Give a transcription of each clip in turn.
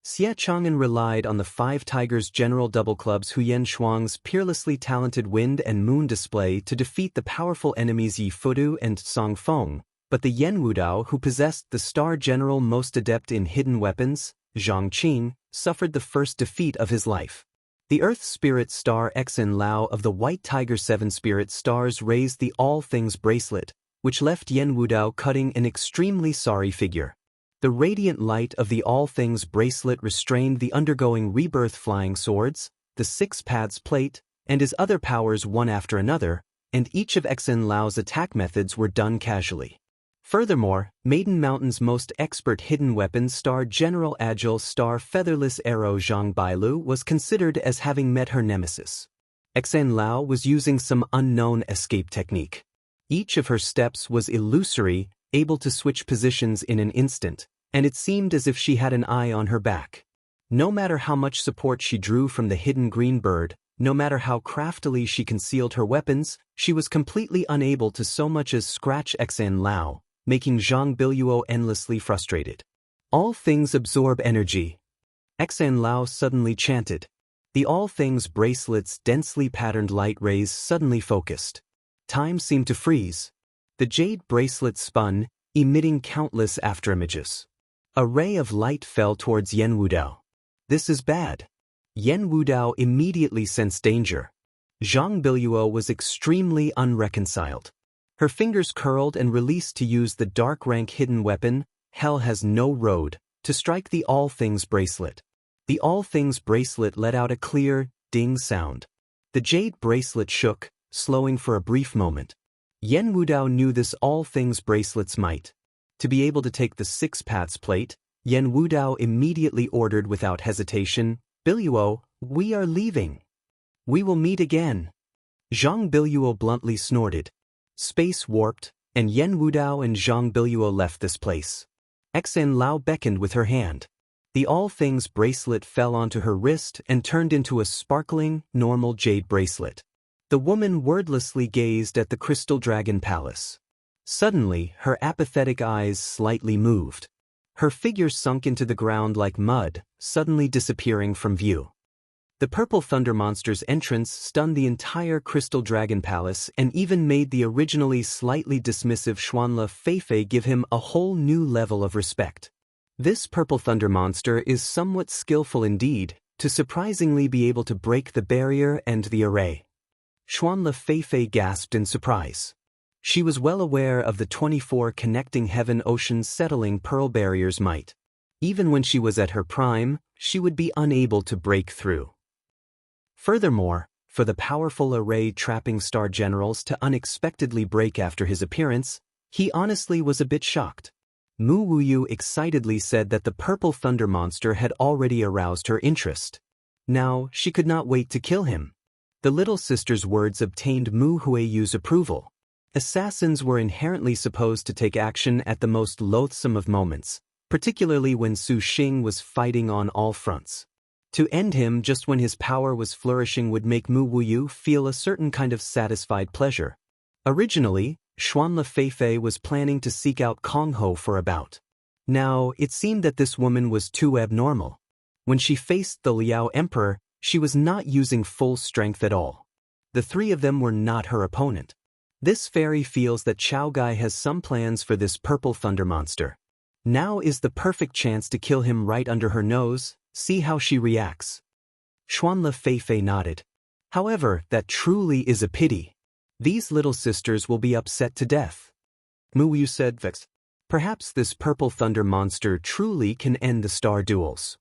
Xie Chang'an relied on the five tigers general double clubs Huyen Shuang's peerlessly talented wind and moon display to defeat the powerful enemies Yi Fudu and Song Feng, but the Yen Wudao who possessed the star general most adept in hidden weapons, Zhang Qing, suffered the first defeat of his life. The Earth Spirit Star Xen Lao of the White Tiger Seven Spirit Stars raised the All Things bracelet, which left Yen Wudao cutting an extremely sorry figure. The radiant light of the All Things bracelet restrained the undergoing rebirth flying swords, the six paths plate, and his other powers one after another, and each of Xen Lao's attack methods were done casually. Furthermore, Maiden Mountain's most expert hidden weapons Star General Agile Star Featherless Arrow Zhang Bailu was considered as having met her nemesis. Xen Lao was using some unknown escape technique. Each of her steps was illusory, able to switch positions in an instant, and it seemed as if she had an eye on her back. No matter how much support she drew from the hidden green bird, no matter how craftily she concealed her weapons, she was completely unable to so much as scratch Xen Lao, making Zhang Biluo endlessly frustrated. All things absorb energy. Xen Lao suddenly chanted. The All Things bracelet's densely patterned light rays suddenly focused. Time seemed to freeze. The jade bracelet spun, emitting countless afterimages. A ray of light fell towards Yen Wudao. This is bad. Yen Wudao immediately sensed danger. Zhang Biluo was extremely unreconciled. Her fingers curled and released to use the dark rank hidden weapon, Hell Has No Road, to strike the All Things bracelet. The All Things bracelet let out a clear, ding sound. The jade bracelet shook, slowing for a brief moment. Yen Wudao knew this All Things bracelet's might. To be able to take the six paths plate, Yen Wudao immediately ordered without hesitation, Biluo, we are leaving. We will meet again. Zhang Biluo bluntly snorted. Space warped, and Yen Wudao and Zhang Biluo left this place. Xen Lao beckoned with her hand. The All Things bracelet fell onto her wrist and turned into a sparkling, normal jade bracelet. The woman wordlessly gazed at the Crystal Dragon Palace. Suddenly, her apathetic eyes slightly moved. Her figure sunk into the ground like mud, suddenly disappearing from view. The Purple Thunder Monster's entrance stunned the entire Crystal Dragon Palace and even made the originally slightly dismissive Xuanle Feifei give him a whole new level of respect. This Purple Thunder Monster is somewhat skillful indeed, to surprisingly be able to break the barrier and the array. Xuanle Feifei gasped in surprise. She was well aware of the 24 connecting heaven-ocean settling pearl barriers' might. Even when she was at her prime, she would be unable to break through. Furthermore, for the powerful array trapping star generals to unexpectedly break after his appearance, he honestly was a bit shocked. Mu Wuyu excitedly said that the Purple Thunder Monster had already aroused her interest. Now, she could not wait to kill him. The little sister's words obtained Mu Huiyu's approval. Assassins were inherently supposed to take action at the most loathsome of moments, particularly when Su Xing was fighting on all fronts. To end him just when his power was flourishing would make Mu Wuyu feel a certain kind of satisfied pleasure. Originally, Xuanle Feifei was planning to seek out Kong Ho for a bout. Now, it seemed that this woman was too abnormal. When she faced the Liao Emperor, she was not using full strength at all. The three of them were not her opponent. This fairy feels that Chao Gai has some plans for this Purple Thunder Monster. Now is the perfect chance to kill him right under her nose, see how she reacts. Xuanle Feifei nodded. However, that truly is a pity. These little sisters will be upset to death. Mu Yu said, vexed. Perhaps this Purple Thunder Monster truly can end the star duels.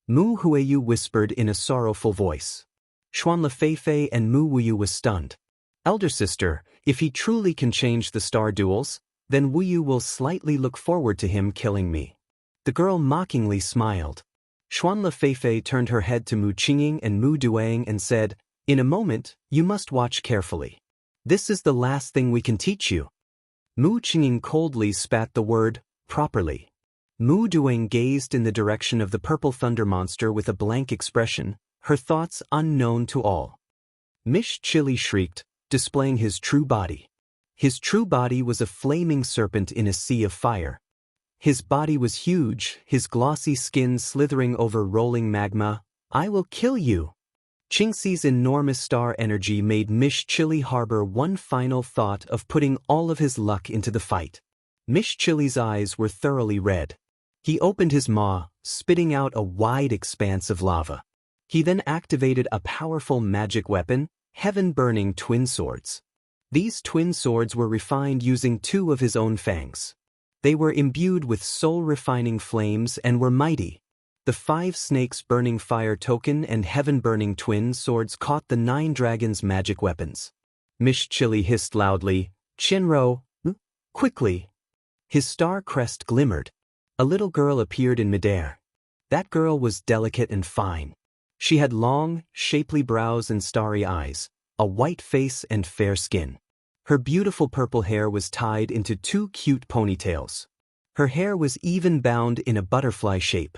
Mu Huiyu whispered in a sorrowful voice. Xuanle Feifei and Mu Wuyu was stunned. Elder sister, if he truly can change the star duels, then Wuyu will slightly look forward to him killing me. The girl mockingly smiled. Xuanle Feifei turned her head to Mu Qingying and Mu Duang and said, in a moment, you must watch carefully. This is the last thing we can teach you. Mu Qingying coldly spat the word, properly. Mu Duang gazed in the direction of the Purple Thunder Monster with a blank expression, her thoughts unknown to all. Mish Chili shrieked, displaying his true body. His true body was a flaming serpent in a sea of fire. His body was huge, his glossy skin slithering over rolling magma. "I will kill you." Qingxi's enormous star energy made Mish Chili harbor one final thought of putting all of his luck into the fight. Mish Chili's eyes were thoroughly red. He opened his maw, spitting out a wide expanse of lava. He then activated a powerful magic weapon, heaven-burning twin swords. These twin swords were refined using 2 of his own fangs. They were imbued with soul-refining flames and were mighty. The 5 snakes burning fire token and heaven-burning twin swords caught the 9 dragons' magic weapons. Mish Chili hissed loudly, "Shinro, quickly!" His star crest glimmered. A little girl appeared in midair. That girl was delicate and fine. She had long, shapely brows and starry eyes, a white face and fair skin. Her beautiful purple hair was tied into 2 cute ponytails. Her hair was even bound in a butterfly shape.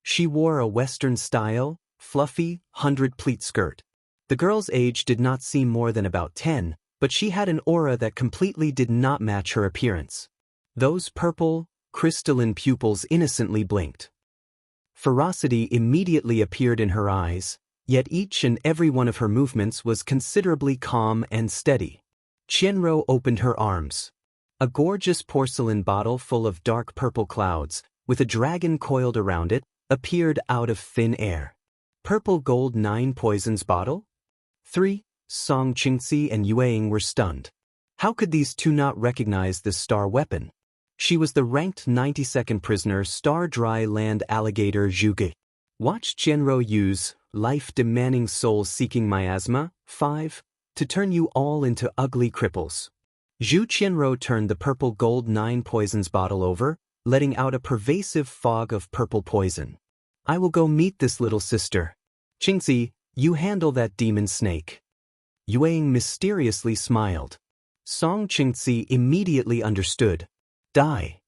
She wore a Western-style, fluffy, 100-pleat skirt. The girl's age did not seem more than about 10, but she had an aura that completely did not match her appearance. Those purple, crystalline pupils innocently blinked. Ferocity immediately appeared in her eyes, yet each and every one of her movements was considerably calm and steady. Qianro opened her arms. A gorgeous porcelain bottle full of dark purple clouds, with a dragon coiled around it, appeared out of thin air. Purple gold 9 poisons bottle? 3. Song Qingxi and Yueying were stunned. How could these 2 not recognize this star weapon? She was the ranked 92nd prisoner Star Dry Land Alligator Zhuge. Watch Qianro use life-demanding soul-seeking miasma, 5, to turn you all into ugly cripples. Zhu Qianro turned the purple gold 9 poisons bottle over, letting out a pervasive fog of purple poison. "I will go meet this little sister. Qingxi, you handle that demon snake." Yueying mysteriously smiled. Song Qingxi immediately understood. "Die."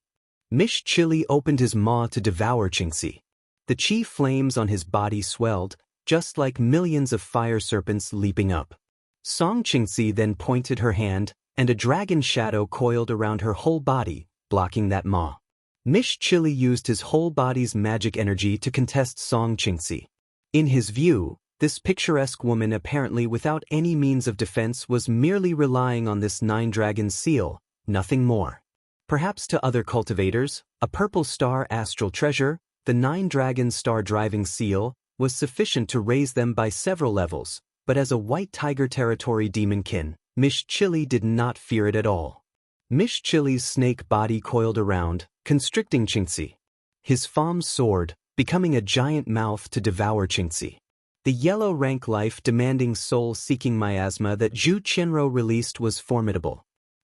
Mish Chili opened his maw to devour Qingxi. The chi flames on his body swelled, just like millions of fire serpents leaping up. Song Qingxi then pointed her hand, and a dragon shadow coiled around her whole body, blocking that maw. Mish Chili used his whole body's magic energy to contest Song Qingxi. In his view, this picturesque woman apparently without any means of defense was merely relying on this 9 dragon seal, nothing more. Perhaps to other cultivators, a purple star astral treasure, the 9 dragon star driving seal, was sufficient to raise them by several levels, but as a white tiger territory demonkin, Mish Chili did not fear it at all. Mish Chili's snake body coiled around, constricting Qingxi. His palm soared, becoming a giant mouth to devour Qingxi. The yellow rank life-demanding soul-seeking miasma that Zhu Qianro released was formidable.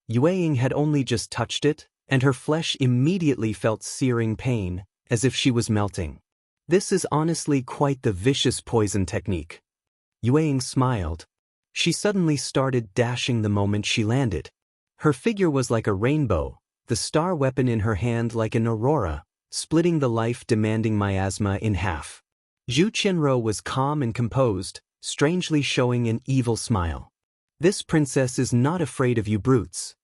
Yueying had only just touched it, and her flesh immediately felt searing pain, as if she was melting. This is honestly quite the vicious poison technique. Yueying smiled. She suddenly started dashing the moment she landed. Her figure was like a rainbow, the star weapon in her hand like an aurora, splitting the life-demanding miasma in half. Zhu Qianro was calm and composed, strangely showing an evil smile. "This princess is not afraid of you brutes."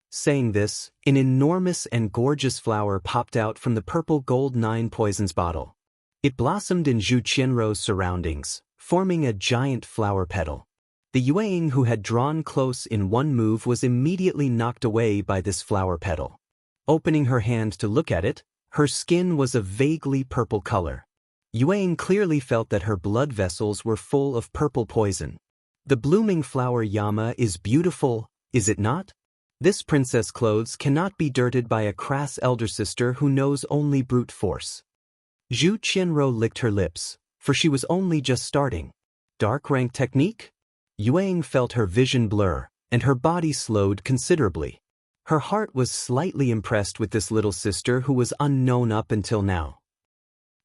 Saying this, an enormous and gorgeous flower popped out from the purple gold 9 poisons bottle. It blossomed in Zhu Qianro's surroundings, forming a giant flower petal. The Yueying who had drawn close in one move was immediately knocked away by this flower petal. Opening her hand to look at it, her skin was a vaguely purple color. Yueying clearly felt that her blood vessels were full of purple poison. "The blooming flower Yama is beautiful, is it not? This princess clothes cannot be dirted by a crass elder sister who knows only brute force." Zhu Qianro licked her lips, for she was only just starting. Dark rank technique? Yueying felt her vision blur, and her body slowed considerably. Her heart was slightly impressed with this little sister who was unknown up until now.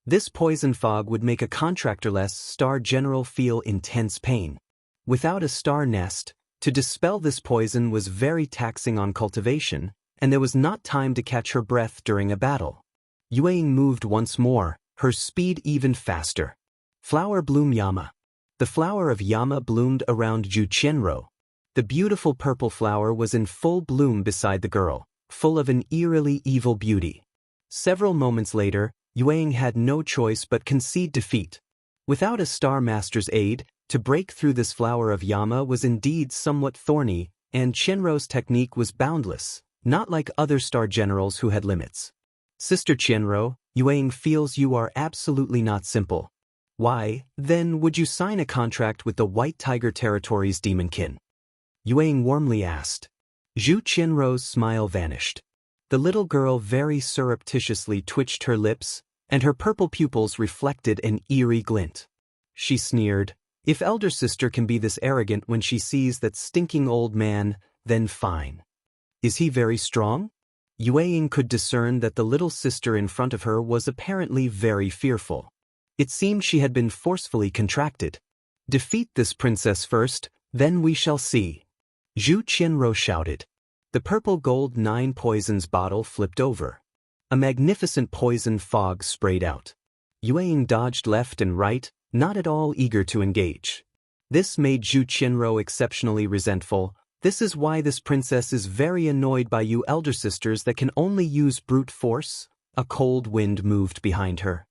This poison fog would make a contractorless star general feel intense pain. Without a star nest, to dispel this poison was very taxing on cultivation, and there was not time to catch her breath during a battle. Yueying moved once more, her speed even faster. Flower bloom Yama. The flower of Yama bloomed around Zhu Qianro. The beautiful purple flower was in full bloom beside the girl, full of an eerily evil beauty. Several moments later, Yuang had no choice but concede defeat. Without a Star Master's aid, to break through this flower of Yama was indeed somewhat thorny, and Qianrou's technique was boundless, not like other star generals who had limits. Sister Qianrou, Yuang feels you are absolutely not simple. Why, then, would you sign a contract with the White Tiger Territory's demonkin? Yuang warmly asked. Zhu Qianrou's smile vanished. The little girl very surreptitiously twitched her lips, and her purple pupils reflected an eerie glint. She sneered, "If elder sister can be this arrogant when she sees that stinking old man, then fine. Is he very strong?" Yuang could discern that the little sister in front of her was apparently very fearful. It seemed she had been forcefully contracted. "Defeat this princess first, then we shall see," Zhu Qianrou shouted. The purple gold 9 poisons bottle flipped over. A magnificent poison fog sprayed out. Yuang dodged left and right, not at all eager to engage. This made Zhu Qianrou exceptionally resentful. "This is why this princess is very annoyed by you elder sisters that can only use brute force." A cold wind moved behind her.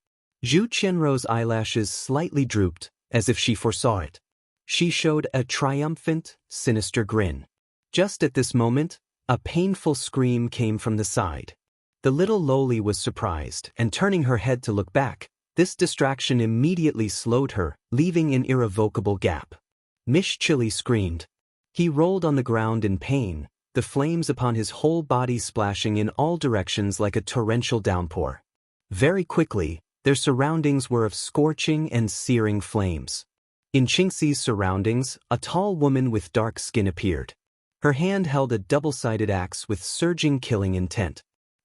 Zhu Qianrou's eyelashes slightly drooped, as if she foresaw it. She showed a triumphant, sinister grin. Just at this moment, a painful scream came from the side. The little loli was surprised, and turning her head to look back, this distraction immediately slowed her, leaving an irrevocable gap. Mish Chili screamed. He rolled on the ground in pain, the flames upon his whole body splashing in all directions like a torrential downpour. Very quickly, their surroundings were of scorching and searing flames. In Qingxi's surroundings, a tall woman with dark skin appeared. Her hand held a double-sided axe with surging killing intent.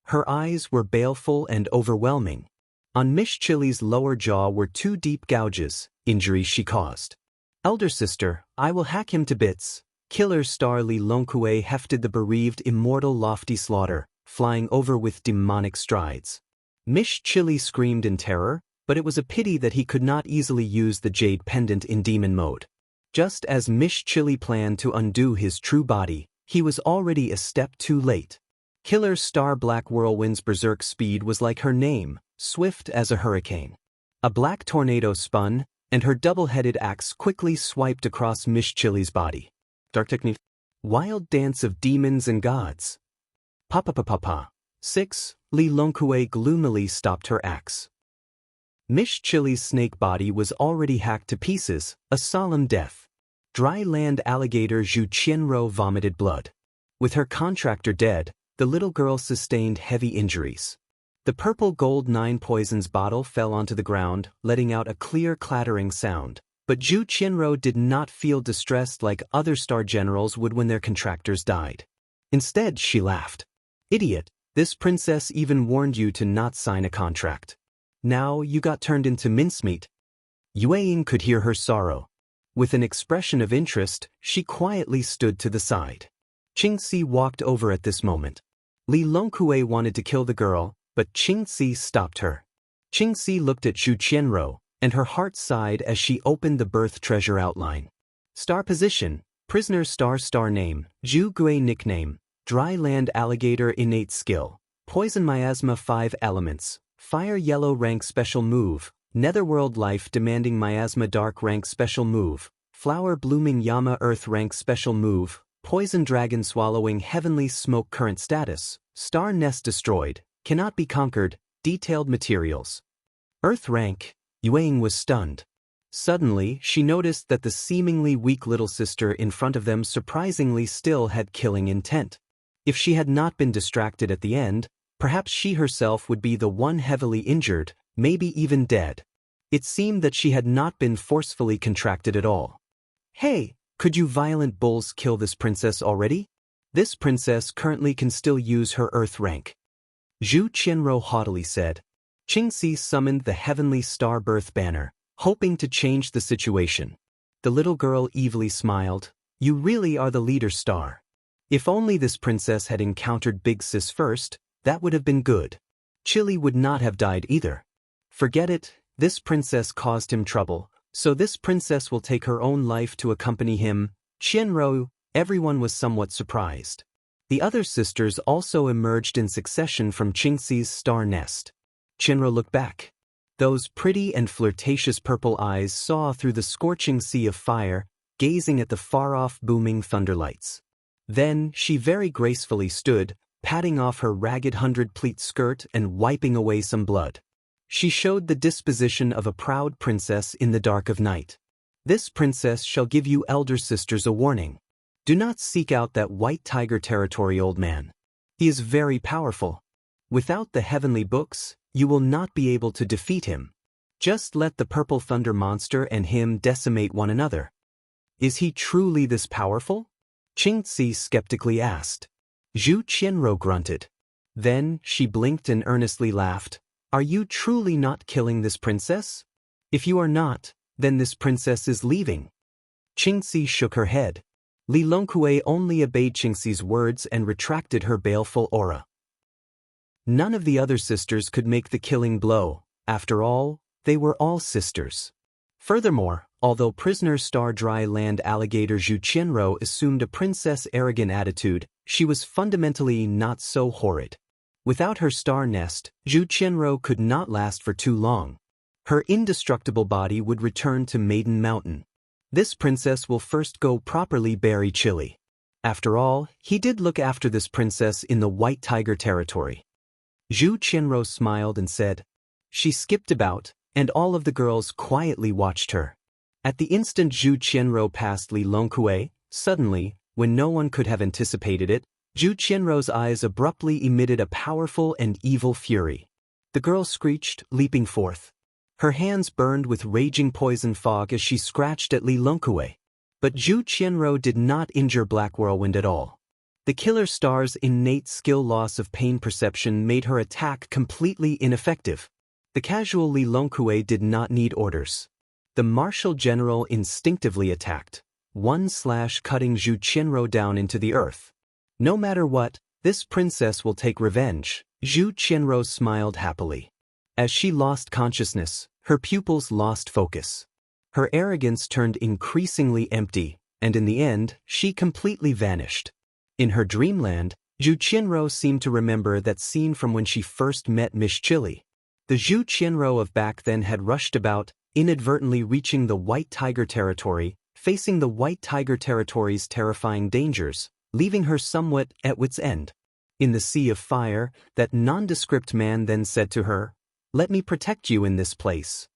Her eyes were baleful and overwhelming. On Mish Chili's lower jaw were 2 deep gouges, injuries she caused. "Elder sister, I will hack him to bits." Killer star Li Longkue hefted the bereaved immortal lofty slaughter, flying over with demonic strides. Mish Chili screamed in terror, but it was a pity that he could not easily use the jade pendant in demon mode. Just as Mish Chili planned to undo his true body, he was already a step too late. Killer Star Black Whirlwind's berserk speed was like her name, swift as a hurricane. A black tornado spun, and her double-headed axe quickly swiped across Mish Chili's body. Dark technique. Wild dance of demons and gods. Pa. 6. Li Longkue gloomily stopped her axe. Mish Chili's snake body was already hacked to pieces, a solemn death. Dry land alligator Zhu Qianrou vomited blood. With her contractor dead, the little girl sustained heavy injuries. The purple gold 9 poisons bottle fell onto the ground, letting out a clear clattering sound. But Zhu Qianrou did not feel distressed like other star generals would when their contractors died. Instead, she laughed. "Idiot, this princess even warned you to not sign a contract. Now you got turned into mincemeat." Yuang could hear her sorrow. With an expression of interest, she quietly stood to the side. Qingxi walked over at this moment. Li Longkue wanted to kill the girl, but Qingxi stopped her. Qingxi looked at Zhu Qianrou, and her heart sighed as she opened the birth treasure outline. Star position, prisoner star name, Zhu Gui nickname, dry land alligator innate skill, poison miasma 5 elements, fire yellow rank special move, netherworld life demanding miasma dark rank special move, flower blooming Yama earth rank special move, poison dragon swallowing heavenly smoke current status, star nest destroyed, cannot be conquered, detailed materials. Earth rank. Yuang was stunned. Suddenly, she noticed that the seemingly weak little sister in front of them surprisingly still had killing intent. If she had not been distracted at the end, perhaps she herself would be the one heavily injured, maybe even dead. It seemed that she had not been forcefully contracted at all. "Hey, could you violent bulls kill this princess already? This princess currently can still use her earth rank," Zhu Qianrou haughtily said. Qingxi summoned the heavenly star birth banner, hoping to change the situation. The little girl evilly smiled. "You really are the leader star. If only this princess had encountered Big Sis first, that would have been good. Chili would not have died either. Forget it, this princess caused him trouble, so this princess will take her own life to accompany him." Qianrou, everyone was somewhat surprised. The other sisters also emerged in succession from Qingxi's star nest. Qinro looked back. Those pretty and flirtatious purple eyes saw through the scorching sea of fire, gazing at the far-off booming thunderlights. Then she very gracefully stood, patting off her ragged 100-pleat skirt and wiping away some blood. She showed the disposition of a proud princess in the dark of night. This princess shall give you elder sisters a warning. Do not seek out that white tiger territory, old man. He is very powerful. Without the heavenly books, you will not be able to defeat him. Just let the purple thunder monster and him decimate one another. Is he truly this powerful? Qingxi skeptically asked. Zhu Qianrou grunted. Then she blinked and earnestly laughed. Are you truly not killing this princess? If you are not, then this princess is leaving. Qingxi shook her head. Li Longkue only obeyed Qingxi's words and retracted her baleful aura. None of the other sisters could make the killing blow. After all, they were all sisters. Furthermore, although prisoner star dry land alligator Zhu Qianrou assumed a princess-arrogant attitude, she was fundamentally not so horrid. Without her star nest, Zhu Qianrou could not last for too long. Her indestructible body would return to Maiden Mountain. This princess will first go properly bury Chili. After all, he did look after this princess in the White Tiger territory. Zhu Qianrou smiled and said. She skipped about, and all of the girls quietly watched her. At the instant Zhu Qianrou passed Li Longkue, suddenly, when no one could have anticipated it, Zhu Qianrou's eyes abruptly emitted a powerful and evil fury. The girl screeched, leaping forth. Her hands burned with raging poison fog as she scratched at Li Longkue. But Zhu Qianrou did not injure Black Whirlwind at all. The killer star's innate skill loss of pain perception made her attack completely ineffective. The casual Li Longkue did not need orders. The martial general instinctively attacked, cutting Zhu Qianrou down into the earth. No matter what, this princess will take revenge. Zhu Qianrou smiled happily. As she lost consciousness, her pupils lost focus. Her arrogance turned increasingly empty, and in the end, she completely vanished. In her dreamland, Zhu Qianrou seemed to remember that scene from when she first met Miss Chili. The Zhu Qianrou of back then had rushed about, inadvertently reaching the White Tiger territory, facing the White Tiger territory's terrifying dangers, leaving her somewhat at wit's end. In the sea of fire, that nondescript man then said to her, "Let me protect you in this place."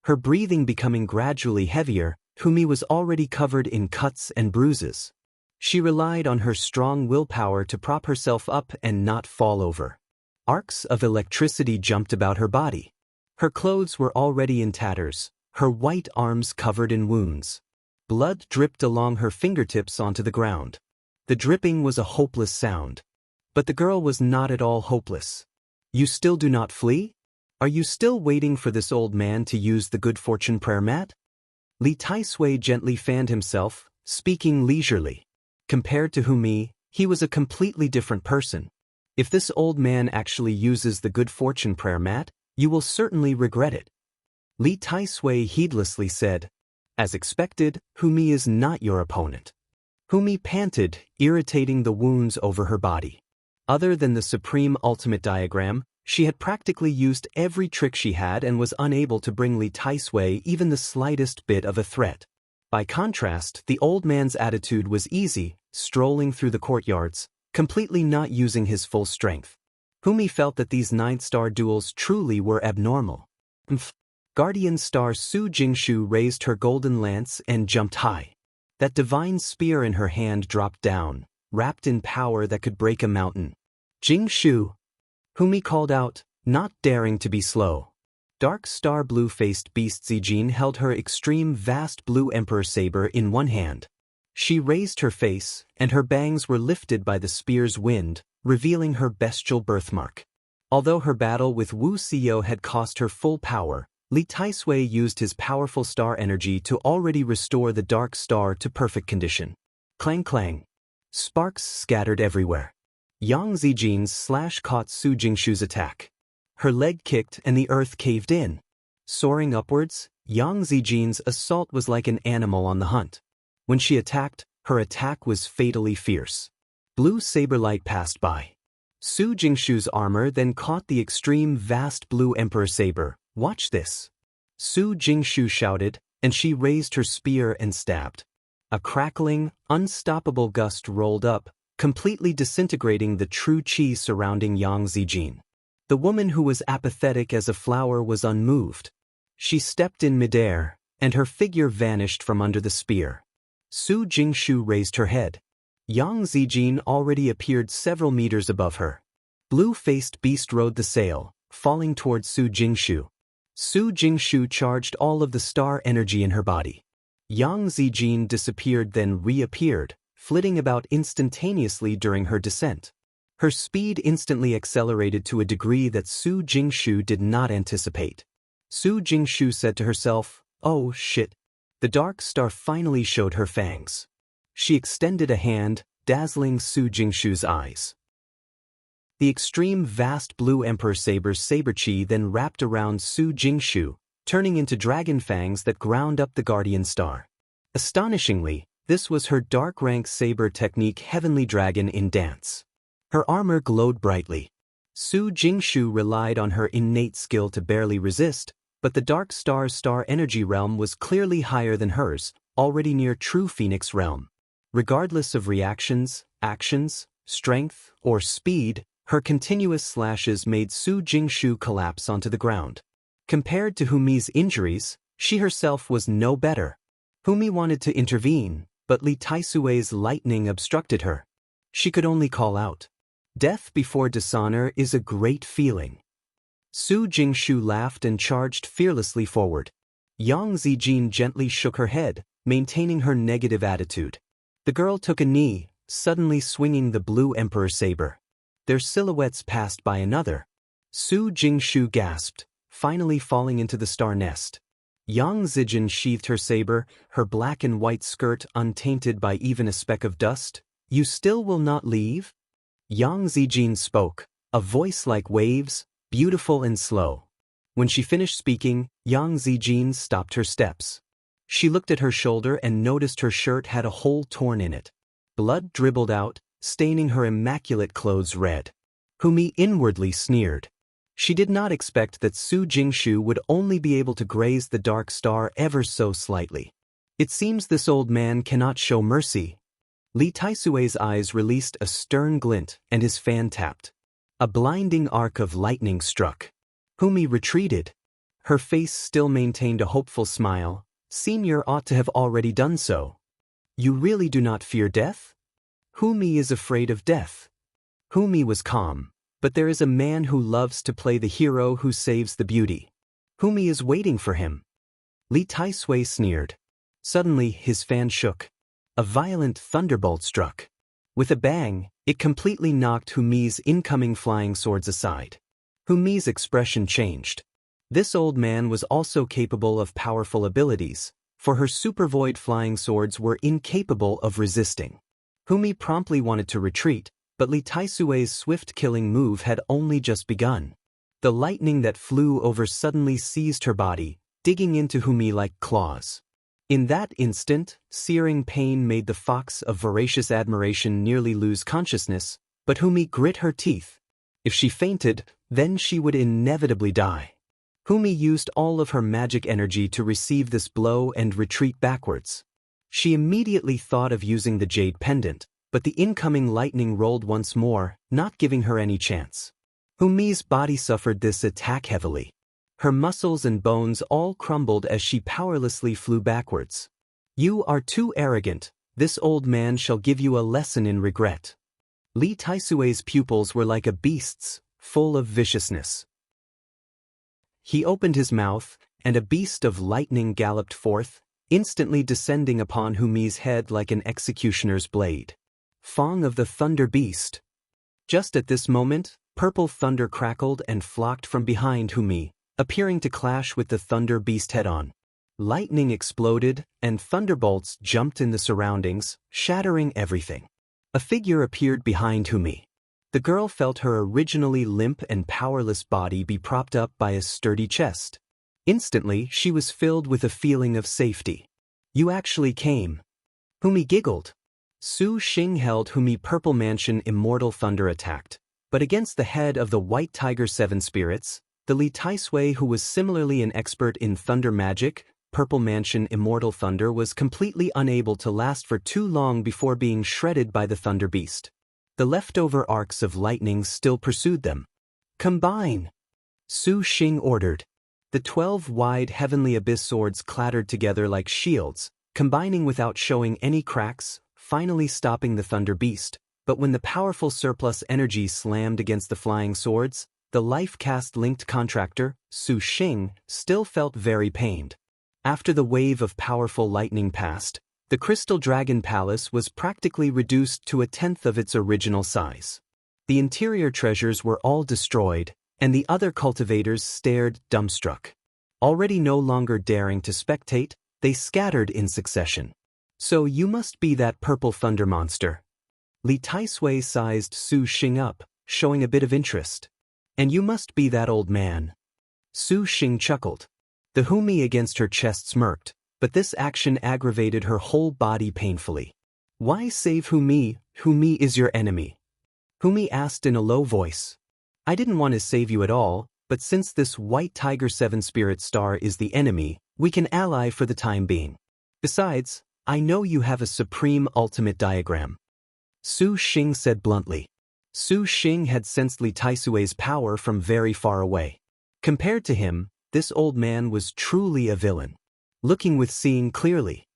Her breathing becoming gradually heavier, Humi was already covered in cuts and bruises. She relied on her strong willpower to prop herself up and not fall over. Arcs of electricity jumped about her body. Her clothes were already in tatters, her white arms covered in wounds. Blood dripped along her fingertips onto the ground. The dripping was a hopeless sound. But the girl was not at all hopeless. You still do not flee? Are you still waiting for this old man to use the good fortune prayer mat? Li Taisui gently fanned himself, speaking leisurely. Compared to Humi, he was a completely different person. If this old man actually uses the good fortune prayer mat, you will certainly regret it. Li Taisui heedlessly said. As expected, Humi is not your opponent. Humi panted, irritating the wounds over her body. Other than the supreme ultimate diagram, she had practically used every trick she had and was unable to bring Li Taisui even the slightest bit of a threat. By contrast, the old man's attitude was easy, strolling through the courtyards, completely not using his full strength. Humi felt that these 9-star duels truly were abnormal. Guardian star Su Jingshu raised her golden lance and jumped high. That divine spear in her hand dropped down, wrapped in power that could break a mountain. Jingshu! Humi called out, not daring to be slow. Dark star blue-faced beast Zijin held her extreme vast blue emperor saber in one hand. She raised her face, and her bangs were lifted by the spear's wind, revealing her bestial birthmark. Although her battle with Wu Xiyo had cost her full power, Li Taisui used his powerful star energy to already restore the dark star to perfect condition. Clang clang. Sparks scattered everywhere. Yang Zijin's slash caught Su Jingshu's attack. Her leg kicked and the earth caved in. Soaring upwards, Yang Zijin's assault was like an animal on the hunt. When she attacked, Her attack was fatally fierce. Blue saber light passed by. Su Jingshu's armor then caught the extreme vast blue emperor saber. "Watch this!" Su Jingshu shouted, and she raised her spear and stabbed. A crackling, unstoppable gust rolled up, completely disintegrating the true qi surrounding Yang Zijin. The woman who was apathetic as a flower was unmoved. She stepped in midair, and her figure vanished from under the spear. Su Jingshu raised her head. Yang Zijin already appeared several meters above her. Blue-faced beast rode the sail, falling towards Su Jingshu. Su Jingshu charged all of the star energy in her body. Yang Zijin disappeared then reappeared, flitting about instantaneously during her descent. Her speed instantly accelerated to a degree that Su Jingshu did not anticipate. Su Jingshu said to herself, "Oh shit." The dark star finally showed her fangs. She extended a hand, dazzling Su Jingshu's eyes. The extreme vast blue emperor saber's saber chi then wrapped around Su Jingshu, turning into dragon fangs that ground up the guardian star. Astonishingly, this was her dark rank saber technique heavenly dragon in dance. Her armor glowed brightly. Su Jingshu relied on her innate skill to barely resist, but the dark star's star energy realm was clearly higher than hers, already near true phoenix realm. Regardless of reactions, actions, strength, or speed, her continuous slashes made Su Jingshu collapse onto the ground. Compared to Humi's injuries, she herself was no better. Humi wanted to intervene, but Li Taisui's lightning obstructed her. She could only call out. Death before dishonor is a great feeling. Su Jingshu laughed and charged fearlessly forward. Yang Zijin gently shook her head, maintaining her negative attitude. The girl took a knee, suddenly swinging the blue emperor saber. Their silhouettes passed by another. Su Jingshu gasped, finally falling into the star nest. Yang Zijin sheathed her saber, her black and white skirt untainted by even a speck of dust. "You still will not leave?" Yang Zijin spoke, a voice like waves, beautiful and slow. When she finished speaking, Yang Zijin stopped her steps. She looked at her shoulder and noticed her shirt had a hole torn in it. Blood dribbled out, staining her immaculate clothes red. Humi inwardly sneered. She did not expect that Su Jingshu would only be able to graze the dark star ever so slightly. It seems this old man cannot show mercy. Li Taisui's eyes released a stern glint and his fan tapped. A blinding arc of lightning struck. Humi retreated. Her face still maintained a hopeful smile. "Senior ought to have already done so." "You really do not fear death?" "Humi is afraid of death." Humi was calm, but there is a man who loves to play the hero who saves the beauty. Humi is waiting for him. Li Taisui sneered. Suddenly his fan shook. A violent thunderbolt struck. With a bang, it completely knocked Humi's incoming flying swords aside. Humi's expression changed. This old man was also capable of powerful abilities, for her super void flying swords were incapable of resisting. Humi promptly wanted to retreat, but Li Taisui's swift killing move had only just begun. The lightning that flew over suddenly seized her body, digging into Humi like claws. In that instant, searing pain made the fox of voracious admiration nearly lose consciousness, but Humi grit her teeth. If she fainted, then she would inevitably die. Humi used all of her magic energy to receive this blow and retreat backwards. She immediately thought of using the jade pendant, but the incoming lightning rolled once more, not giving her any chance. Humi's body suffered this attack heavily. Her muscles and bones all crumbled as she powerlessly flew backwards. "You are too arrogant. This old man shall give you a lesson in regret." Li Taisui's pupils were like a beast's, full of viciousness. He opened his mouth, and a beast of lightning galloped forth, instantly descending upon Humi's head like an executioner's blade. Fong of the Thunder Beast. Just at this moment, purple thunder crackled and flocked from behind Humi, appearing to clash with the Thunder Beast head-on. Lightning exploded, and thunderbolts jumped in the surroundings, shattering everything. A figure appeared behind Humi. The girl felt her originally limp and powerless body be propped up by a sturdy chest. Instantly, she was filled with a feeling of safety. "You actually came." Humi giggled. Su Xing held Humi Purple Mansion Immortal Thunder attacked, but against the head of the White Tiger Seven Spirits, the Li Taisui, who was similarly an expert in thunder magic, Purple Mansion Immortal Thunder was completely unable to last for too long before being shredded by the Thunder Beast. The leftover arcs of lightning still pursued them. Combine! Su Xing ordered. The 12 wide heavenly abyss swords clattered together like shields, combining without showing any cracks, finally stopping the Thunder Beast. But when the powerful surplus energy slammed against the flying swords, the life-caste-linked contractor, Su Xing, still felt very pained. After the wave of powerful lightning passed, the Crystal Dragon Palace was practically reduced to 1/10 of its original size. The interior treasures were all destroyed, and the other cultivators stared dumbstruck. Already no longer daring to spectate, they scattered in succession. So you must be that purple thunder monster. Li Taisui sized Su Xing up, showing a bit of interest. And you must be that old man. Su Xing chuckled. The Humi against her chest smirked, but this action aggravated her whole body painfully. Why save Humi? Humi is your enemy. Humi asked in a low voice. I didn't want to save you at all, but since this White Tiger Seven Spirit Star is the enemy, we can ally for the time being. Besides, I know you have a supreme ultimate diagram. Su Xing said bluntly. Su Xing had sensed Li Taisui's power from very far away. Compared to him, this old man was truly a villain. Looking with seeing clearly.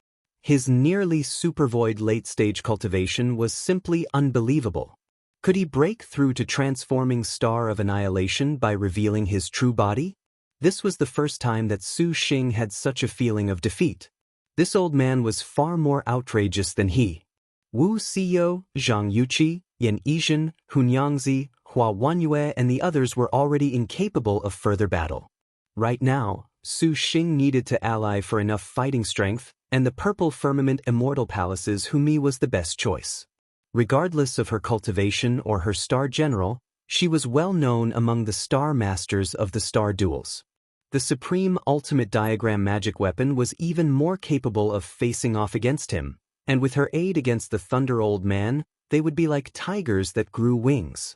His nearly supervoid late-stage cultivation was simply unbelievable. Could he break through to transforming Star of Annihilation by revealing his true body? This was the first time that Su Xing had such a feeling of defeat. This old man was far more outrageous than he. Wu Xiyo, Zhang Yuqi, Yan Yizhen, Hunyangzi, Hua Wanyue and the others were already incapable of further battle. Right now, Su Xing needed to ally for enough fighting strength, and the Purple Firmament Immortal Palace's Humi was the best choice. Regardless of her cultivation or her star general, she was well known among the star masters of the star duels. The supreme ultimate diagram magic weapon was even more capable of facing off against him, and with her aid against the Thunder Old Man, they would be like tigers that grew wings.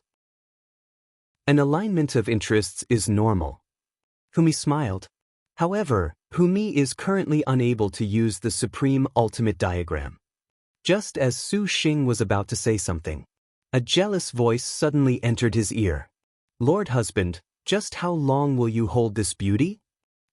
An alignment of interests is normal. Humi smiled. However, Humi is currently unable to use the supreme ultimate diagram. Just as Su Xing was about to say something, a jealous voice suddenly entered his ear. Lord Husband, just how long will you hold this beauty?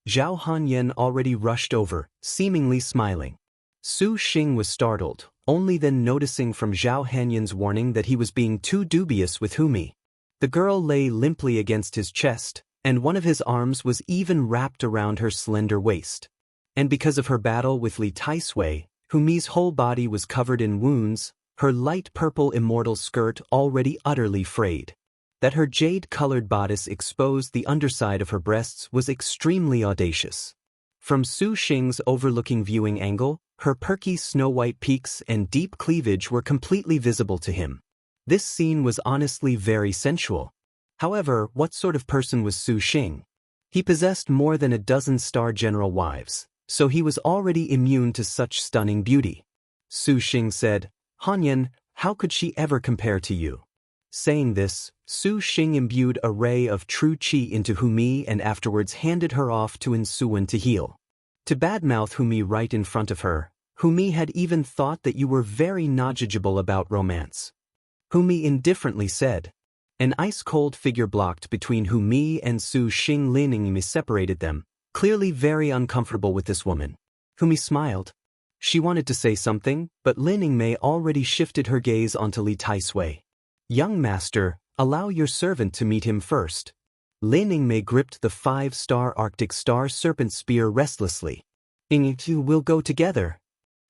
Zhao Hanyan already rushed over, seemingly smiling. Su Xing was startled, only then noticing from Zhao Hanyan's warning that he was being too dubious with Humi. The girl lay limply against his chest, and one of his arms was even wrapped around her slender waist. And because of her battle with Li Taisui, Humi's whole body was covered in wounds, her light purple immortal skirt already utterly frayed. That her jade-colored bodice exposed the underside of her breasts was extremely audacious. From Su Xing's overlooking viewing angle, her perky snow-white peaks and deep cleavage were completely visible to him. This scene was honestly very sensual. However, what sort of person was Su Xing? He possessed more than a dozen star general wives, so he was already immune to such stunning beauty. Su Xing said, Hanyan, how could she ever compare to you? Saying this, Su Xing imbued a ray of true qi into Humi and afterwards handed her off to Insuan to heal. To badmouth Humi right in front of her, Humi had even thought that you were very knowledgeable about romance. Humi indifferently said. An ice-cold figure blocked between Humi and Su Xing. Lin Yingmi separated them, clearly very uncomfortable with this woman. Humi smiled. She wanted to say something, but Lin Yingmei already shifted her gaze onto Li Taisui. Young master, allow your servant to meet him first. Lin Yingmei gripped the 5-star Arctic Star Serpent Spear restlessly. You will go together.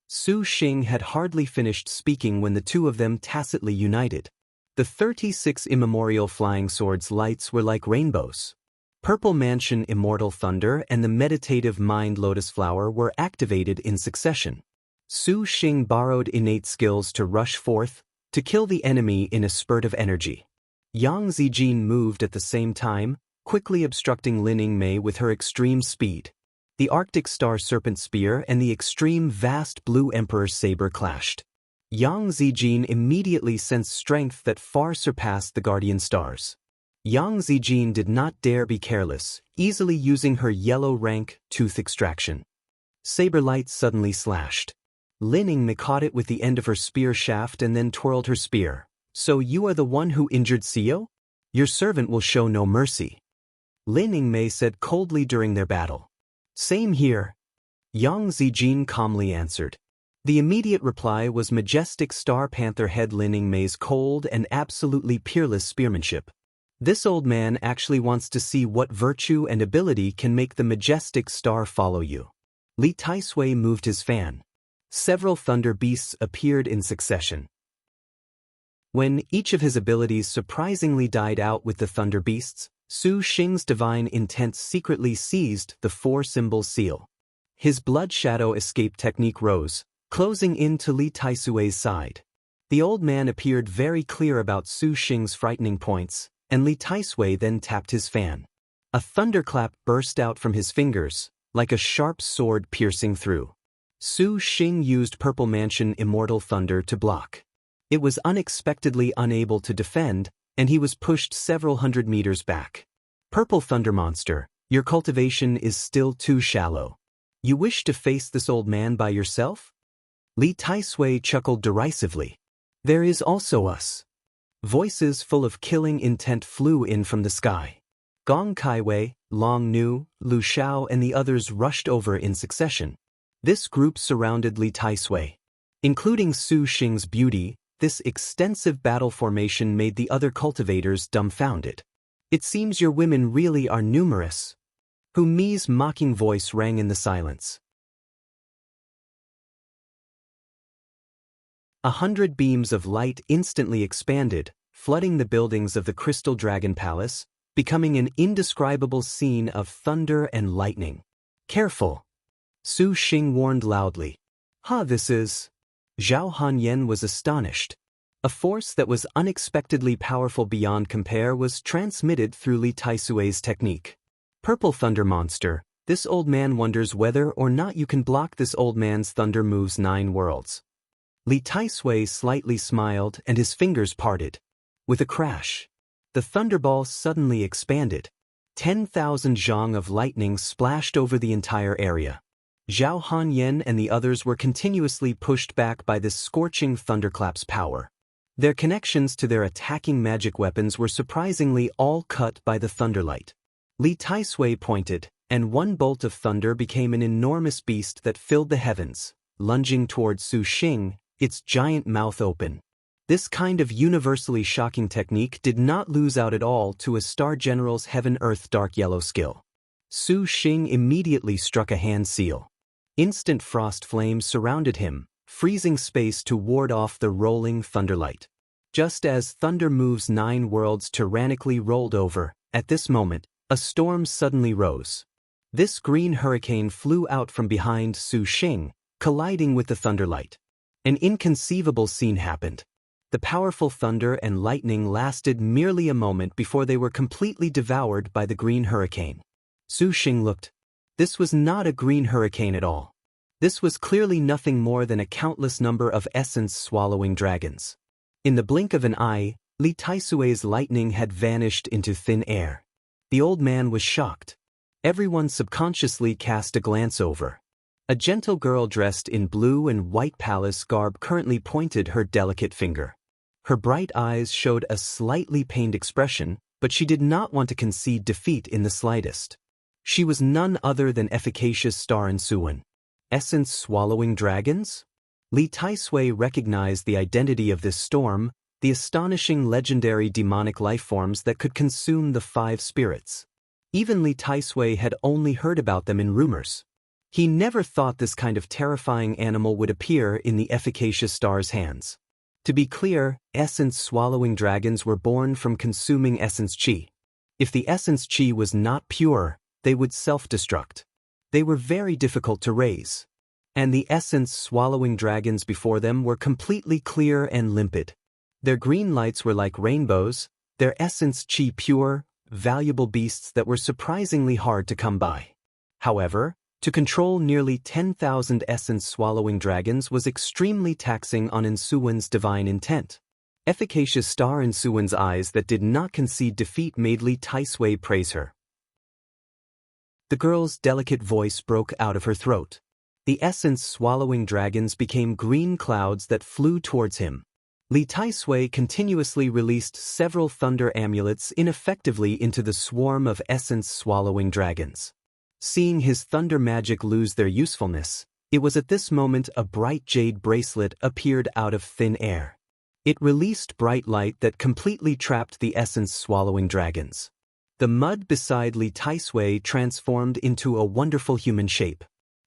Su Xing had hardly finished speaking when the two of them tacitly united. The 36 immemorial flying swords' lights were like rainbows. Purple Mansion Immortal Thunder and the Meditative Mind Lotus Flower were activated in succession. Su Xing borrowed innate skills to rush forth, to kill the enemy in a spurt of energy. Yang Zijin moved at the same time, quickly obstructing Lin Yingmei with her extreme speed. The Arctic Star Serpent Spear and the extreme vast Blue Emperor Saber clashed. Yang Zijin immediately sensed strength that far surpassed the guardian stars. Yang Zijin did not dare be careless, easily using her yellow rank tooth extraction. Saber light suddenly slashed. Lin Yingmei caught it with the end of her spear shaft and then twirled her spear. So you are the one who injured Seo? Your servant will show no mercy. Lin Yingmei said coldly during their battle. Same here. Yang Zijin calmly answered. The immediate reply was majestic Star Panther head Lin Yingmei's cold and absolutely peerless spearmanship. This old man actually wants to see what virtue and ability can make the majestic star follow you. Li Taisui moved his fan. Several thunder beasts appeared in succession. When each of his abilities surprisingly died out with the thunder beasts, Su Xing's divine intent secretly seized the four-symbol seal. His blood shadow escape technique rose, closing in to Li Taisui's side. The old man appeared very clear about Su Xing's frightening points, and Li Taisui then tapped his fan. A thunderclap burst out from his fingers, like a sharp sword piercing through. Su Xing used Purple Mansion Immortal Thunder to block. It was unexpectedly unable to defend, and he was pushed several hundred meters back. Purple Thunder Monster, your cultivation is still too shallow. You wish to face this old man by yourself? Li Taisui chuckled derisively. There is also us. Voices full of killing intent flew in from the sky. Gong Kaiwei, Long Nu, Lu Xiao and the others rushed over in succession. This group surrounded Li Taisui. Including Su Xing's beauty, this extensive battle formation made the other cultivators dumbfounded. It seems your women really are numerous. Hu Mi's mocking voice rang in the silence. 100 beams of light instantly expanded, flooding the buildings of the Crystal Dragon Palace, becoming an indescribable scene of thunder and lightning. Careful! Su Xing warned loudly. This is... Zhao Hanyan was astonished. A force that was unexpectedly powerful beyond compare was transmitted through Li Taisui's technique. Purple Thunder Monster, this old man wonders whether or not you can block this old man's thunder moves 9 worlds. Li Taisui slightly smiled and his fingers parted. With a crash, the thunderball suddenly expanded. 10,000 zhang of lightning splashed over the entire area. Zhao Hanyan and the others were continuously pushed back by this scorching thunderclap's power. Their connections to their attacking magic weapons were surprisingly all cut by the thunderlight. Li Taisui pointed, and one bolt of thunder became an enormous beast that filled the heavens, lunging toward Su Xing, its giant mouth open. This kind of universally shocking technique did not lose out at all to a Star General's Heaven-Earth Dark Yellow skill. Su Xing immediately struck a hand seal. Instant frost flames surrounded him, freezing space to ward off the rolling thunderlight. Just as thunder moves 9 worlds tyrannically rolled over, at this moment, a storm suddenly rose. This green hurricane flew out from behind Su Xing, colliding with the thunderlight. An inconceivable scene happened. The powerful thunder and lightning lasted merely a moment before they were completely devoured by the green hurricane. Su Xing looked. This was not a green hurricane at all. This was clearly nothing more than a countless number of essence-swallowing dragons. In the blink of an eye, Li Taisui's lightning had vanished into thin air. The old man was shocked. Everyone subconsciously cast a glance over. A gentle girl dressed in blue and white palace garb currently pointed her delicate finger. Her bright eyes showed a slightly pained expression, but she did not want to concede defeat in the slightest. She was none other than efficacious Star and Suan. Essence-swallowing dragons? Li Taisui recognized the identity of this storm, the astonishing legendary demonic lifeforms that could consume the 5 spirits. Even Li Taisui had only heard about them in rumors. He never thought this kind of terrifying animal would appear in the efficacious star's hands. To be clear, essence-swallowing dragons were born from consuming essence chi. If the essence chi was not pure, they would self-destruct. They were very difficult to raise. And the essence-swallowing dragons before them were completely clear and limpid. Their green lights were like rainbows, their essence chi pure, valuable beasts that were surprisingly hard to come by. However, To control nearly 10,000 essence-swallowing dragons was extremely taxing on Insuwen's divine intent. Efficacious star Insuwen's eyes that did not concede defeat made Li Taisui praise her. The girl's delicate voice broke out of her throat. The essence-swallowing dragons became green clouds that flew towards him. Li Taisui continuously released several thunder amulets ineffectively into the swarm of essence-swallowing dragons. Seeing his thunder magic lose their usefulness, it was at this moment a bright jade bracelet appeared out of thin air. It released bright light that completely trapped the essence-swallowing dragons. The mud beside Li Taisui transformed into a wonderful human shape.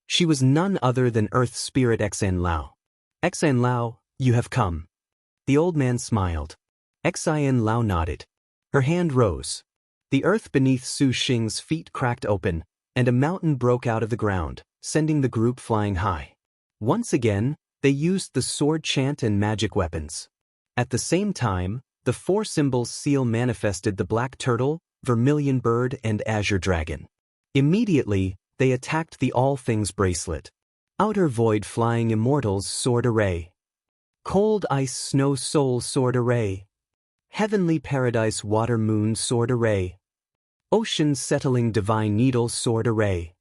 She was none other than Earth Spirit Xan Lao. Xan Lao, you have come. The old man smiled. Xan Lao nodded. Her hand rose. The earth beneath Su Xing's feet cracked open, and a mountain broke out of the ground, sending the group flying high. Once again, they used the sword chant and magic weapons. At the same time, the four symbols seal manifested the black turtle, vermilion bird and azure dragon. Immediately, they attacked the All Things bracelet. Outer Void Flying Immortals Sword Array. Cold Ice Snow Soul Sword Array. Heavenly Paradise Water Moon Sword Array. Ocean Settling Divine Needle Sword Array.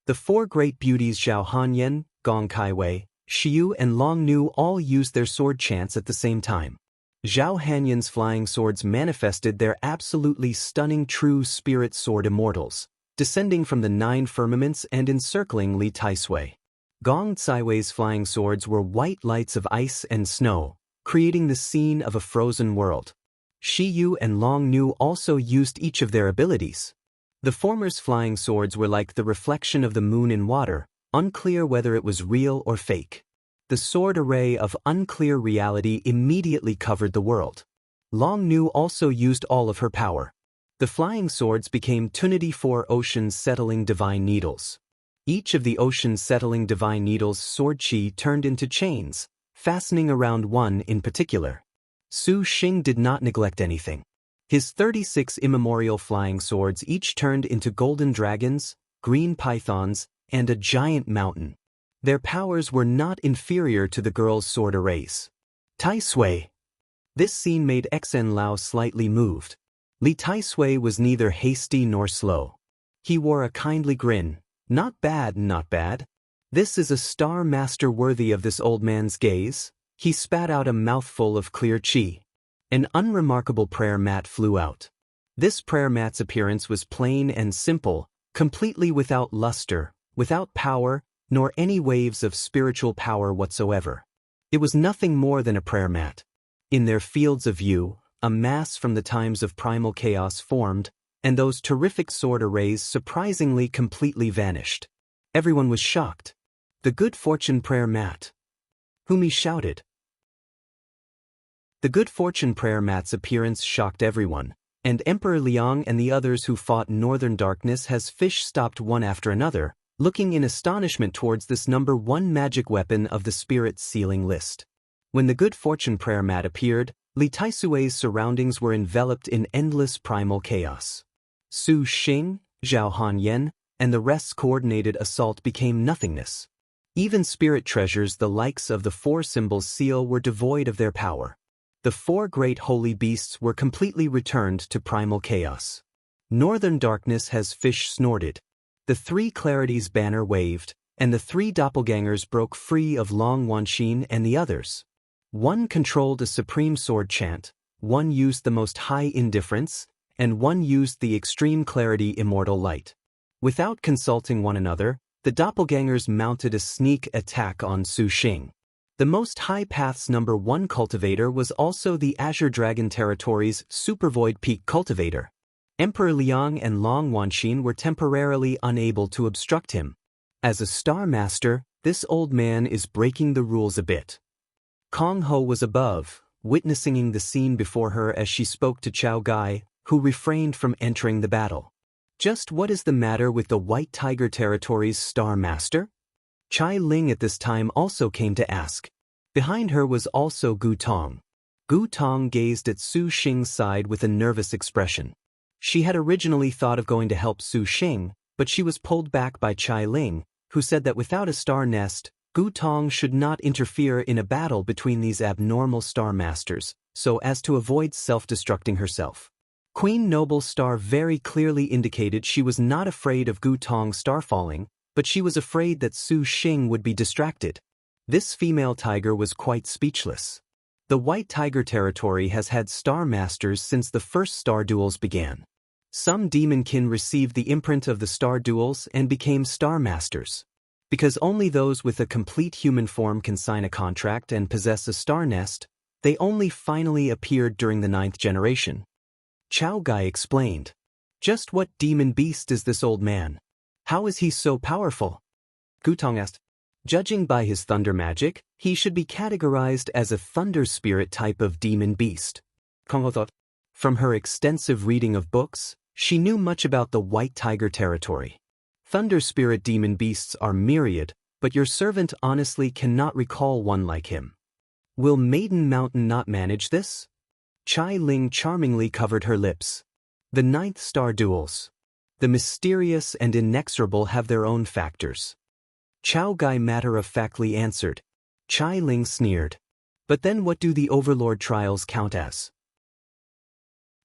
The four great beauties Zhao Hanyan, Gong Kaiwei, Xiu and Long Nu all used their sword chants at the same time. Zhao Hanyan's flying swords manifested their absolutely stunning true spirit sword immortals, descending from the 9 firmaments and encircling Li Taisui. Gong Caiwei's flying swords were white lights of ice and snow, creating the scene of a frozen world. Xiu and Long Nu also used each of their abilities. The former's flying swords were like the reflection of the moon in water, unclear whether it was real or fake. The sword array of unclear reality immediately covered the world. Long Nu also used all of her power. The flying swords became Tunity 4 Ocean Settling Divine Needles. Each of the Ocean Settling Divine Needles' sword chi turned into chains, fastening around one in particular. Su Xing did not neglect anything. His 36 immemorial flying swords each turned into golden dragons, green pythons, and a giant mountain. Their powers were not inferior to the girl's sword arrays. Taisui. This scene made Xan Lao slightly moved. Li Taisui was neither hasty nor slow. He wore a kindly grin. Not bad, not bad. This is a star master worthy of this old man's gaze. He spat out a mouthful of clear chi. An unremarkable prayer mat flew out. This prayer mat's appearance was plain and simple, completely without luster, without power, nor any waves of spiritual power whatsoever. It was nothing more than a prayer mat. In their fields of view, a mass from the times of primal chaos formed, and those terrific sword arrays surprisingly completely vanished. Everyone was shocked. The good fortune prayer mat. Humi shouted. The good fortune prayer mat's appearance shocked everyone, and Emperor Liang and the others who fought Northern Darkness as fish stopped one after another, looking in astonishment towards this number 1 magic weapon of the spirit sealing list. When the good fortune prayer mat appeared, Li Taisui's surroundings were enveloped in endless primal chaos. Su Xing, Zhao Hanyan, and the rest's coordinated assault became nothingness. Even spirit treasures the likes of the 4 symbols seal were devoid of their power. The 4 great holy beasts were completely returned to primal chaos. Northern Darkness has fish snorted. The 3 clarities banner waved, and the 3 doppelgangers broke free of Long Wanxin and the others. One controlled a supreme sword chant, one used the most high indifference, and one used the extreme clarity immortal light. Without consulting one another, the doppelgangers mounted a sneak attack on Su Xing. The Most High Path's number 1 cultivator was also the Azure Dragon Territory's Supervoid Peak cultivator. Emperor Liang and Long Wanxin were temporarily unable to obstruct him. As a Star Master, this old man is breaking the rules a bit. Kong Ho was above, witnessing the scene before her as she spoke to Chao Gai, who refrained from entering the battle. Just what is the matter with the White Tiger Territory's Star Master? Chai Ling at this time also came to ask. Behind her was also Gu Tong. Gu Tong gazed at Su Xing's side with a nervous expression. She had originally thought of going to help Su Xing, but she was pulled back by Chai Ling, who said that without a star nest, Gu Tong should not interfere in a battle between these abnormal star masters, so as to avoid self-destructing herself. Queen Noble's star very clearly indicated she was not afraid of Gu Tong's star falling, but she was afraid that Su Xing would be distracted. This female tiger was quite speechless. The White Tiger territory has had star masters since the first star duels began. Some demonkin received the imprint of the star duels and became star masters. Because only those with a complete human form can sign a contract and possess a star nest, they only finally appeared during the 9th generation. Chao Gai explained. Just what demon beast is this old man? How is he so powerful? Gu Tong asked. Judging by his thunder magic, he should be categorized as a thunder spirit type of demon beast. Kong Ho thought. From her extensive reading of books, she knew much about the White Tiger territory. Thunder spirit demon beasts are myriad, but your servant honestly cannot recall one like him. Will Maiden Mountain not manage this? Chai Ling charmingly covered her lips. The 9th star duels. The mysterious and inexorable have their own factors. Chao Gai matter-of-factly answered. Chai Ling sneered. But then what do the Overlord trials count as?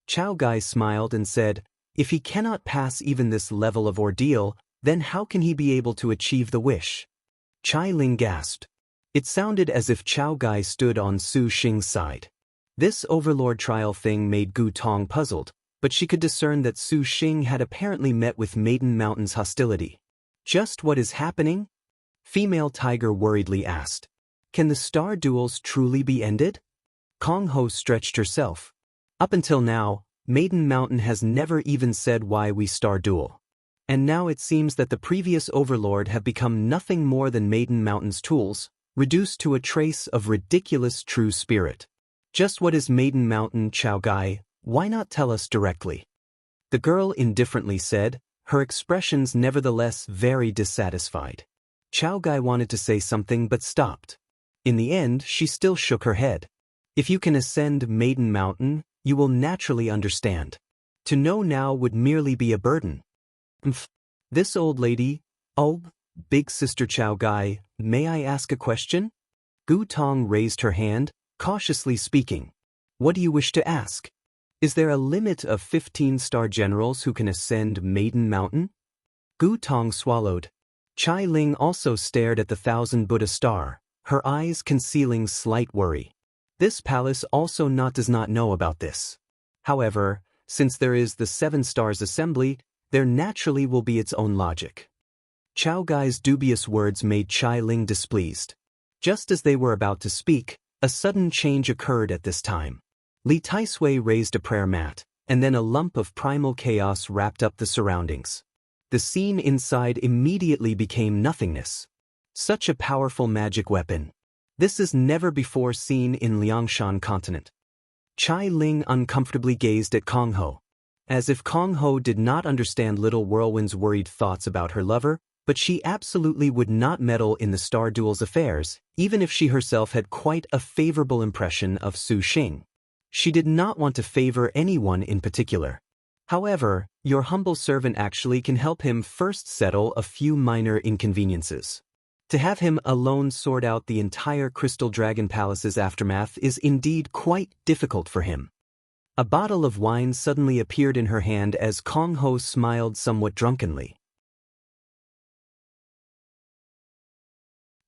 Chao Gai smiled and said, if he cannot pass even this level of ordeal, then how can he be able to achieve the wish? Chai Ling gasped. It sounded as if Chao Gai stood on Su Xing's side. This Overlord trial thing made Gu Tong puzzled, but she could discern that Su Xing had apparently met with Maiden Mountain's hostility. Just what is happening? Female Tiger worriedly asked. Can the star duels truly be ended? Kong Ho stretched herself. Up until now, Maiden Mountain has never even said why we star duel. And now it seems that the previous Overlord have become nothing more than Maiden Mountain's tools, reduced to a trace of ridiculous true spirit. Just what is Maiden Mountain, Chao Gai? Why not tell us directly? The girl indifferently said, her expressions nevertheless very dissatisfied. Chao Gai wanted to say something but stopped. In the end, she still shook her head. If you can ascend Maiden Mountain, you will naturally understand. To know now would merely be a burden. This old lady, oh, big sister Chao Gai, may I ask a question? Gu Tong raised her hand, cautiously speaking. What do you wish to ask? Is there a limit of 15-star generals who can ascend Maiden Mountain? Gu Tong swallowed. Chai Ling also stared at the 1,000 Buddha star, her eyes concealing slight worry. This palace also does not know about this. However, since there is the 7 stars assembly, there naturally will be its own logic. Chao Gai's dubious words made Chai Ling displeased. Just as they were about to speak, a sudden change occurred at this time. Li Taisui raised a prayer mat, and then a lump of primal chaos wrapped up the surroundings. The scene inside immediately became nothingness. Such a powerful magic weapon. This is never before seen in Liangshan continent. Chai Ling uncomfortably gazed at Kong Ho. As if Kong Ho did not understand Little Whirlwind's worried thoughts about her lover, but she absolutely would not meddle in the Star Duel's affairs, even if she herself had quite a favorable impression of Su Xing. She did not want to favor anyone in particular. However, your humble servant actually can help him first settle a few minor inconveniences. To have him alone sort out the entire Crystal Dragon Palace's aftermath is indeed quite difficult for him. A bottle of wine suddenly appeared in her hand as Kong Ho smiled somewhat drunkenly.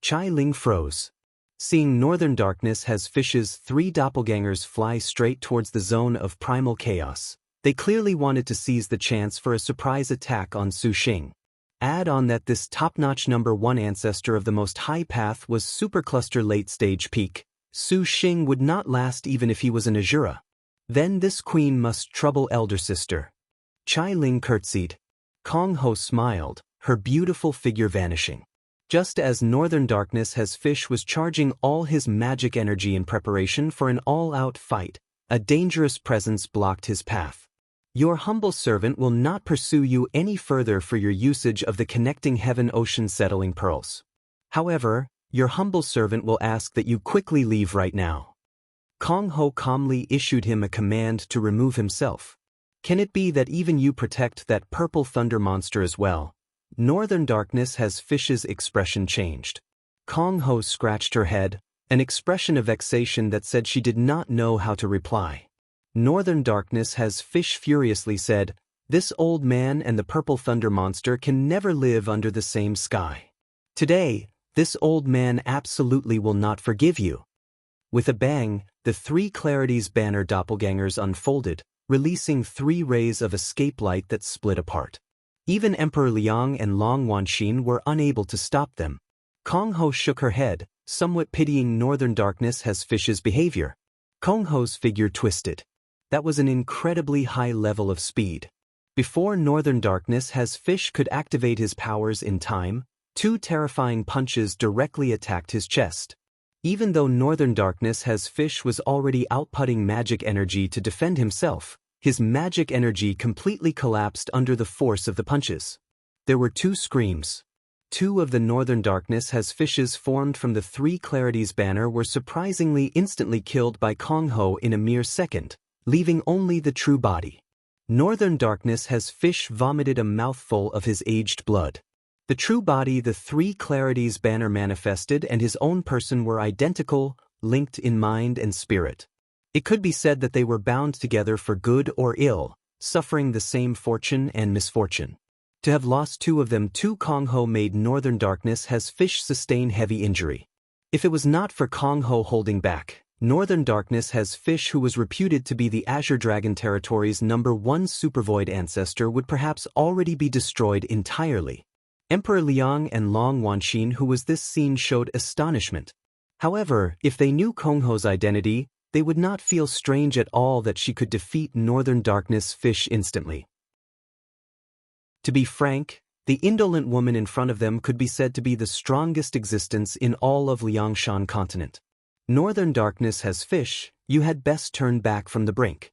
Chai Ling froze. Seeing northern darkness has Fish's 3 doppelgangers fly straight towards the zone of primal chaos, they clearly wanted to seize the chance for a surprise attack on Su Xing. Add on that this top-notch number 1 ancestor of the most high path was supercluster late-stage peak. Su Xing would not last even if he was an Azura. Then this queen must trouble elder sister. Chai Ling curtsied. Kong Ho smiled, her beautiful figure vanishing. Just as northern darkness has Fish was charging all his magic energy in preparation for an all-out fight, a dangerous presence blocked his path. Your humble servant will not pursue you any further for your usage of the connecting heaven-ocean settling pearls. However, your humble servant will ask that you quickly leave right now. Kong Ho calmly issued him a command to remove himself. Can it be that even you protect that purple thunder monster as well? Northern darkness has Fish's expression changed. Kong Ho scratched her head, an expression of vexation that said she did not know how to reply. Northern darkness has Fish furiously said, "This old man and the purple thunder monster can never live under the same sky. Today, this old man absolutely will not forgive you." With a bang, the three Clarities banner doppelgangers unfolded, releasing 3 rays of escape light that split apart. Even Emperor Liang and Long Wanxin were unable to stop them. Kong Ho shook her head, somewhat pitying Northern darkness has Fish's behavior. Kong Ho's figure twisted. That was an incredibly high level of speed. Before Northern darkness has Fish could activate his powers in time, 2 terrifying punches directly attacked his chest. Even though Northern darkness has Fish was already outputting magic energy to defend himself, his magic energy completely collapsed under the force of the punches. There were 2 screams. 2 of the Northern darkness has Fishes formed from the 3 Clarities banner were surprisingly instantly killed by Kong Ho in a mere second, leaving only the true body. Northern darkness has Fish vomited a mouthful of his aged blood. The true body the 3 Clarities banner manifested and his own person were identical, linked in mind and spirit. It could be said that they were bound together for good or ill, suffering the same fortune and misfortune. To have lost 2 of them, Kong Ho made Northern darkness has Fish sustain heavy injury. If it was not for Kong Ho holding back, Northern darkness has Fish, who was reputed to be the Azure Dragon Territory's #1 supervoid ancestor, would perhaps already be destroyed entirely. Emperor Liang and Long Wanxin, who was this scene, showed astonishment. However, if they knew Kong Ho's identity, they would not feel strange at all that she could defeat Northern darkness Fish instantly. To be frank, the indolent woman in front of them could be said to be the strongest existence in all of Liangshan continent. Northern darkness has Fish, you had best turn back from the brink.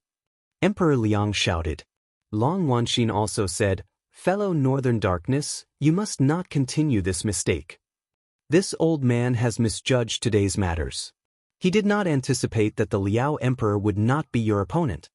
Emperor Liang shouted. Long Wanxin also said, "Fellow Northern darkness, you must not continue this mistake. This old man has misjudged today's matters. He did not anticipate that the Liao Emperor would not be your opponent."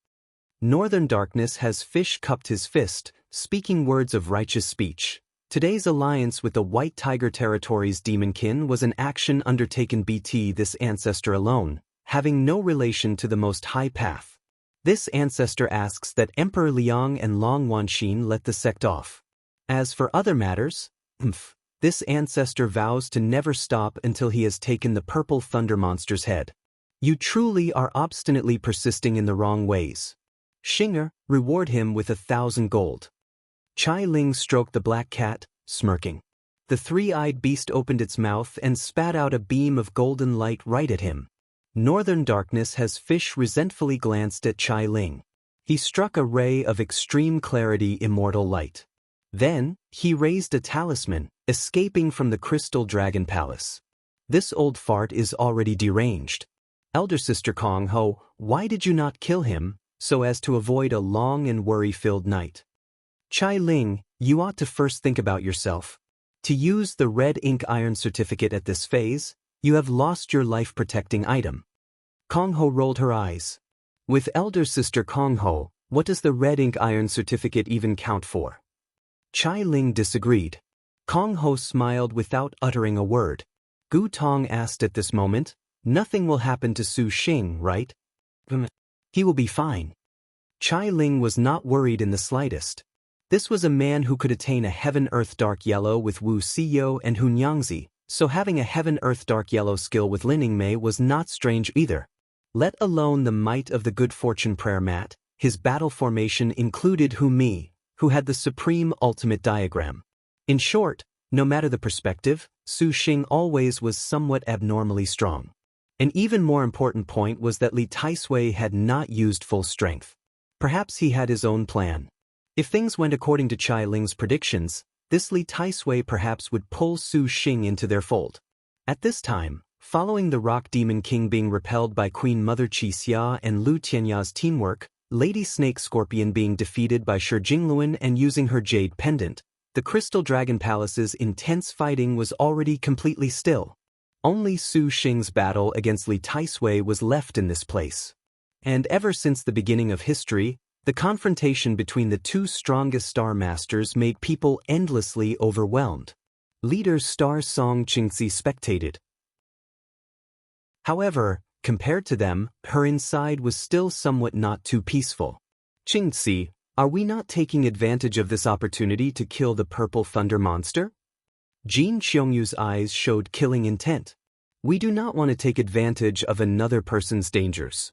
Northern darkness has Fish cupped his fist, speaking words of righteous speech. Today's alliance with the White Tiger Territory's demonkin was an action undertaken bt this ancestor alone, having no relation to the Most High Path. This ancestor asks that Emperor Liang and Long Wanxin let the sect off. As for other matters, this ancestor vows to never stop until he has taken the purple thunder monster's head. You truly are obstinately persisting in the wrong ways. Xinger, reward him with 1,000 gold. Chai Ling stroked the black cat, smirking. The 3-eyed beast opened its mouth and spat out a beam of golden light right at him. Northern darkness has Fish resentfully glanced at Chai Ling. He struck a ray of extreme clarity immortal light. Then, he raised a talisman, escaping from the Crystal Dragon Palace. This old fart is already deranged. Elder Sister Kong Ho, why did you not kill him, so as to avoid a long and worry-filled night? Chai Ling, you ought to first think about yourself. To use the red ink iron certificate at this phase, you have lost your life-protecting item. Kong Ho rolled her eyes. With Elder Sister Kong Ho, what does the red ink iron certificate even count for? Chai Ling disagreed. Kong Ho smiled without uttering a word. Gu Tong asked at this moment, nothing will happen to Su Xing, right? He will be fine. Chai Ling was not worried in the slightest. This was a man who could attain a Heaven-Earth Dark Yellow with Wu Siyo and Hun Yangzi, so having a Heaven-Earth Dark Yellow skill with Lin Mei was not strange either. Let alone the might of the Good Fortune prayer mat, his battle formation included Hu Mi, who had the supreme ultimate diagram. In short, no matter the perspective, Su Xing always was somewhat abnormally strong. An even more important point was that Li Taisui had not used full strength. Perhaps he had his own plan. If things went according to Chai Ling's predictions, this Li Taisui perhaps would pull Su Xing into their fold. At this time, following the Rock Demon King being repelled by Queen Mother Qixia and Lu Tianya's teamwork, Lady Snake Scorpion being defeated by Shi Jingluan and using her jade pendant, the Crystal Dragon Palace's intense fighting was already completely still. Only Su Xing's battle against Li Taisui was left in this place. And ever since the beginning of history, The confrontation between the two strongest star masters made people endlessly overwhelmed. Leader Star Song Qingxi spectated. However, compared to them, her inside was still somewhat not too peaceful. Qingxi, are we not taking advantage of this opportunity to kill the purple thunder monster? Jin Qiangyu's eyes showed killing intent. We do not want to take advantage of another person's dangers.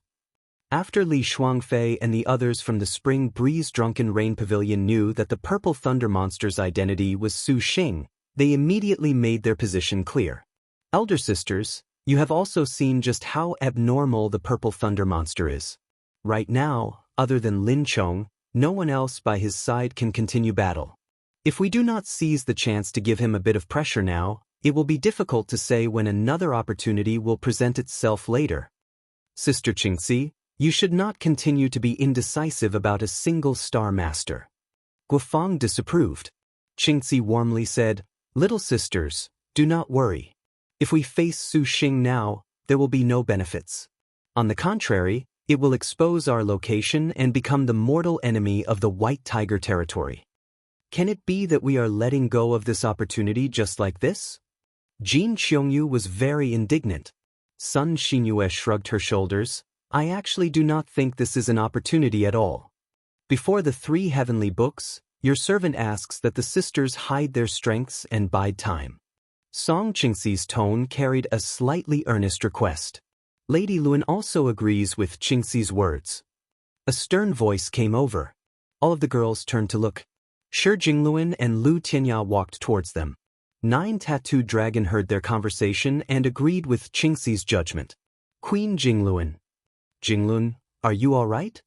After Li Shuangfei and the others from the Spring Breeze Drunken Rain Pavilion knew that the purple thunder monster's identity was Su Xing, they immediately made their position clear. Elder sisters, you have also seen just how abnormal the purple thunder monster is. Right now, other than Lin Chong, no one else by his side can continue battle. If we do not seize the chance to give him a bit of pressure now, it will be difficult to say when another opportunity will present itself later. Sister Qingxi, you should not continue to be indecisive about a single star master. Guofeng disapproved. Qingxi warmly said, Little sisters, do not worry. If we face Su Xing now, there will be no benefits. On the contrary, it will expose our location and become the mortal enemy of the White Tiger territory. Can it be that we are letting go of this opportunity just like this? Jin Qiongyu was very indignant. Sun Xinyue shrugged her shoulders. I actually do not think this is an opportunity at all. Before the 3 heavenly books, your servant asks that the sisters hide their strengths and bide time. Song Qingxi's tone carried a slightly earnest request. Lady Luan also agrees with Qingxi's words. A stern voice came over. All of the girls turned to look. Shi Jingluan and Lu Tianya walked towards them. 9 Tattooed Dragon heard their conversation and agreed with Qingxi's judgment. Queen Jingluan. Jinglun, are you all right?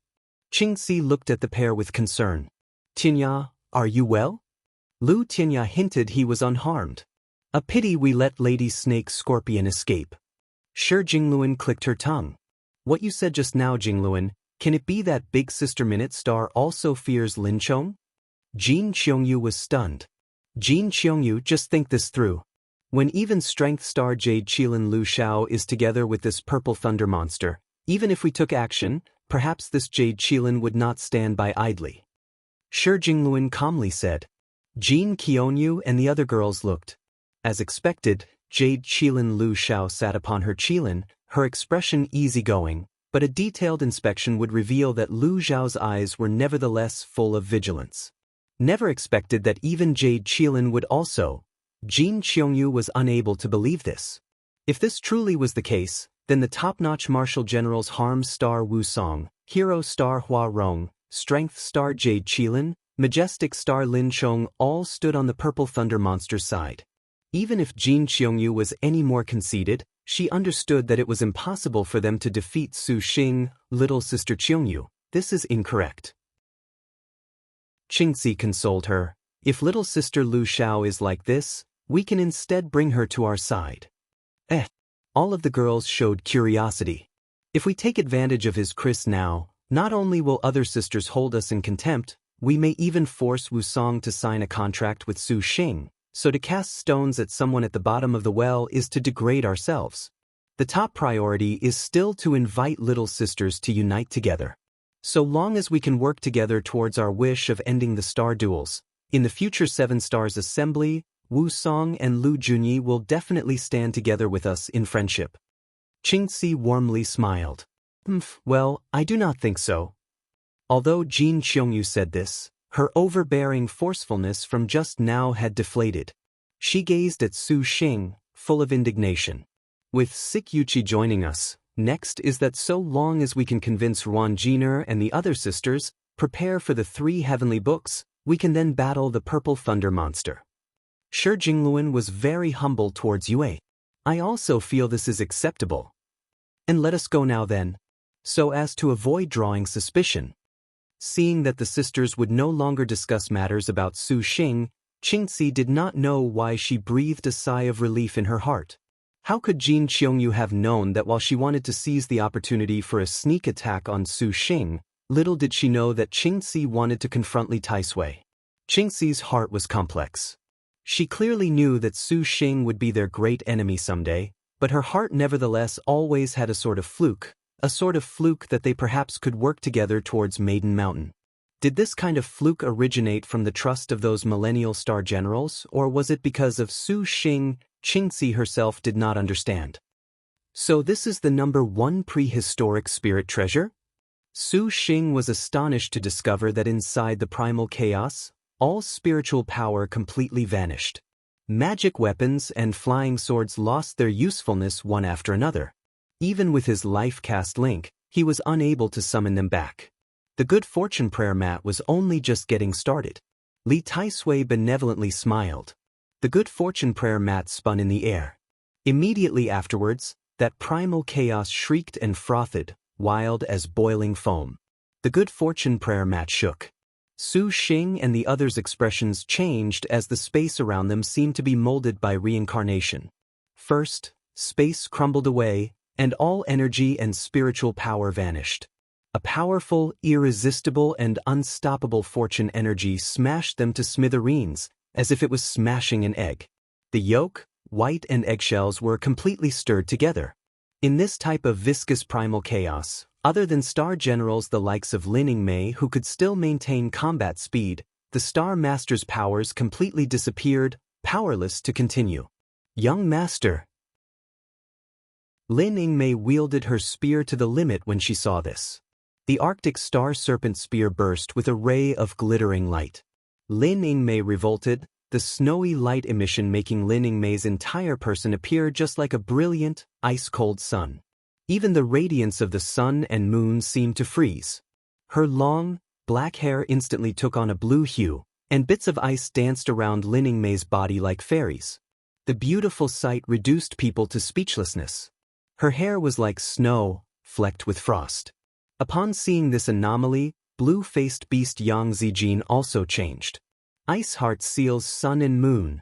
Qingxi looked at the pair with concern. Tianya, are you well? Lu Tianya hinted he was unharmed. A pity we let Lady Snake Scorpion escape. Shi Jingluan clicked her tongue. What you said just now, Jingluan, can it be that Big Sister Minute Star also fears Lin Chong? Jin Qiongyu was stunned. Jin Qiongyu, just think this through. When even Strength Star Jade Qilin Lu Shao is together with this purple thunder monster, even if we took action, perhaps this Jade Qilin would not stand by idly. Shi Jingluan calmly said. Jin Qiongyu and the other girls looked. As expected, Jade Qilin Lu Shao sat upon her Qilin, her expression easygoing, but a detailed inspection would reveal that Lu Zhao's eyes were nevertheless full of vigilance. Never expected that even Jade Qilin would also. Jin Qiongyu was unable to believe this. If this truly was the case, then the top-notch martial generals Harm Star Wu Song, Hero Star Hua Rong, Strength Star Jade Qilin, Majestic Star Lin Chong all stood on the purple thunder monster's side. Even if Jin Qiongyu was any more conceited, she understood that it was impossible for them to defeat Su Xing, little sister Qiongyu. This is incorrect. Qingxi consoled her. If little sister Lu Shao is like this, we can instead bring her to our side. All of the girls showed curiosity. If we take advantage of his Chris now, not only will other sisters hold us in contempt, we may even force Wu Song to sign a contract with Su Xing, so to cast stones at someone at the bottom of the well is to degrade ourselves. The top priority is still to invite little sisters to unite together. So long as we can work together towards our wish of ending the star duels, in the future 7 Stars Assembly, Wu Song and Lu Junyi will definitely stand together with us in friendship. Qingxi warmly smiled. Well, I do not think so. Although Jin Qiongyu said this, her overbearing forcefulness from just now had deflated. She gazed at Su Xing, full of indignation. With Sik Yuqi joining us, next is that so long as we can convince Ruan Jiner and the other sisters, prepare for the 3 heavenly books, we can then battle the purple thunder monster. Shi Jingluan was very humble towards Yue. I also feel this is acceptable. And let us go now then, so as to avoid drawing suspicion. Seeing that the sisters would no longer discuss matters about Su Xing, Qingxi did not know why she breathed a sigh of relief in her heart. How could Jin Qiongyu have known that while she wanted to seize the opportunity for a sneak attack on Su Xing, little did she know that Qingxi wanted to confront Li Taisui. Qingxi's heart was complex. She clearly knew that Su Xing would be their great enemy someday, but her heart nevertheless always had a sort of fluke that they perhaps could work together towards Maiden Mountain. Did this kind of fluke originate from the trust of those millennial star generals, or was it because of Su Xing? Qingzi herself did not understand. So this is the number 1 prehistoric spirit treasure? Su Xing was astonished to discover that inside the primal chaos, all spiritual power completely vanished. Magic weapons and flying swords lost their usefulness one after another. Even with his life cast link, he was unable to summon them back. The good fortune prayer mat was only just getting started. Li Taisui benevolently smiled. The good fortune prayer mat spun in the air. Immediately afterwards, that primal chaos shrieked and frothed, wild as boiling foam. The good fortune prayer mat shook. Su Xing and the others' expressions changed as the space around them seemed to be molded by reincarnation. First, space crumbled away, and all energy and spiritual power vanished. A powerful, irresistible, and unstoppable fortune energy smashed them to smithereens, as if it was smashing an egg. The yolk, white and eggshells were completely stirred together. In this type of viscous primal chaos, other than star generals the likes of Lin Yingmei who could still maintain combat speed, the Star Master's powers completely disappeared, powerless to continue. Young Master. Lin Yingmei wielded her spear to the limit when she saw this. The Arctic Star Serpent spear burst with a ray of glittering light. Lin Yingmei revolted, the snowy light emission making Lin Yingmei's entire person appear just like a brilliant, ice-cold sun. Even the radiance of the sun and moon seemed to freeze. Her long, black hair instantly took on a blue hue, and bits of ice danced around Lin Yingmei's body like fairies. The beautiful sight reduced people to speechlessness. Her hair was like snow, flecked with frost. Upon seeing this anomaly, blue-faced beast Yang Zijin also changed. Ice heart seals sun and moon.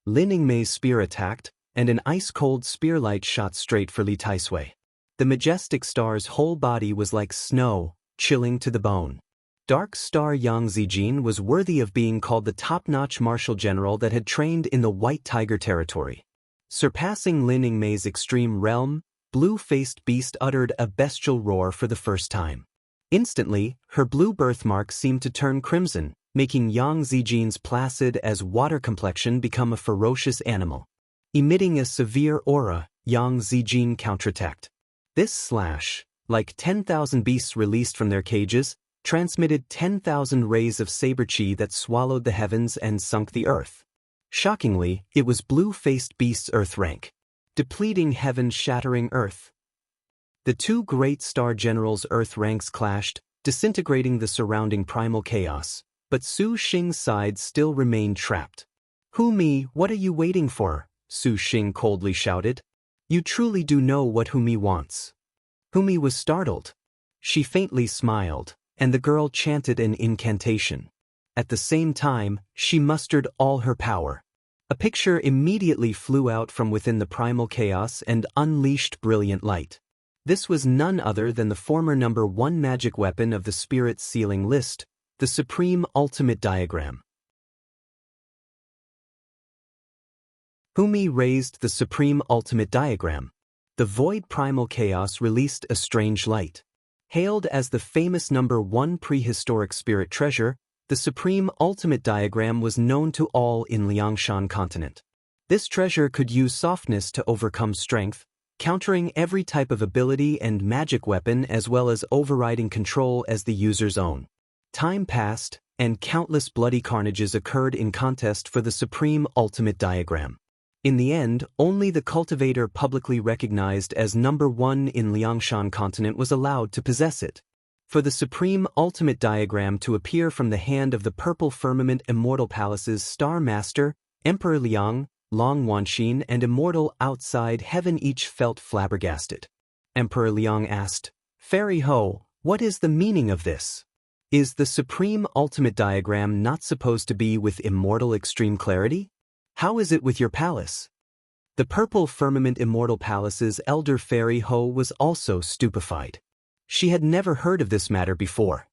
Lin Yingmei's spear attacked, and an ice-cold spear light shot straight for Li Taisui. The majestic star's whole body was like snow, chilling to the bone. Dark Star Yang Zijin was worthy of being called the top-notch martial general that had trained in the White Tiger territory. Surpassing Lin Yingmei's extreme realm, blue-faced beast uttered a bestial roar for the first time. Instantly, her blue birthmark seemed to turn crimson, making Yang Zijin's placid as water complexion become a ferocious animal. Emitting a severe aura, Yang Zijin counterattacked. This slash, like 10,000 beasts released from their cages, transmitted 10,000 rays of saber chi that swallowed the heavens and sunk the earth. Shockingly, it was blue-faced beast's earth rank. Depleting heaven, shattering earth. The two great star generals' earth ranks clashed, disintegrating the surrounding primal chaos, but Su Xing's side still remained trapped. "Hu Mi, what are you waiting for?" Su Xing coldly shouted. "You truly do know what Hu Mi wants." Hu Mi was startled. She faintly smiled, and the girl chanted an incantation. At the same time, she mustered all her power. A picture immediately flew out from within the primal chaos and unleashed brilliant light. This was none other than the former number 1 magic weapon of the spirit sealing list, the Supreme Ultimate Diagram. Hu Mi raised the Supreme Ultimate Diagram. The void primal chaos released a strange light. Hailed as the famous number 1 prehistoric spirit treasure, the Supreme Ultimate Diagram was known to all in Liangshan continent. This treasure could use softness to overcome strength, countering every type of ability and magic weapon as well as overriding control as the user's own. Time passed, and countless bloody carnages occurred in contest for the Supreme Ultimate Diagram. In the end, only the cultivator publicly recognized as number 1 in Liangshan continent was allowed to possess it. For the Supreme Ultimate Diagram to appear from the hand of the Purple Firmament Immortal Palace's Star Master, Emperor Liang, Long Wanxin, and Immortal Outside Heaven each felt flabbergasted. Emperor Liang asked, "Fairy Ho, what is the meaning of this? Is the Supreme Ultimate Diagram not supposed to be with immortal extreme clarity? How is it with your palace?" The Purple Firmament Immortal Palace's elder Fairy Ho was also stupefied. She had never heard of this matter before.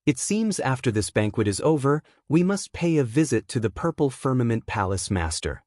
"It seems after this banquet is over, we must pay a visit to the Purple Firmament Palace Master."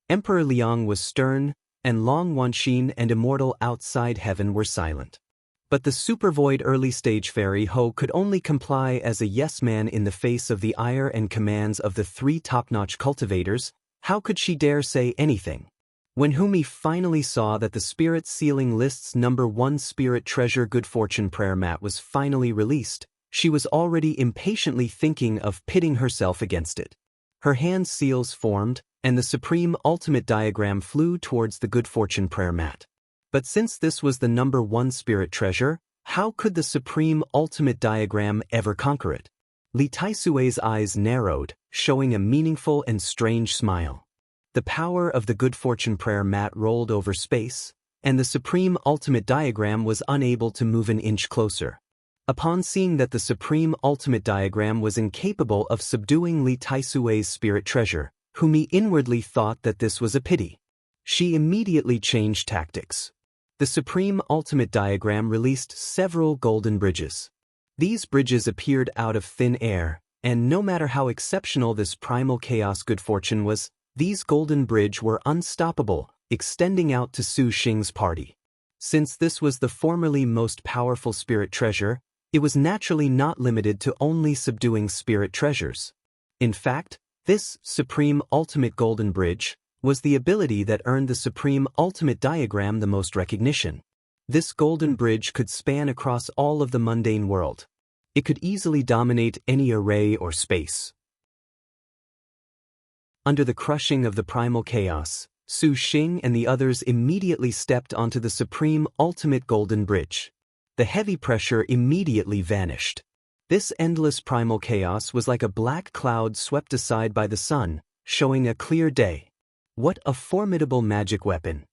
Emperor Liang was stern, and Long Wanxin and Immortal Outside Heaven were silent. But the supervoid early-stage fairy Ho could only comply as a yes-man in the face of the ire and commands of the three top-notch cultivators. How could she dare say anything? When Humi finally saw that the Spirit Sealing List's #1 Spirit Treasure Good Fortune prayer mat was finally released, she was already impatiently thinking of pitting herself against it. Her hand seals formed, and the Supreme Ultimate Diagram flew towards the Good Fortune prayer mat. But since this was the #1 Spirit Treasure, how could the Supreme Ultimate Diagram ever conquer it? Li Taisui's eyes narrowed, showing a meaningful and strange smile. The power of the Good Fortune prayer mat rolled over space, and the Supreme Ultimate Diagram was unable to move an inch closer. Upon seeing that the Supreme Ultimate Diagram was incapable of subduing Li Taisui's spirit treasure, Humi inwardly thought that this was a pity. She immediately changed tactics. The Supreme Ultimate Diagram released several golden bridges. These bridges appeared out of thin air, and no matter how exceptional this primal chaos good fortune was, these golden bridge were unstoppable, extending out to Su Xing's party. Since this was the formerly most powerful spirit treasure, it was naturally not limited to only subduing spirit treasures. In fact, this Supreme Ultimate Golden Bridge was the ability that earned the Supreme Ultimate Diagram the most recognition. This golden bridge could span across all of the mundane world. It could easily dominate any array or space. Under the crushing of the primal chaos, Su Xing and the others immediately stepped onto the Supreme Ultimate Golden Bridge. The heavy pressure immediately vanished. This endless primal chaos was like a black cloud swept aside by the sun, showing a clear day. What a formidable magic weapon!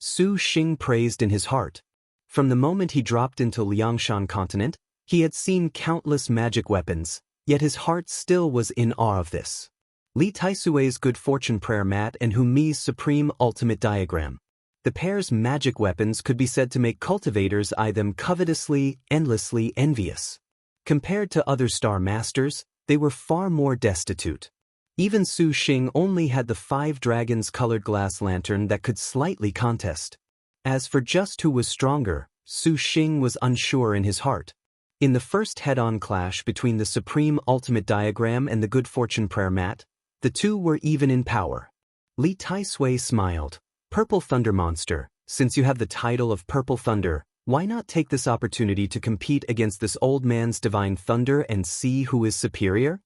Su Xing praised in his heart. From the moment he dropped into Liangshan continent, he had seen countless magic weapons, yet his heart still was in awe of this. Li Taisui's Good Fortune prayer mat and Humi's Supreme Ultimate Diagram. The pair's magic weapons could be said to make cultivators eye them covetously, endlessly envious. Compared to other star masters, they were far more destitute. Even Su Xing only had the 5 dragons colored glass lantern that could slightly contest. As for just who was stronger, Su Xing was unsure in his heart. In the first head-on clash between the Supreme Ultimate Diagram and the Good Fortune prayer mat, the two were even in power. Li Taisui smiled. Purple Thunder Monster, since you have the title of Purple Thunder, why not take this opportunity to compete against this old man's divine thunder and see who is superior?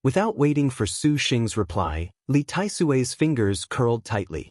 Without waiting for Su Xing's reply, Li Taisui's fingers curled tightly.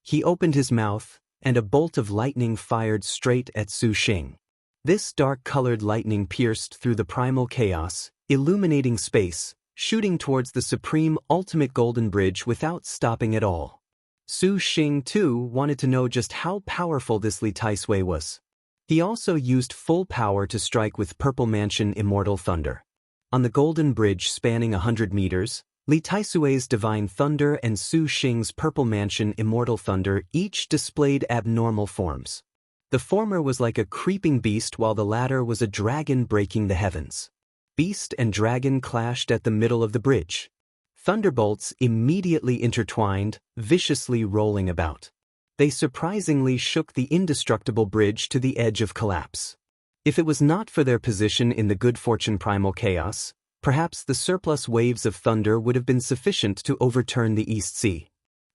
He opened his mouth, and a bolt of lightning fired straight at Su Xing. This dark-colored lightning pierced through the primal chaos, illuminating space, shooting towards the Supreme Ultimate Golden Bridge without stopping at all. Su Xing, too, wanted to know just how powerful this Li Taisui was. He also used full power to strike with Purple Mansion Immortal Thunder. On the Golden Bridge spanning 100 meters, Li Taisui's Divine Thunder and Su Xing's Purple Mansion Immortal Thunder each displayed abnormal forms. The former was like a creeping beast while the latter was a dragon breaking the heavens. Beast and dragon clashed at the middle of the bridge. Thunderbolts immediately intertwined, viciously rolling about. They surprisingly shook the indestructible bridge to the edge of collapse. If it was not for their position in the Good Fortune primal chaos, perhaps the surplus waves of thunder would have been sufficient to overturn the East Sea.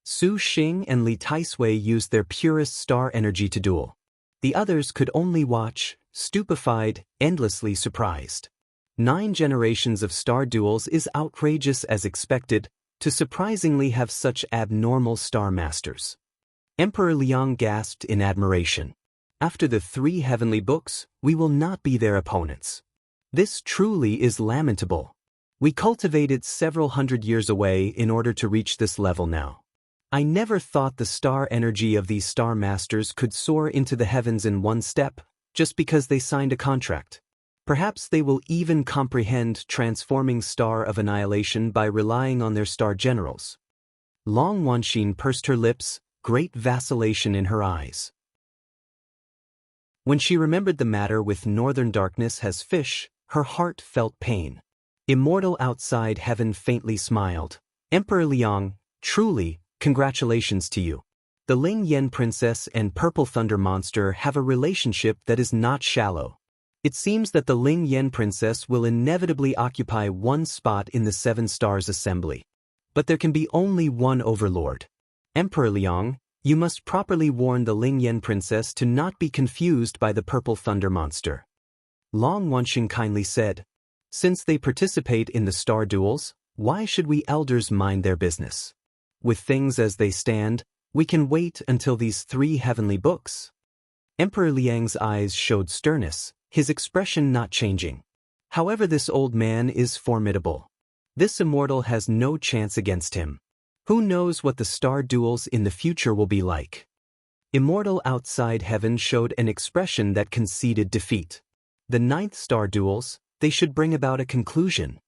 Su Xing and Li Taisui used their purest star energy to duel. The others could only watch, stupefied, endlessly surprised. 9 generations of star duels is outrageous as expected, to surprisingly have such abnormal star masters. Emperor Liang gasped in admiration. After the 3 heavenly books, we will not be their opponents. This truly is lamentable. We cultivated several hundred years away in order to reach this level now. I never thought the star energy of these star masters could soar into the heavens in one step, just because they signed a contract. Perhaps they will even comprehend transforming Star of Annihilation by relying on their star generals. Long Wanxin pursed her lips, great vacillation in her eyes. When she remembered the matter with northern darkness as fish, her heart felt pain. Immortal outside heaven faintly smiled. Emperor Liang, truly, congratulations to you. The Ling Yen Princess and Purple Thunder Monster have a relationship that is not shallow. It seems that the Ling Yen Princess will inevitably occupy one spot in the Seven Stars Assembly. But there can be only one overlord. Emperor Liang, you must properly warn the Ling Yen Princess to not be confused by the Purple Thunder Monster. Long Wanxing kindly said, since they participate in the star duels, why should we elders mind their business? With things as they stand, we can wait until these 3 heavenly books. Emperor Liang's eyes showed sternness, his expression not changing. However, this old man is formidable. This immortal has no chance against him. Who knows what the star duels in the future will be like? Immortal outside heaven showed an expression that conceded defeat. The 9th star duels, they should bring about a conclusion.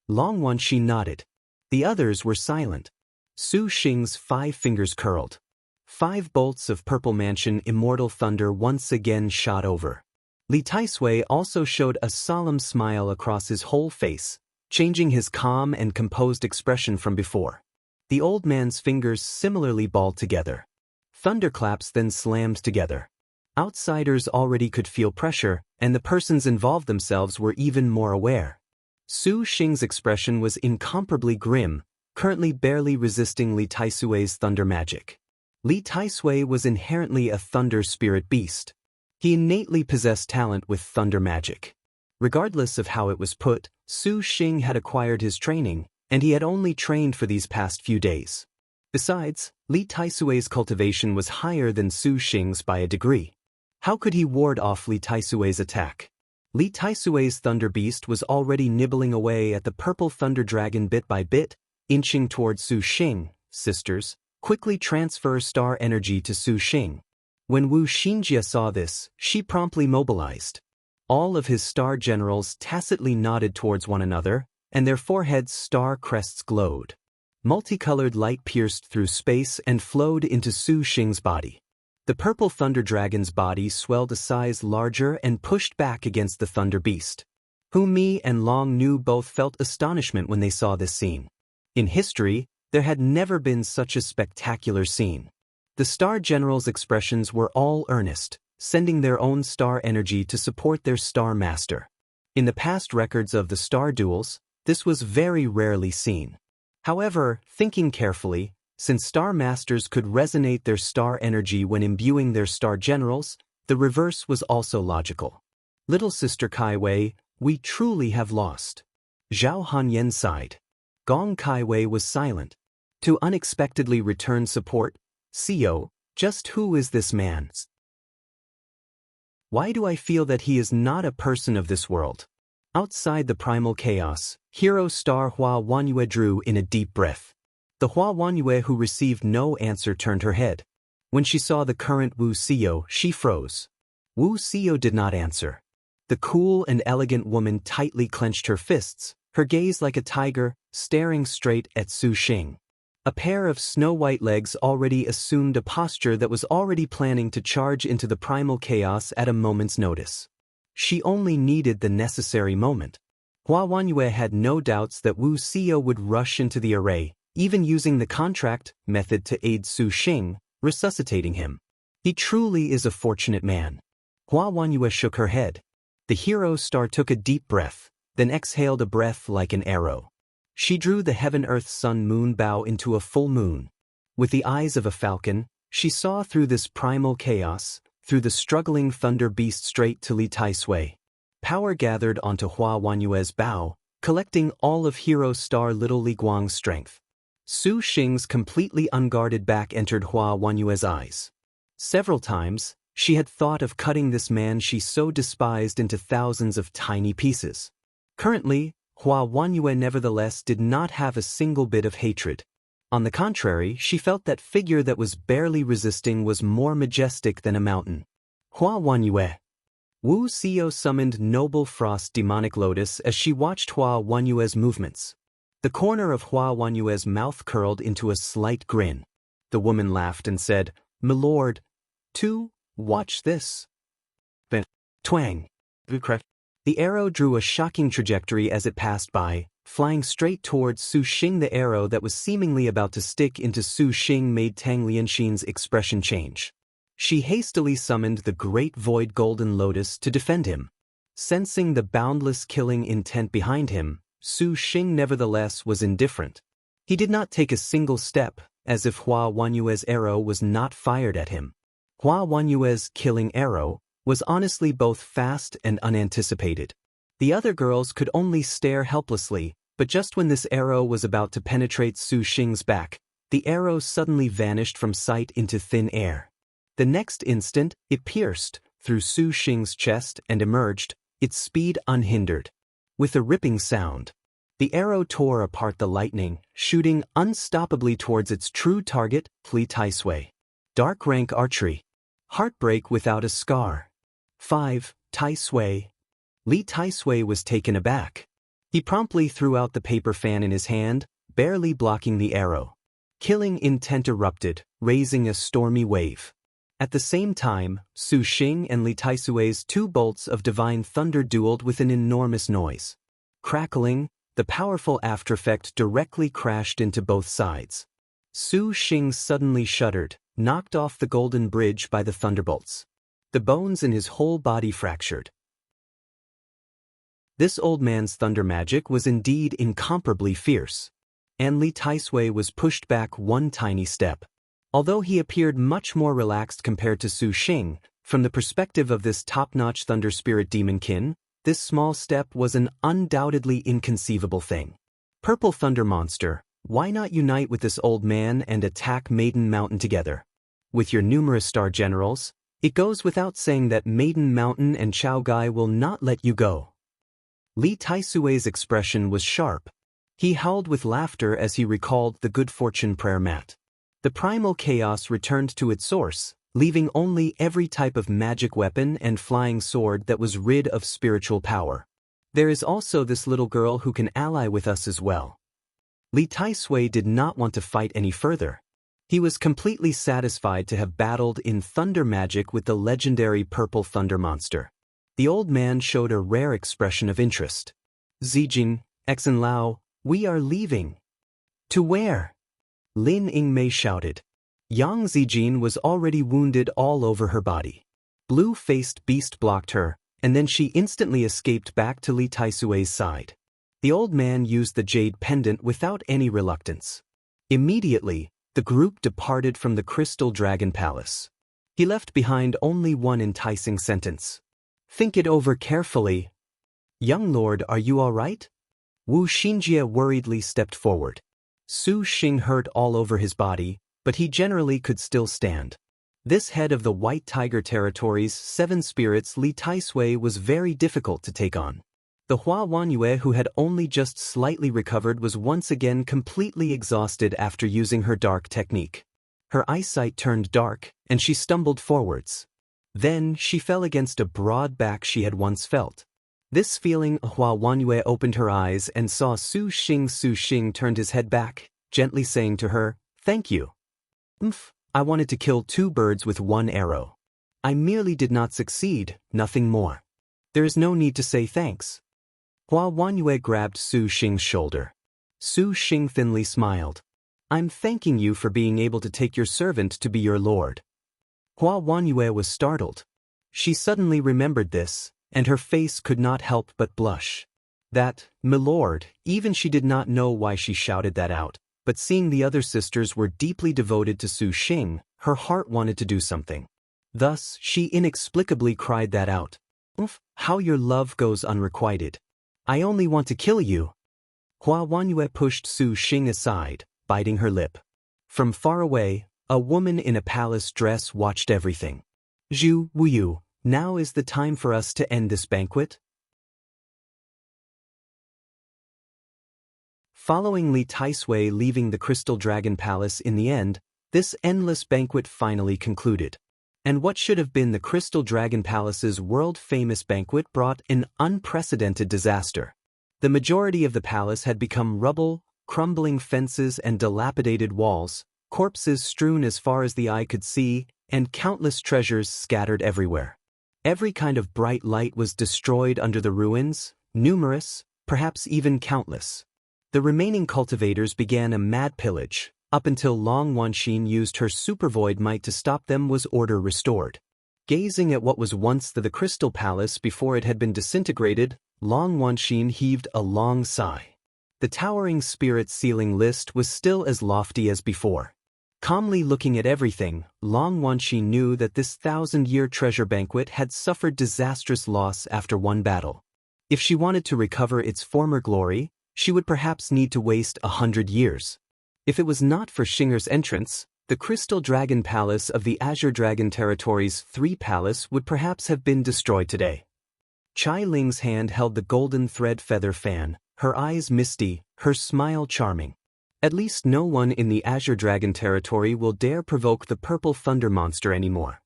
Long Wanxi nodded. The others were silent. Su Xing's 5 fingers curled. 5 bolts of purple mansion immortal thunder once again shot over. Li Taisui also showed a solemn smile across his whole face, changing his calm and composed expression from before. The old man's fingers similarly balled together. Thunderclaps then slammed together. Outsiders already could feel pressure, and the persons involved themselves were even more aware. Su Xing's expression was incomparably grim, currently barely resisting Li Taisui's thunder magic. Li Taisui was inherently a thunder spirit beast. He innately possessed talent with thunder magic. Regardless of how it was put, Su Xing had acquired his training, and he had only trained for these past few days. Besides, Li Taisui's cultivation was higher than Su Xing's by a degree. How could he ward off Li Taisui's attack? Li Taisui's thunder beast was already nibbling away at the purple thunder dragon bit by bit, inching toward Su Xing. Sisters, quickly transfer star energy to Su Xing. When Wu Xinjie saw this, she promptly mobilized. All of his star generals tacitly nodded towards one another, and their foreheads' star crests glowed. Multicolored light pierced through space and flowed into Su Xing's body. The purple thunder dragon's body swelled a size larger and pushed back against the thunder beast. Hu Mi and Long Nu both felt astonishment when they saw this scene. In history, there had never been such a spectacular scene. The star generals' expressions were all earnest, sending their own star energy to support their star master. In the past records of the star duels, this was very rarely seen. However, thinking carefully, since star masters could resonate their star energy when imbuing their star generals, the reverse was also logical. Little sister Kai Wei, we truly have lost. Zhao Hanyan sighed. Gong Kai Wei was silent. To unexpectedly return support, Sio, just who is this man? Why do I feel that he is not a person of this world? Outside the primal chaos, hero star Hua Wanyue drew in a deep breath. The Hua Wanyue who received no answer turned her head. When she saw the current Wu Sio, she froze. Wu Sio did not answer. The cool and elegant woman tightly clenched her fists, her gaze like a tiger, staring straight at Su Xing. A pair of snow-white legs already assumed a posture that was already planning to charge into the primal chaos at a moment's notice. She only needed the necessary moment. Hua Wanyue had no doubts that Wu Sio would rush into the array, even using the contract method to aid Su Xing, resuscitating him. He truly is a fortunate man. Hua Wanyue shook her head. The hero star took a deep breath, then exhaled a breath like an arrow. She drew the heaven-earth-sun-moon bow into a full moon. With the eyes of a falcon, she saw through this primal chaos, through the struggling thunder beast straight to Li Taisui. Power gathered onto Hua Wanyue's bow, collecting all of hero star little Li Guang's strength. Su Xing's completely unguarded back entered Hua Wanyue's eyes. Several times, she had thought of cutting this man she so despised into thousands of tiny pieces. Currently, Hua Wanyue nevertheless did not have a single bit of hatred. On the contrary, she felt that figure that was barely resisting was more majestic than a mountain. Hua Wanyue. Wu Sio summoned Noble Frost Demonic Lotus as she watched Hua Wanyue's movements. The corner of Hua Wanyue's mouth curled into a slight grin. The woman laughed and said, "Milord, watch this." Twang. The arrow drew a shocking trajectory as it passed by, Flying straight towards Su Xing, the arrow that was seemingly about to stick into Su Xing made Tang Lianxin's expression change. She hastily summoned the great void golden lotus to defend him. Sensing the boundless killing intent behind him, Su Xing nevertheless was indifferent. He did not take a single step, as if Hua Wanyue's arrow was not fired at him. Hua Wanyue's killing arrow was honestly both fast and unanticipated. The other girls could only stare helplessly, but just when this arrow was about to penetrate Su Xing's back, the arrow suddenly vanished from sight into thin air. The next instant, it pierced through Su Xing's chest and emerged, its speed unhindered. With a ripping sound, the arrow tore apart the lightning, shooting unstoppably towards its true target, Li Taisui. Dark rank archery. Heartbreak without a scar. 5. Taisui. Li Taisui was taken aback. He promptly threw out the paper fan in his hand, barely blocking the arrow. Killing intent erupted, raising a stormy wave. At the same time, Su Xing and Li Taisui's 2 bolts of divine thunder dueled with an enormous noise. Crackling, the powerful aftereffect directly crashed into both sides. Su Xing suddenly shuddered, knocked off the golden bridge by the thunderbolts. The bones in his whole body fractured. This old man's thunder magic was indeed incomparably fierce. And Li Taisui was pushed back one tiny step. Although he appeared much more relaxed compared to Su Xing, from the perspective of this top-notch thunder spirit demonkin, this small step was an undoubtedly inconceivable thing. Purple Thunder Monster, why not unite with this old man and attack Maiden Mountain together? With your numerous star generals, it goes without saying that Maiden Mountain and Chao Gai will not let you go. Li Taisui's expression was sharp. He howled with laughter as he recalled the good fortune prayer mat. The primal chaos returned to its source, leaving only every type of magic weapon and flying sword that was rid of spiritual power. There is also this little girl who can ally with us as well. Li Taisui did not want to fight any further. He was completely satisfied to have battled in thunder magic with the legendary Purple Thunder Monster. The old man showed a rare expression of interest. Zijin, Exen Lao, we are leaving. To where? Lin Yingmei shouted. Yang Zijin was already wounded all over her body. Blue-faced beast blocked her, and then she instantly escaped back to Li Taisui's side. The old man used the jade pendant without any reluctance. Immediately, the group departed from the Crystal Dragon Palace. He left behind only one enticing sentence. Think it over carefully. Young lord, are you all right? Wu Xinjie worriedly stepped forward. Su Xing hurt all over his body, but he generally could still stand. This head of the White Tiger Territory's 7 spirits, Li Taisui, was very difficult to take on. The Hua Wanyue, who had only just slightly recovered, was once again completely exhausted after using her dark technique. Her eyesight turned dark, and she stumbled forwards. Then she fell against a broad back she had once felt. This feeling, Hua Wanyue opened her eyes and saw Su Xing. Su Xing turned his head back, gently saying to her, "Thank you." I wanted to kill 2 birds with 1 arrow. I merely did not succeed, nothing more. There is no need to say thanks. Hua Wanyue grabbed Su Xing's shoulder. Su Xing thinly smiled. I'm thanking you for being able to take your servant to be your lord. Hua Wanyue was startled. She suddenly remembered this, and her face could not help but blush. That, milord, even she did not know why she shouted that out, but seeing the other sisters were deeply devoted to Su Xing, her heart wanted to do something. Thus, she inexplicably cried that out. How your love goes unrequited. I only want to kill you. Hua Wanyue pushed Su Xing aside, biting her lip. From far away, a woman in a palace dress watched everything. Zhu Wuyu, now is the time for us to end this banquet. Following Li Taisui leaving the Crystal Dragon Palace in the end, this endless banquet finally concluded. And what should have been the Crystal Dragon Palace's world-famous banquet brought an unprecedented disaster. The majority of the palace had become rubble, crumbling fences and dilapidated walls, corpses strewn as far as the eye could see, and countless treasures scattered everywhere. Every kind of bright light was destroyed under the ruins, numerous, perhaps even countless. The remaining cultivators began a mad pillage. Up until Long Wanxin used her supervoid might to stop them was order restored. Gazing at what was once the Crystal Palace before it had been disintegrated, Long Wanxin heaved a long sigh. The towering spirit ceiling list was still as lofty as before. Calmly looking at everything, Long Wanxin knew that this 1,000-year treasure banquet had suffered disastrous loss after one battle. If she wanted to recover its former glory, she would perhaps need to waste 100 years. If it was not for Xinger's entrance, the Crystal Dragon Palace of the Azure Dragon Territory's 3 Palace would perhaps have been destroyed today. Chai Ling's hand held the golden thread feather fan, her eyes misty, her smile charming. At least no one in the Azure Dragon Territory will dare provoke the purple thunder monster anymore.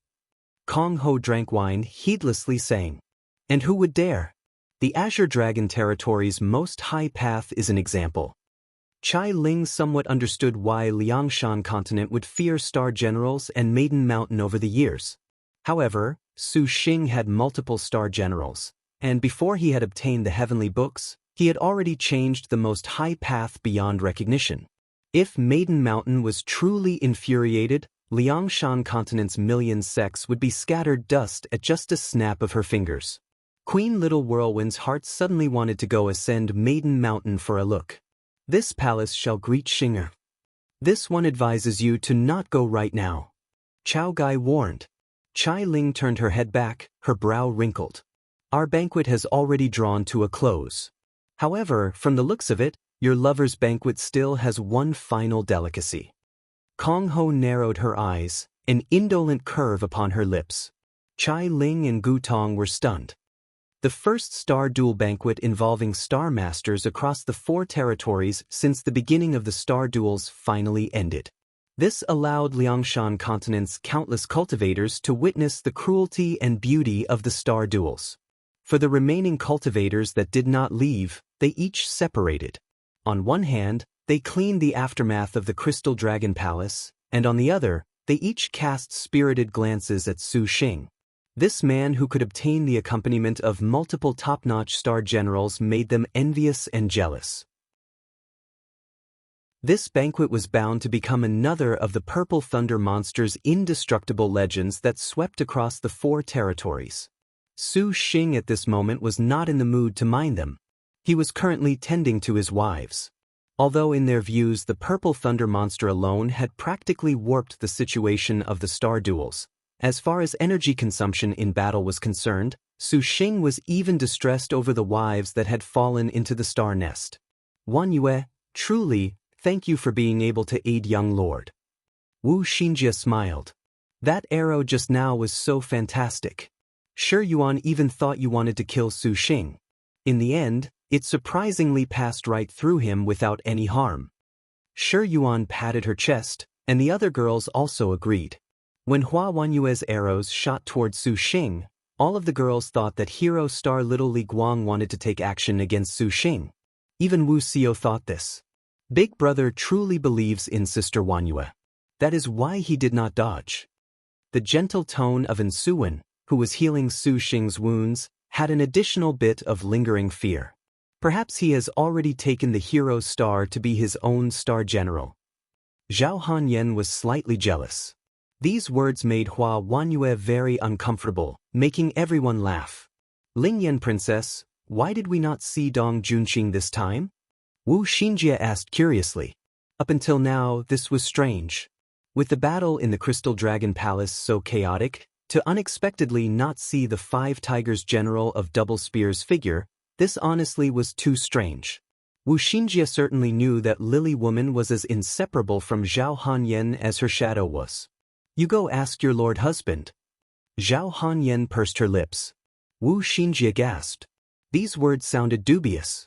Kong Ho drank wine, heedlessly saying, "And who would dare? The Azure Dragon Territory's most high path is an example." Chai Ling somewhat understood why Liangshan Continent would fear star generals and Maiden Mountain over the years. However, Su Xing had multiple star generals, and before he had obtained the heavenly books, he had already changed the most high path beyond recognition. If Maiden Mountain was truly infuriated, Liangshan Continent's million sects would be scattered dust at just a snap of her fingers. Queen Little Whirlwind's heart suddenly wanted to go ascend Maiden Mountain for a look. "This palace shall greet Xinger. This one advises you to not go right now," Chao Gai warned. Chai Ling turned her head back, her brow wrinkled. "Our banquet has already drawn to a close. However, from the looks of it, your lover's banquet still has one final delicacy." Kong Ho narrowed her eyes, an indolent curve upon her lips. Chai Ling and Gu Tong were stunned. The first Star Duel banquet involving Star Masters across the 4 territories since the beginning of the Star Duels finally ended. This allowed Liangshan Continent's countless cultivators to witness the cruelty and beauty of the Star Duels. For the remaining cultivators that did not leave, they each separated. On one hand, they cleaned the aftermath of the Crystal Dragon Palace, and on the other, they each cast spirited glances at Su Xing. This man who could obtain the accompaniment of multiple top-notch star generals made them envious and jealous. This banquet was bound to become another of the Purple Thunder monster's indestructible legends that swept across the 4 territories. Su Xing at this moment was not in the mood to mind them. He was currently tending to his wives. Although in their views the Purple Thunder monster alone had practically warped the situation of the Star Duels, as far as energy consumption in battle was concerned, Su Xing was even distressed over the wives that had fallen into the star nest. "Wan Yue, truly, thank you for being able to aid young lord." Wu Xinjie smiled. "That arrow just now was so fantastic. Sure Yuan even thought you wanted to kill Su Xing. In the end, it surprisingly passed right through him without any harm." Sure Yuan patted her chest, and the other girls also agreed. When Hua Wanyue's arrows shot toward Su Xing, all of the girls thought that hero star Little Li Guang wanted to take action against Su Xing. Even Wu Xiao thought this. Big brother truly believes in Sister Wanyue. That is why he did not dodge. The gentle tone of Ensuwen, who was healing Su Xing's wounds, had an additional bit of lingering fear. Perhaps he has already taken the hero star to be his own star general. Zhao Hanyan was slightly jealous. These words made Hua Wanyue very uncomfortable, making everyone laugh. "Lingyan princess, why did we not see Dong Junqing this time?" Wu Xinjie asked curiously. Up until now, this was strange. With the battle in the Crystal Dragon Palace so chaotic, to unexpectedly not see the 5 Tigers General of Double Spear's figure, this honestly was too strange. Wu Xinjie certainly knew that Lily Woman was as inseparable from Zhao Hanyan as her shadow was. "You go ask your lord husband." Zhao Hanyan pursed her lips. Wu Xinjie gasped. These words sounded dubious.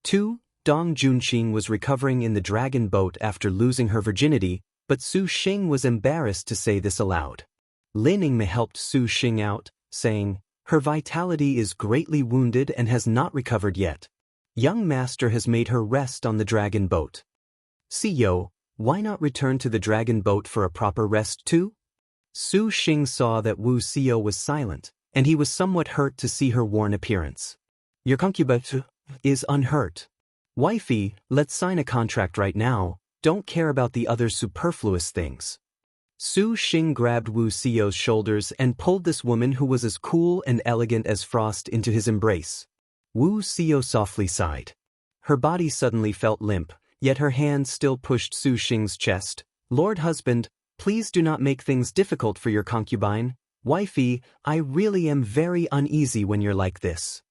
2. Dong Junqing was recovering in the dragon boat after losing her virginity, but Su Xing was embarrassed to say this aloud. Lin Yingmei helped Su Xing out, saying, "Her vitality is greatly wounded and has not recovered yet. Young master has made her rest on the dragon boat." "Siyo, why not return to the dragon boat for a proper rest too?" Su Xing saw that Wu Xiao was silent, and he was somewhat hurt to see her worn appearance. "Your concubine is unhurt." Wifey, let's sign a contract right now, don't care about the other superfluous things. Su Xing grabbed Wu Xiao's shoulders and pulled this woman who was as cool and elegant as frost into his embrace. Wu Xiao softly sighed. Her body suddenly felt limp, yet her hand still pushed Su Xing's chest. Lord husband, please do not make things difficult for your concubine. Wifey, I really am very uneasy when you're like this.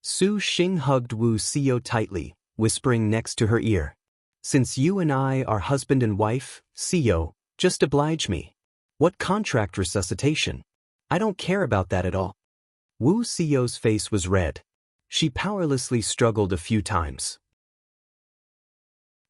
Su Xing hugged Wu Xiao tightly, whispering next to her ear. Since you and I are husband and wife, Xiao, just oblige me. What contract resuscitation? I don't care about that at all. Wu Xiao's face was red. She powerlessly struggled a few times.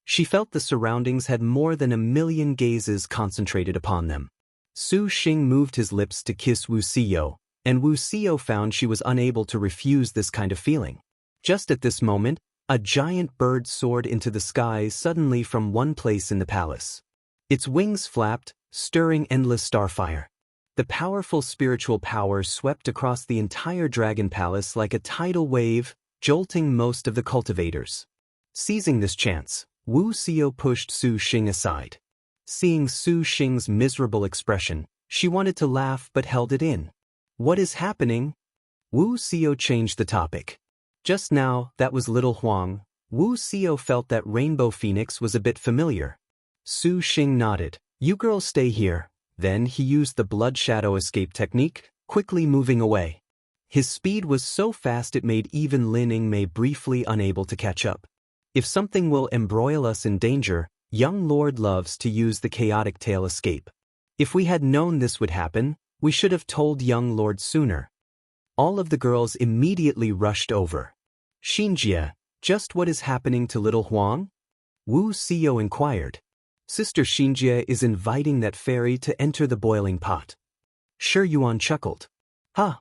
She felt the surroundings had more than 1,000,000 gazes concentrated upon them. Su Xing moved his lips to kiss Wu Xiao, and Wu Xiao found she was unable to refuse this kind of feeling. Just at this moment, a giant bird soared into the skies suddenly from one place in the palace. Its wings flapped, stirring endless starfire. The powerful spiritual power swept across the entire dragon palace like a tidal wave, jolting most of the cultivators. Seizing this chance, Wu Xiao pushed Su Xing aside. Seeing Su Xing's miserable expression, she wanted to laugh but held it in. What is happening? Wu Xiao changed the topic. Just now, that was little Huang. Wu Xiao felt that Rainbow Phoenix was a bit familiar. Su Xing nodded. You girls stay here. Then he used the blood shadow escape technique, quickly moving away. His speed was so fast it made even Lin Yingmei briefly unable to catch up. If something will embroil us in danger, young Lord loves to use the chaotic tail escape. If we had known this would happen, we should have told young Lord sooner. All of the girls immediately rushed over. Xinjie, just what is happening to little Huang? Wu Xiao inquired. Sister Xinjie is inviting that fairy to enter the boiling pot. Shi Yuan chuckled. Huh.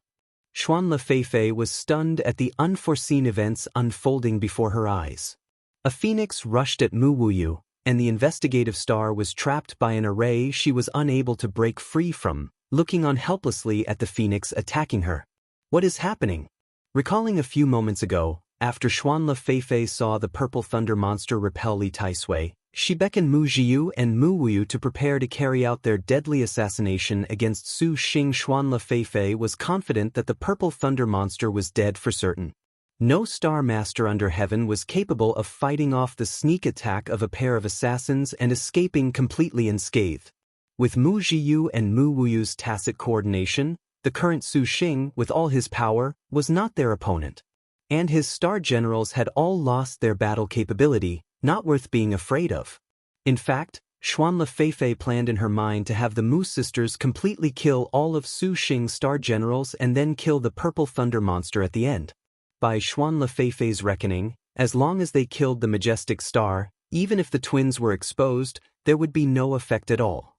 Xuanla Feifei was stunned at the unforeseen events unfolding before her eyes. A phoenix rushed at Mu Wuyu, and the investigative star was trapped by an array she was unable to break free from, looking on helplessly at the phoenix attacking her. What is happening? Recalling a few moments ago, after Xuanla Feifei saw the purple thunder monster repel Li Taisui, she beckoned Mu Jiu and Mu Wuyu to prepare to carry out their deadly assassination against Su Xing. Xuanla Feifei was confident that the purple thunder monster was dead for certain. No star master under heaven was capable of fighting off the sneak attack of a pair of assassins and escaping completely unscathed. With Mu Jiu and Mu Wuyu's tacit coordination, the current Su Xing, with all his power, was not their opponent. And his star generals had all lost their battle capability, not worth being afraid of. In fact, Xuanla Feifei planned in her mind to have the Mu sisters completely kill all of Su Xing's star generals and then kill the purple thunder monster at the end. By Xuanla Feifei's reckoning, as long as they killed the majestic star, even if the twins were exposed, there would be no effect at all.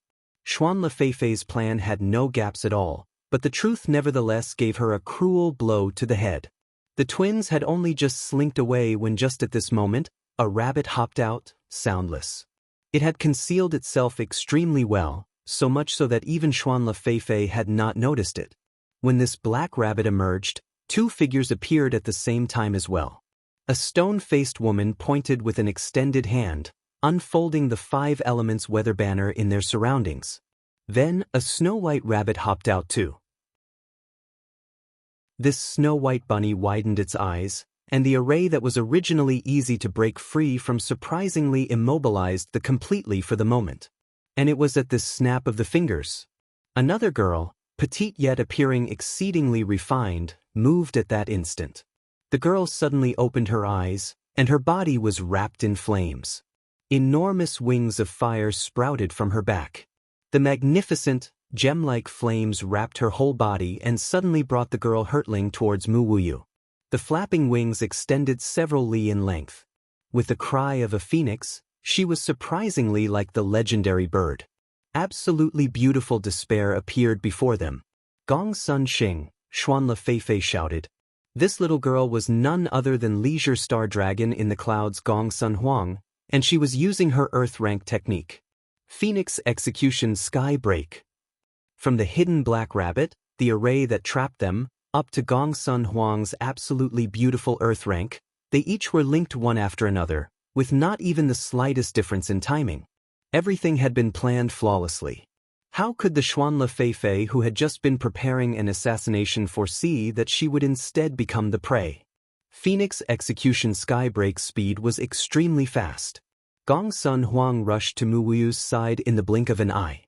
Xuanla Feifei's plan had no gaps at all, but the truth nevertheless gave her a cruel blow to the head. The twins had only just slinked away when just at this moment, a rabbit hopped out, soundless. It had concealed itself extremely well, so much so that even Xuanla Feifei had not noticed it. When this black rabbit emerged, two figures appeared at the same time as well. A stone-faced woman pointed with an extended hand, unfolding the 5 elements weather banner in their surroundings. Then, a snow-white rabbit hopped out too. This snow-white bunny widened its eyes, and the array that was originally easy to break free from surprisingly immobilized the completely for the moment. And it was at this snap of the fingers. Another girl, petite yet appearing exceedingly refined, moved at that instant. The girl suddenly opened her eyes, and her body was wrapped in flames. Enormous wings of fire sprouted from her back. The magnificent, gem-like flames wrapped her whole body and suddenly brought the girl hurtling towards Mu Wuyu. The flapping wings extended several li in length. With the cry of a phoenix, she was surprisingly like the legendary bird. Absolutely beautiful despair appeared before them. Gong Sun Xing, Xuanla Feifei shouted. This little girl was none other than Leisure Star Dragon in the clouds Gong Sun Huang, and she was using her Earth rank technique. Phoenix Execution Sky Break. From the hidden black rabbit, the array that trapped them, up to Gong Sun Huang's absolutely beautiful Earth rank, They each were linked one after another, with not even the slightest difference in timing. Everything had been planned flawlessly. How could the Xuanla Feifei who had just been preparing an assassination foresee that she would instead become the prey? Phoenix execution skybreak speed was extremely fast. Gong Sun Huang rushed to Mu Wuyu's side in the blink of an eye.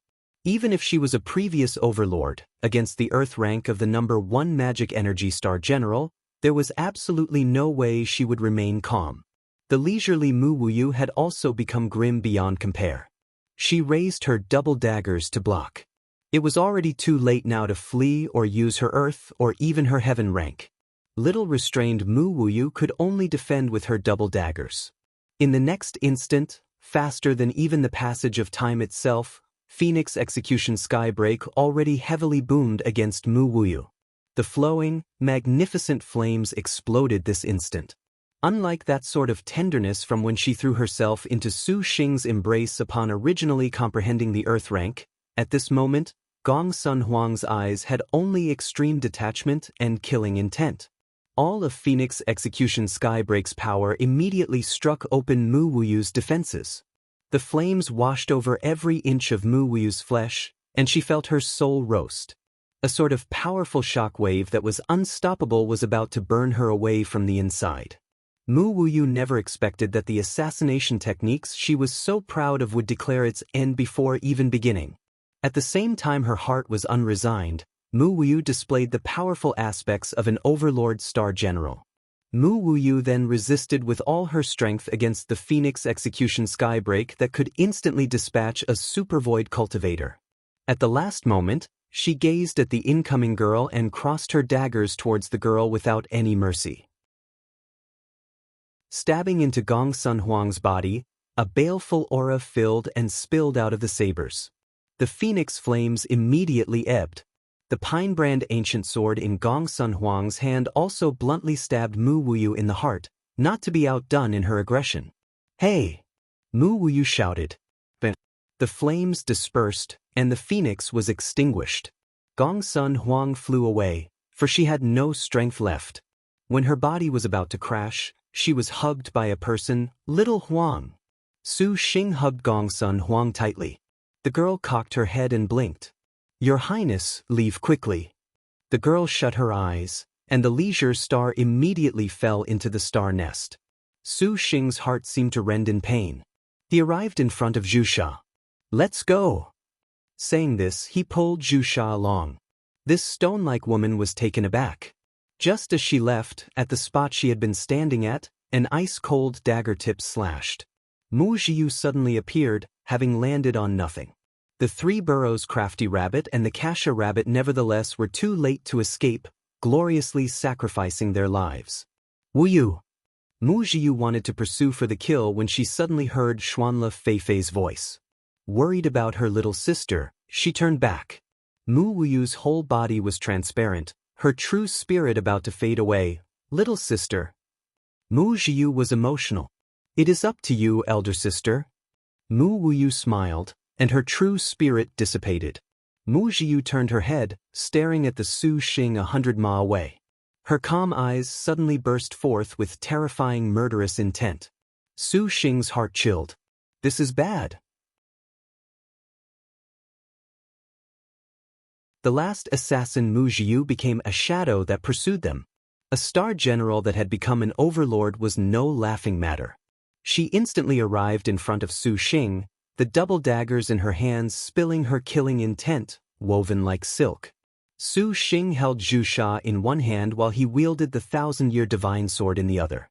Even if she was a previous overlord, against the Earth rank of the number 1 magic energy star general, there was absolutely no way she would remain calm. The leisurely Mu Wuyu had also become grim beyond compare. She raised her double daggers to block. It was already too late now to flee or use her Earth or even her Heaven rank. Little restrained Mu Wuyu could only defend with her double daggers. In the next instant, faster than even the passage of time itself, Phoenix execution skybreak already heavily boomed against Mu Wuyu. The flowing, magnificent flames exploded this instant. Unlike that sort of tenderness from when she threw herself into Su Xing's embrace upon originally comprehending the Earth rank, at this moment, Gong Sun Huang's eyes had only extreme detachment and killing intent. All of Phoenix execution skybreak's power immediately struck open Mu Wuyu's defenses. The flames washed over every inch of Mu Wuyu's flesh, and she felt her soul roast. A sort of powerful shockwave that was unstoppable was about to burn her away from the inside. Mu Wuyu never expected that the assassination techniques she was so proud of would declare its end before even beginning. At the same time her heart was unresigned, Mu Wuyu displayed the powerful aspects of an overlord star general. Mu Wuyu then resisted with all her strength against the Phoenix execution skybreak that could instantly dispatch a supervoid cultivator. At the last moment, she gazed at the incoming girl and crossed her daggers towards the girl without any mercy. Stabbing into Gong Sun Huang's body, a baleful aura filled and spilled out of the sabers. The phoenix flames immediately ebbed. The pine-brand ancient sword in Gong Sun Huang's hand also bluntly stabbed Mu Wuyu in the heart, not to be outdone in her aggression. "Hey!" Mu Wuyu shouted. But the flames dispersed, and the phoenix was extinguished. Gong Sun Huang flew away, for she had no strength left. When her body was about to crash, she was hugged by a person, little Huang. Su Xing hugged Gong Sun Huang tightly. The girl cocked her head and blinked. "Your Highness, leave quickly." The girl shut her eyes, and the leisure star immediately fell into the star nest. Su Xing's heart seemed to rend in pain. He arrived in front of Zhu Sha. "Let's go." Saying this, he pulled Zhu Sha along. This stone-like woman was taken aback. Just as she left, at the spot she had been standing at, an ice-cold dagger tip slashed. Mu Jiu suddenly appeared, having landed on nothing. The 3 burrows crafty rabbit and the kasha rabbit nevertheless were too late to escape, gloriously sacrificing their lives. "Wuyu!" Mu Jiu wanted to pursue for the kill when she suddenly heard Xuanla Feifei's voice. Worried about her little sister, she turned back. Mu Wuyu's whole body was transparent, her true spirit about to fade away. "Little sister." Mu Jiu was emotional. "It is up to you, elder sister." Mu Wuyu smiled, and her true spirit dissipated. Mu Jiu turned her head, staring at the Su Xing 100 ma away. Her calm eyes suddenly burst forth with terrifying murderous intent. Su Xing's heart chilled. This is bad. The last assassin Mu Jiu became a shadow that pursued them. A star general that had become an overlord was no laughing matter. She instantly arrived in front of Su Xing, the double daggers in her hands spilling her killing intent, woven like silk. Su Xing held Zhu Sha in one hand while he wielded the 1,000-year divine sword in the other.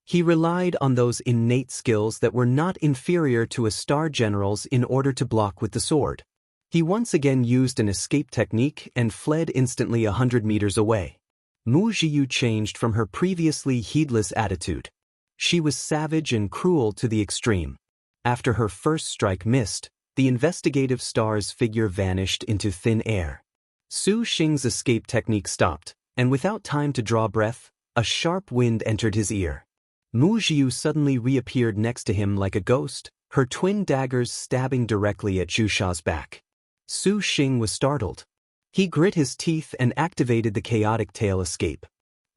He relied on those innate skills that were not inferior to a star general's in order to block with the sword. He once again used an escape technique and fled instantly 100 meters away. Mu Jiu changed from her previously heedless attitude. She was savage and cruel to the extreme. After her first strike missed, the investigative star's figure vanished into thin air. Su Xing's escape technique stopped, and without time to draw breath, a sharp wind entered his ear. Mu Jiu suddenly reappeared next to him like a ghost, her twin daggers stabbing directly at Zhu Sha's back. Su Xing was startled. He grit his teeth and activated the chaotic tail escape.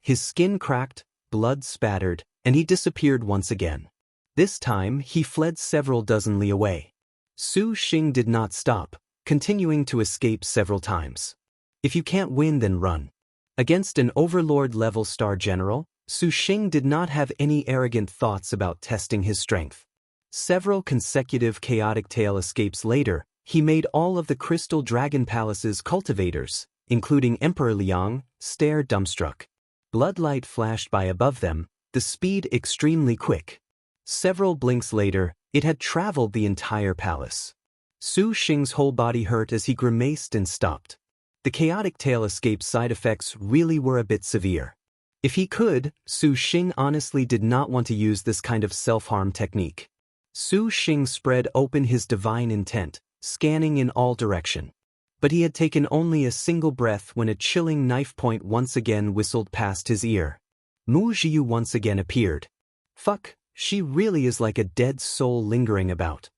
His skin cracked, blood spattered, and he disappeared once again. This time, he fled several dozen li away. Su Xing did not stop, continuing to escape several times. If you can't win, then run. Against an overlord-level star general, Su Xing did not have any arrogant thoughts about testing his strength. Several consecutive chaotic tail escapes later, he made all of the Crystal Dragon Palace's cultivators, including Emperor Liang, stare dumbstruck. Bloodlight flashed by above them, the speed extremely quick. Several blinks later, it had traveled the entire palace. Su Xing's whole body hurt as he grimaced and stopped. The chaotic tail escape side effects really were a bit severe. If he could, Su Xing honestly did not want to use this kind of self-harm technique. Su Xing spread open his divine intent, scanning in all direction. But he had taken only a single breath when a chilling knife point once again whistled past his ear. Mu Jiu once again appeared. Fuck, she really is like a dead soul lingering about.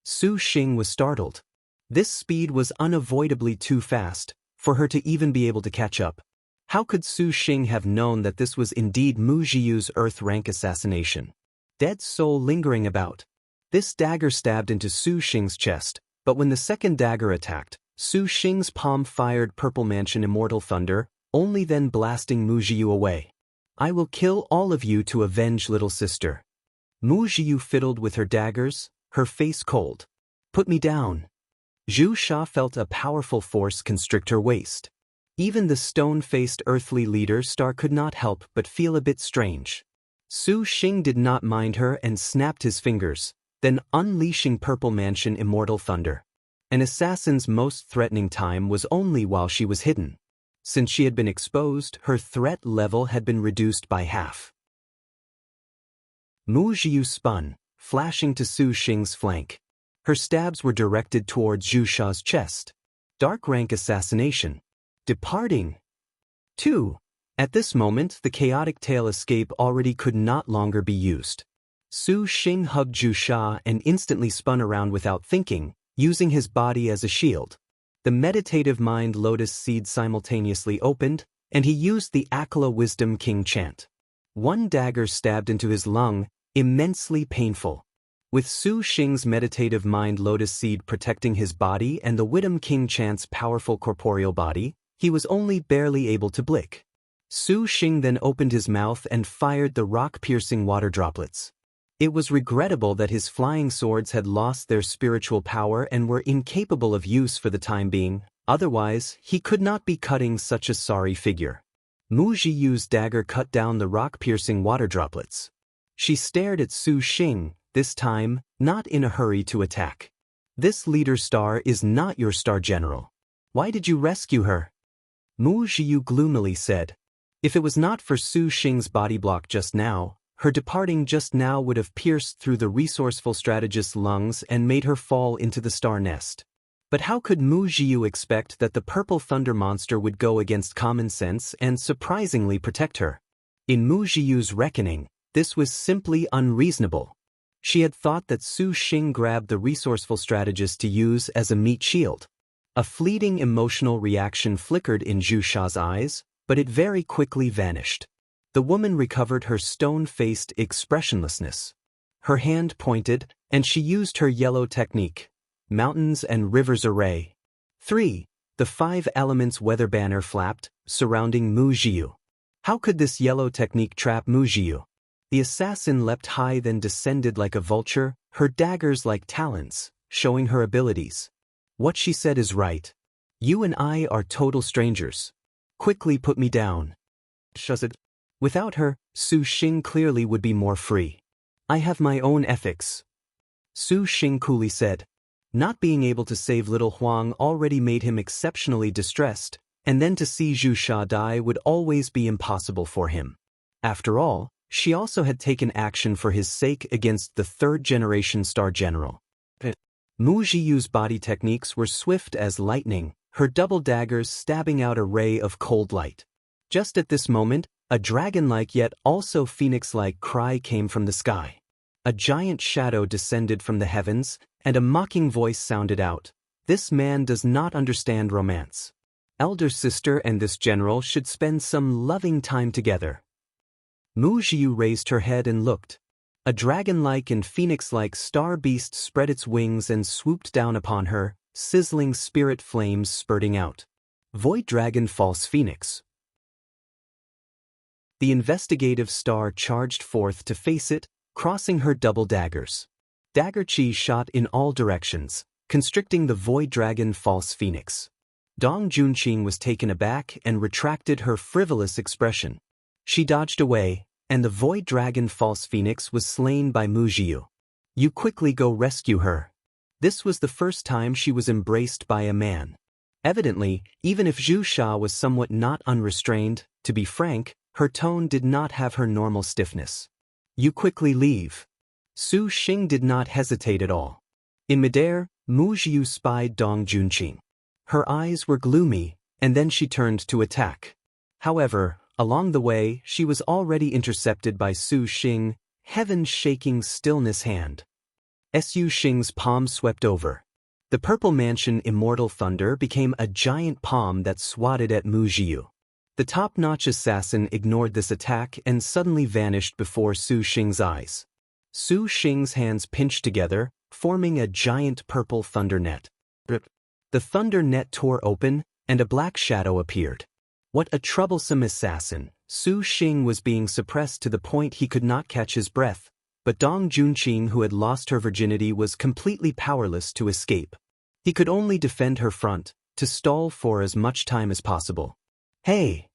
Su Xing was startled. This speed was unavoidably too fast for her to even be able to catch up. How could Su Xing have known that this was indeed Mu Jiu's Earth rank assassination? Dead soul lingering about. This dagger stabbed into Su Xing's chest, but when the second dagger attacked, Su Xing's palm fired Purple Mansion Immortal Thunder, only then blasting Mu Jiu away. I will kill all of you to avenge little sister. Mu Jiu fiddled with her daggers, her face cold. Put me down. Zhu Sha felt a powerful force constrict her waist. Even the stone-faced earthly leader star could not help but feel a bit strange. Su Xing did not mind her and snapped his fingers, then unleashing Purple Mansion Immortal Thunder. An assassin's most threatening time was only while she was hidden. Since she had been exposed, her threat level had been reduced by half. Mu Jiu spun, flashing to Su Xing's flank. Her stabs were directed towards Zhu Sha's chest. Dark rank assassination. Departing. 2. At this moment, the chaotic tail escape already could not longer be used. Su Xing hugged Zhu Sha and instantly spun around without thinking, using his body as a shield. The meditative mind lotus seed simultaneously opened, and he used the Akala Wisdom King chant. One dagger stabbed into his lung, immensely painful. With Su Xing's meditative mind lotus seed protecting his body and the Wisdom King chant's powerful corporeal body, he was only barely able to blink. Su Xing then opened his mouth and fired the rock-piercing water droplets. It was regrettable that his flying swords had lost their spiritual power and were incapable of use for the time being, otherwise he could not be cutting such a sorry figure. Mu Jiu's dagger cut down the rock-piercing water droplets. She stared at Su Xing, this time, not in a hurry to attack. This leader star is not your star general. Why did you rescue her? Mu Jiu gloomily said. If it was not for Su Xing's body block just now, her departing just now would have pierced through the resourceful strategist's lungs and made her fall into the star nest. But how could Mu Jiu expect that the purple thunder monster would go against common sense and surprisingly protect her? In Mu Jiu's reckoning, this was simply unreasonable. She had thought that Su Xing grabbed the resourceful strategist to use as a meat shield. A fleeting emotional reaction flickered in Zhu Sha's eyes, but it very quickly vanished. The woman recovered her stone-faced expressionlessness. Her hand pointed, and she used her yellow technique. Mountains and Rivers Array. 3. The 5 elements weather banner flapped, surrounding Mu Jiu. How could this yellow technique trap Mu Jiu? The assassin leapt high then descended like a vulture, her daggers like talons, showing her abilities. What she said is right. You and I are total strangers. Quickly put me down. Shazad. Without her, Su Xing clearly would be more free. I have my own ethics. Su Xing coolly said. Not being able to save little Huang already made him exceptionally distressed, and then to see Zhu Sha die would always be impossible for him. After all, she also had taken action for his sake against the third-generation star general. Mu Jiu's body techniques were swift as lightning, her double daggers stabbing out a ray of cold light. Just at this moment, a dragon-like yet also phoenix-like cry came from the sky. A giant shadow descended from the heavens, and a mocking voice sounded out. This man does not understand romance. Elder sister and this general should spend some loving time together. Mu Jiu raised her head and looked. A dragon-like and phoenix-like star beast spread its wings and swooped down upon her, sizzling spirit flames spurting out. Void Dragon False Phoenix. The investigative star charged forth to face it, crossing her double daggers. Dagger chi shot in all directions, constricting the Void Dragon False Phoenix. Dong Junqing was taken aback and retracted her frivolous expression. She dodged away, and the Void Dragon False Phoenix was slain by Mu Jiu. You quickly go rescue her. This was the first time she was embraced by a man. Evidently, even if Zhu Sha was somewhat not unrestrained, to be frank, her tone did not have her normal stiffness. You quickly leave. Su Xing did not hesitate at all. In midair, Mu Jiu spied Dong Junqing. Her eyes were gloomy, and then she turned to attack. However, along the way, she was already intercepted by Su Xing, heaven-shaking stillness hand. Su Xing's palm swept over. The Purple Mansion Immortal Thunder became a giant palm that swatted at Mu Jiu. The top-notch assassin ignored this attack and suddenly vanished before Su Xing's eyes. Su Xing's hands pinched together, forming a giant purple thunder net. The thunder net tore open, and a black shadow appeared. What a troublesome assassin! Su Xing was being suppressed to the point he could not catch his breath, but Dong Junqing, who had lost her virginity, was completely powerless to escape. He could only defend her front, to stall for as much time as possible. Hey!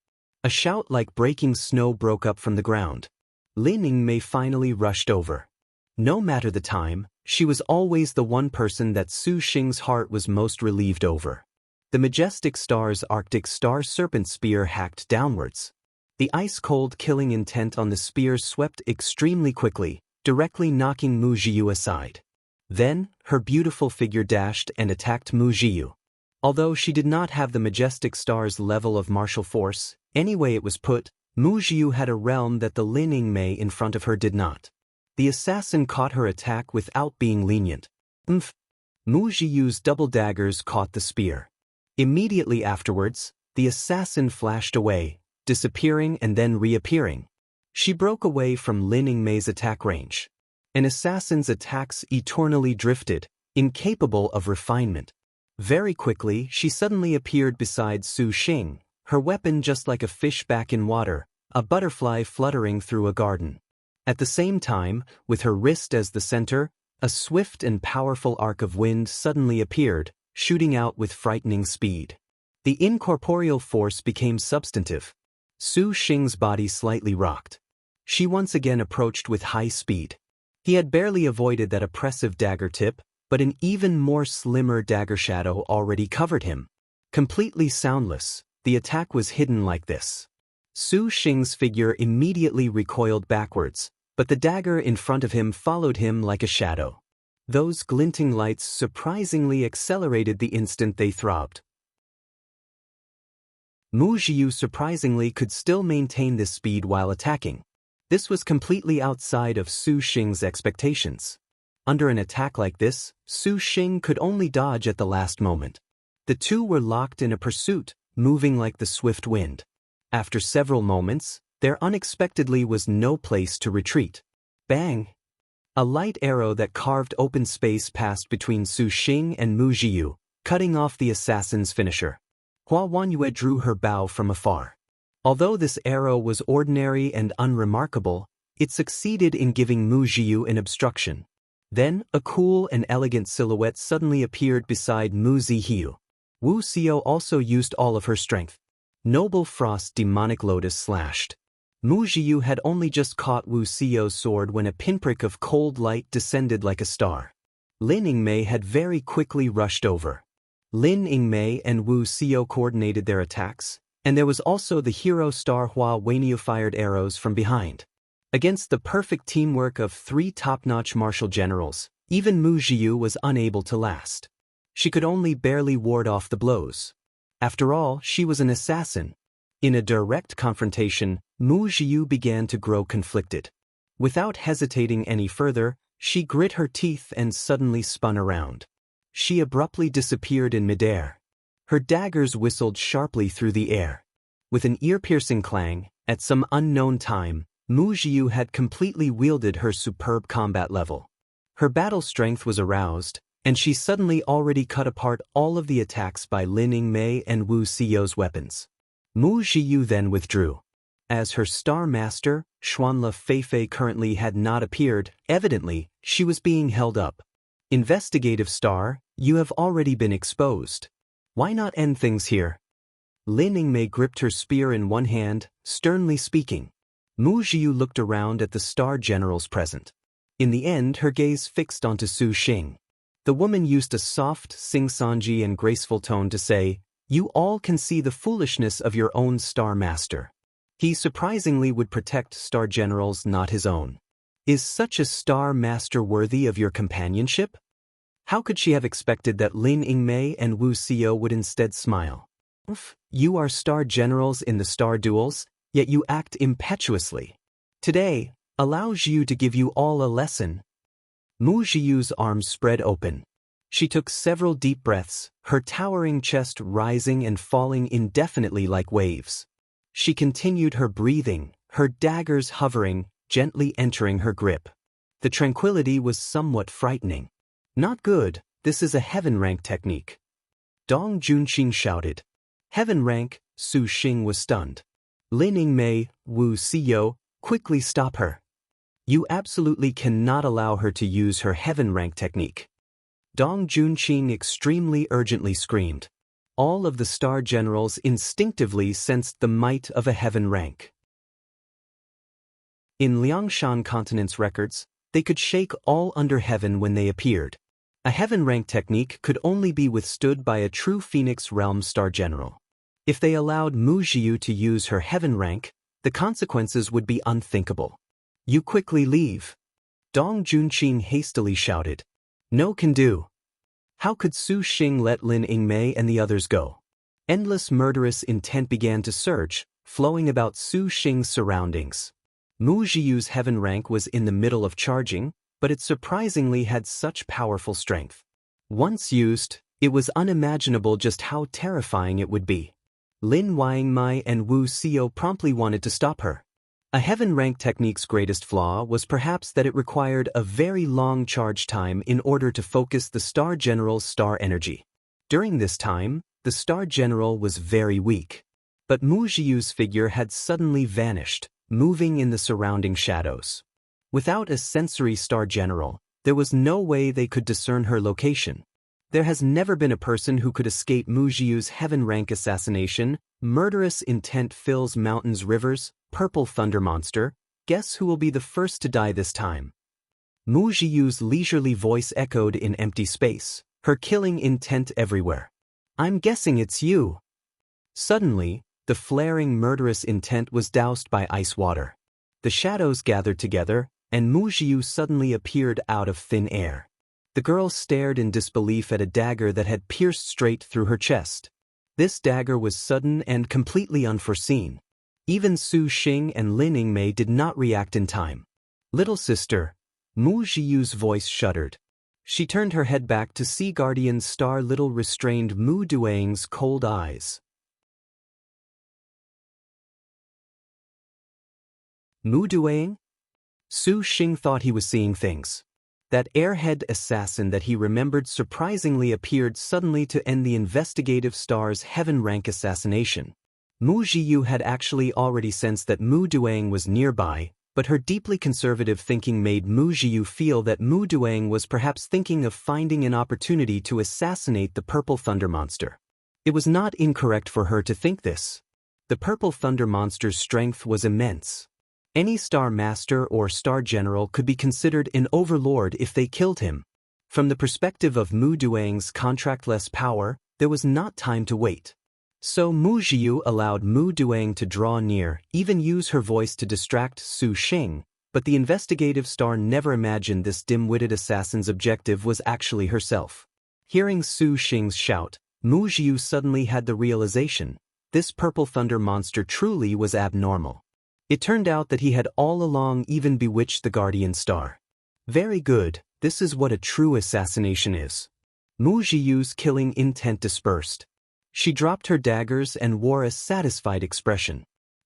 A shout like breaking snow broke up from the ground. Lin Yingmei finally rushed over. No matter the time, she was always the one person that Su Xing's heart was most relieved over. The majestic star's Arctic Star Serpent Spear hacked downwards. The ice-cold killing intent on the spear swept extremely quickly, directly knocking Mu Jiu aside. Then, her beautiful figure dashed and attacked Mu Jiu. Although she did not have the majestic star's level of martial force, any way it was put, Mu Jiu had a realm that the Lin Yingmei in front of her did not. The assassin caught her attack without being lenient. Mu Jiu's double daggers caught the spear. Immediately afterwards, the assassin flashed away, disappearing and then reappearing. She broke away from Lin Yingmei's attack range. An assassin's attacks eternally drifted, incapable of refinement. Very quickly, she suddenly appeared beside Su Xing, her weapon just like a fish back in water, a butterfly fluttering through a garden. At the same time, with her wrist as the center, a swift and powerful arc of wind suddenly appeared, shooting out with frightening speed. The incorporeal force became substantive. Su Xing's body slightly rocked. She once again approached with high speed. He had barely avoided that oppressive dagger tip, but an even more slimmer dagger shadow already covered him. Completely soundless, the attack was hidden like this. Su Xing's figure immediately recoiled backwards, but the dagger in front of him followed him like a shadow. Those glinting lights surprisingly accelerated the instant they throbbed. Mu Jiu surprisingly could still maintain this speed while attacking. This was completely outside of Su Xing's expectations. Under an attack like this, Su Xing could only dodge at the last moment. The two were locked in a pursuit, moving like the swift wind. After several moments, there unexpectedly was no place to retreat. Bang! A light arrow that carved open space passed between Su Xing and Mu Jiu, cutting off the assassin's finisher. Hua Wanyue drew her bow from afar. Although this arrow was ordinary and unremarkable, it succeeded in giving Mu Jiu an obstruction. Then, a cool and elegant silhouette suddenly appeared beside Mu Zihiu. Wu Xiao also used all of her strength. Noble Frost Demonic Lotus slashed. Mu Jiu had only just caught Wu Xiao's sword when a pinprick of cold light descended like a star. Lin Yingmei had very quickly rushed over. Lin Yingmei and Wu Xiao coordinated their attacks, and there was also the hero star Hua Wanyue fired arrows from behind. Against the perfect teamwork of three top-notch martial generals, even Mu Jiu was unable to last. She could only barely ward off the blows. After all, she was an assassin. In a direct confrontation, Mu Jiu began to grow conflicted. Without hesitating any further, she grit her teeth and suddenly spun around. She abruptly disappeared in midair. Her daggers whistled sharply through the air. With an ear-piercing clang, at some unknown time, Mu Jiu had completely wielded her superb combat level. Her battle strength was aroused, and she suddenly already cut apart all of the attacks by Lin Yingmei and Wu Xiao's weapons. Mu Jiu then withdrew. As her star master, Xuanla Feifei currently had not appeared, evidently, she was being held up. Investigative star, you have already been exposed. Why not end things here? Lin Yingmei gripped her spear in one hand, sternly speaking. Mu Jiu looked around at the star generals present. In the end, her gaze fixed onto Su Xing. The woman used a soft, sing-songy and graceful tone to say, "You all can see the foolishness of your own star master. He surprisingly would protect star generals, not his own. Is such a star master worthy of your companionship?" How could she have expected that Lin Yingmei and Wu Xiao would instead smile? You are star generals in the star duels, yet you act impetuously. Today, allow Jiu to give you all a lesson. Mu Jiu's arms spread open. She took several deep breaths, her towering chest rising and falling indefinitely like waves. She continued her breathing, her daggers hovering, gently entering her grip. The tranquility was somewhat frightening. Not good, this is a heaven rank technique. Dong Junqing shouted. Heaven rank, Su Xing was stunned. Lin Yingmei, Wu Xiao, quickly stop her. You absolutely cannot allow her to use her heaven rank technique. Dong Junqing extremely urgently screamed. All of the star generals instinctively sensed the might of a heaven rank. In Liangshan Continent's records, they could shake all under heaven when they appeared. A heaven rank technique could only be withstood by a true Phoenix Realm star general. If they allowed Mu Jiu to use her heaven rank, the consequences would be unthinkable. You quickly leave. Dong Junqing hastily shouted. No can do. How could Su Xing let Lin Yingmei and the others go? Endless murderous intent began to surge, flowing about Su Xing's surroundings. Mu Jiu's heaven rank was in the middle of charging, but it surprisingly had such powerful strength. Once used, it was unimaginable just how terrifying it would be. Lin Yingmei and Wu Xiao promptly wanted to stop her. A heaven rank technique's greatest flaw was perhaps that it required a very long charge time in order to focus the star general's star energy. During this time, the star general was very weak. But Mu Jiu's figure had suddenly vanished, moving in the surrounding shadows. Without a sensory star general, there was no way they could discern her location. There has never been a person who could escape Mu Jiu's heaven rank assassination. Murderous intent fills mountains, rivers, purple thunder monster. Guess who will be the first to die this time? Mu Jiu's leisurely voice echoed in empty space, her killing intent everywhere. I'm guessing it's you. Suddenly, the flaring murderous intent was doused by ice water. The shadows gathered together, and Mu Jiu suddenly appeared out of thin air. The girl stared in disbelief at a dagger that had pierced straight through her chest. This dagger was sudden and completely unforeseen. Even Su Xing and Lin Yingmei did not react in time. Little sister, Mu Jiu's voice shuddered. She turned her head back to see Guardian Star Little restrained Mu Duang's cold eyes. Mu Duang? Su Xing thought he was seeing things. That airhead assassin that he remembered surprisingly appeared suddenly to end the investigative star's heaven rank assassination. Mu Jiu had actually already sensed that Mu Duang was nearby, but her deeply conservative thinking made Mu Jiu feel that Mu Duang was perhaps thinking of finding an opportunity to assassinate the Purple Thunder Monster. It was not incorrect for her to think this. The Purple Thunder Monster's strength was immense. Any Star Master or Star General could be considered an overlord if they killed him. From the perspective of Mu Duang's contractless power, there was not time to wait. So Mu Jiu allowed Mu Duang to draw near, even use her voice to distract Su Xing, but the investigative star never imagined this dim-witted assassin's objective was actually herself. Hearing Su Xing's shout, Mu Jiu suddenly had the realization, this Purple Thunder Monster truly was abnormal. It turned out that he had all along even bewitched the Guardian Star. Very good, this is what a true assassination is. Mu Jiu's killing intent dispersed. She dropped her daggers and wore a satisfied expression.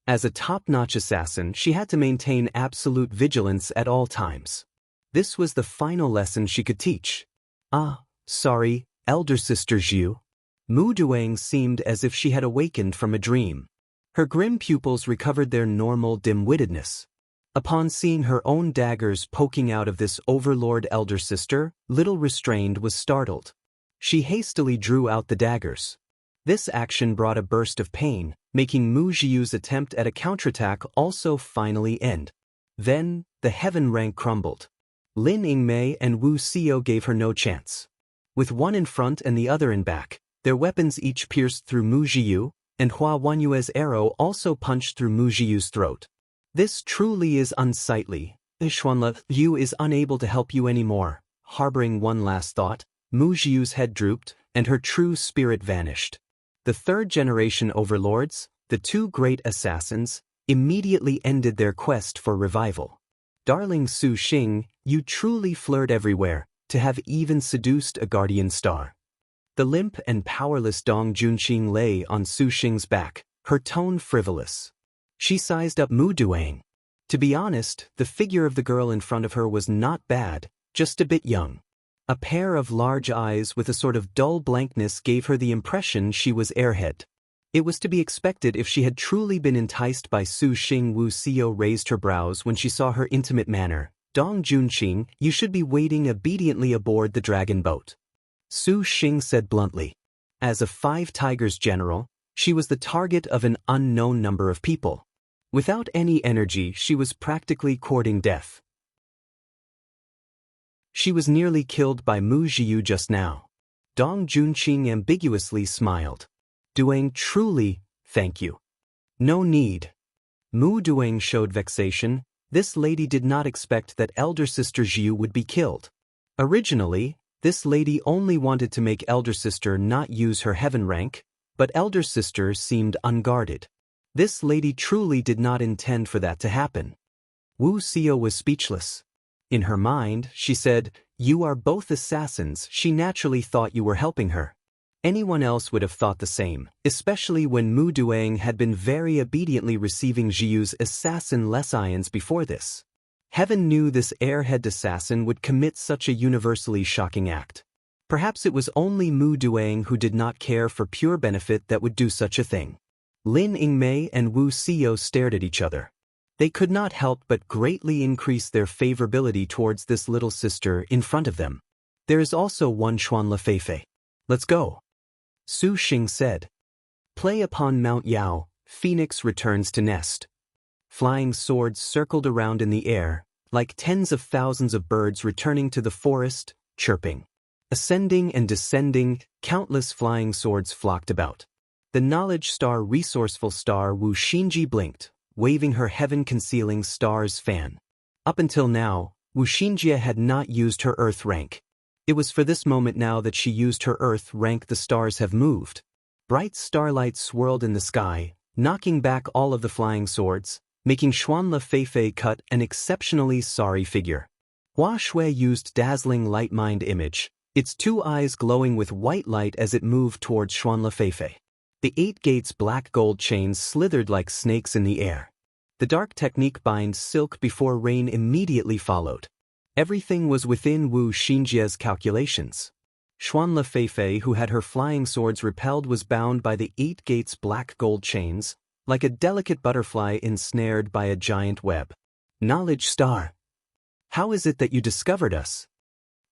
As a top-notch assassin, she had to maintain absolute vigilance at all times. This was the final lesson she could teach. Ah, sorry, elder sister Zhu. Mu Duang seemed as if she had awakened from a dream. Her grim pupils recovered their normal dim-wittedness. Upon seeing her own daggers poking out of this overlord elder sister, little restrained was startled. She hastily drew out the daggers. This action brought a burst of pain, making Mu Zhiu's attempt at a counterattack also finally end. Then, the heaven rank crumbled. Lin Yingmei and Wu Xiao gave her no chance. With one in front and the other in back, their weapons each pierced through Mu Zhiu, and Hua Wanyue's arrow also punched through Mu Zhiu's throat. This truly is unsightly. Xuanle Yu is unable to help you anymore. Harboring one last thought, Mu Zhiu's head drooped, and her true spirit vanished. The third-generation overlords, the two great assassins, immediately ended their quest for revival. Darling Su Xing, you truly flirt everywhere, to have even seduced a guardian star. The limp and powerless Dong Junqing lay on Su Xing's back, her tone frivolous. She sized up Mu Duang. To be honest, the figure of the girl in front of her was not bad, just a bit young. A pair of large eyes with a sort of dull blankness gave her the impression she was airhead. It was to be expected if she had truly been enticed by Su Xing. Wu Xiao raised her brows when she saw her intimate manner. Dong Junqing, you should be waiting obediently aboard the dragon boat. Su Xing said bluntly. As a Five Tigers general, she was the target of an unknown number of people. Without any energy, she was practically courting death. She was nearly killed by Mu Zhiu just now. Dong Junqing ambiguously smiled. Duang, truly, thank you. No need. Mu Duang showed vexation. This lady did not expect that elder sister Zhiu would be killed. Originally, this lady only wanted to make elder sister not use her heaven rank, but elder sister seemed unguarded. This lady truly did not intend for that to happen. Wu Xiao was speechless. In her mind, she said, you are both assassins. She naturally thought you were helping her. Anyone else would have thought the same, especially when Mu Duang had been very obediently receiving Zhiu's assassin lessons before this. Heaven knew this airhead assassin would commit such a universally shocking act. Perhaps it was only Mu Duang who did not care for pure benefit that would do such a thing. Lin Yingmei and Wu Xiao stared at each other. They could not help but greatly increase their favorability towards this little sister in front of them. There is also one Xuanle Feifei. Let's go. Su Xing said. Play upon Mount Yao, Phoenix returns to nest. Flying swords circled around in the air, like tens of thousands of birds returning to the forest, chirping. Ascending and descending, countless flying swords flocked about. The knowledge star resourceful star Wu Xinji blinked, waving her heaven-concealing star's fan. Up until now, Wu Xinjie had not used her earth rank. It was for this moment now that she used her earth rank. The stars have moved. Bright starlight swirled in the sky, knocking back all of the flying swords, making Xuanle Feifei cut an exceptionally sorry figure. Hua Shui used dazzling light mind image, its two eyes glowing with white light as it moved towards Xuanle Feifei. The 8 gates black gold chains slithered like snakes in the air. The dark technique bind silk before rain immediately followed. Everything was within Wu Xinjie's calculations. Xuanle Feifei, who had her flying swords repelled, was bound by the 8 gates black gold chains, like a delicate butterfly ensnared by a giant web. Knowledge star. How is it that you discovered us?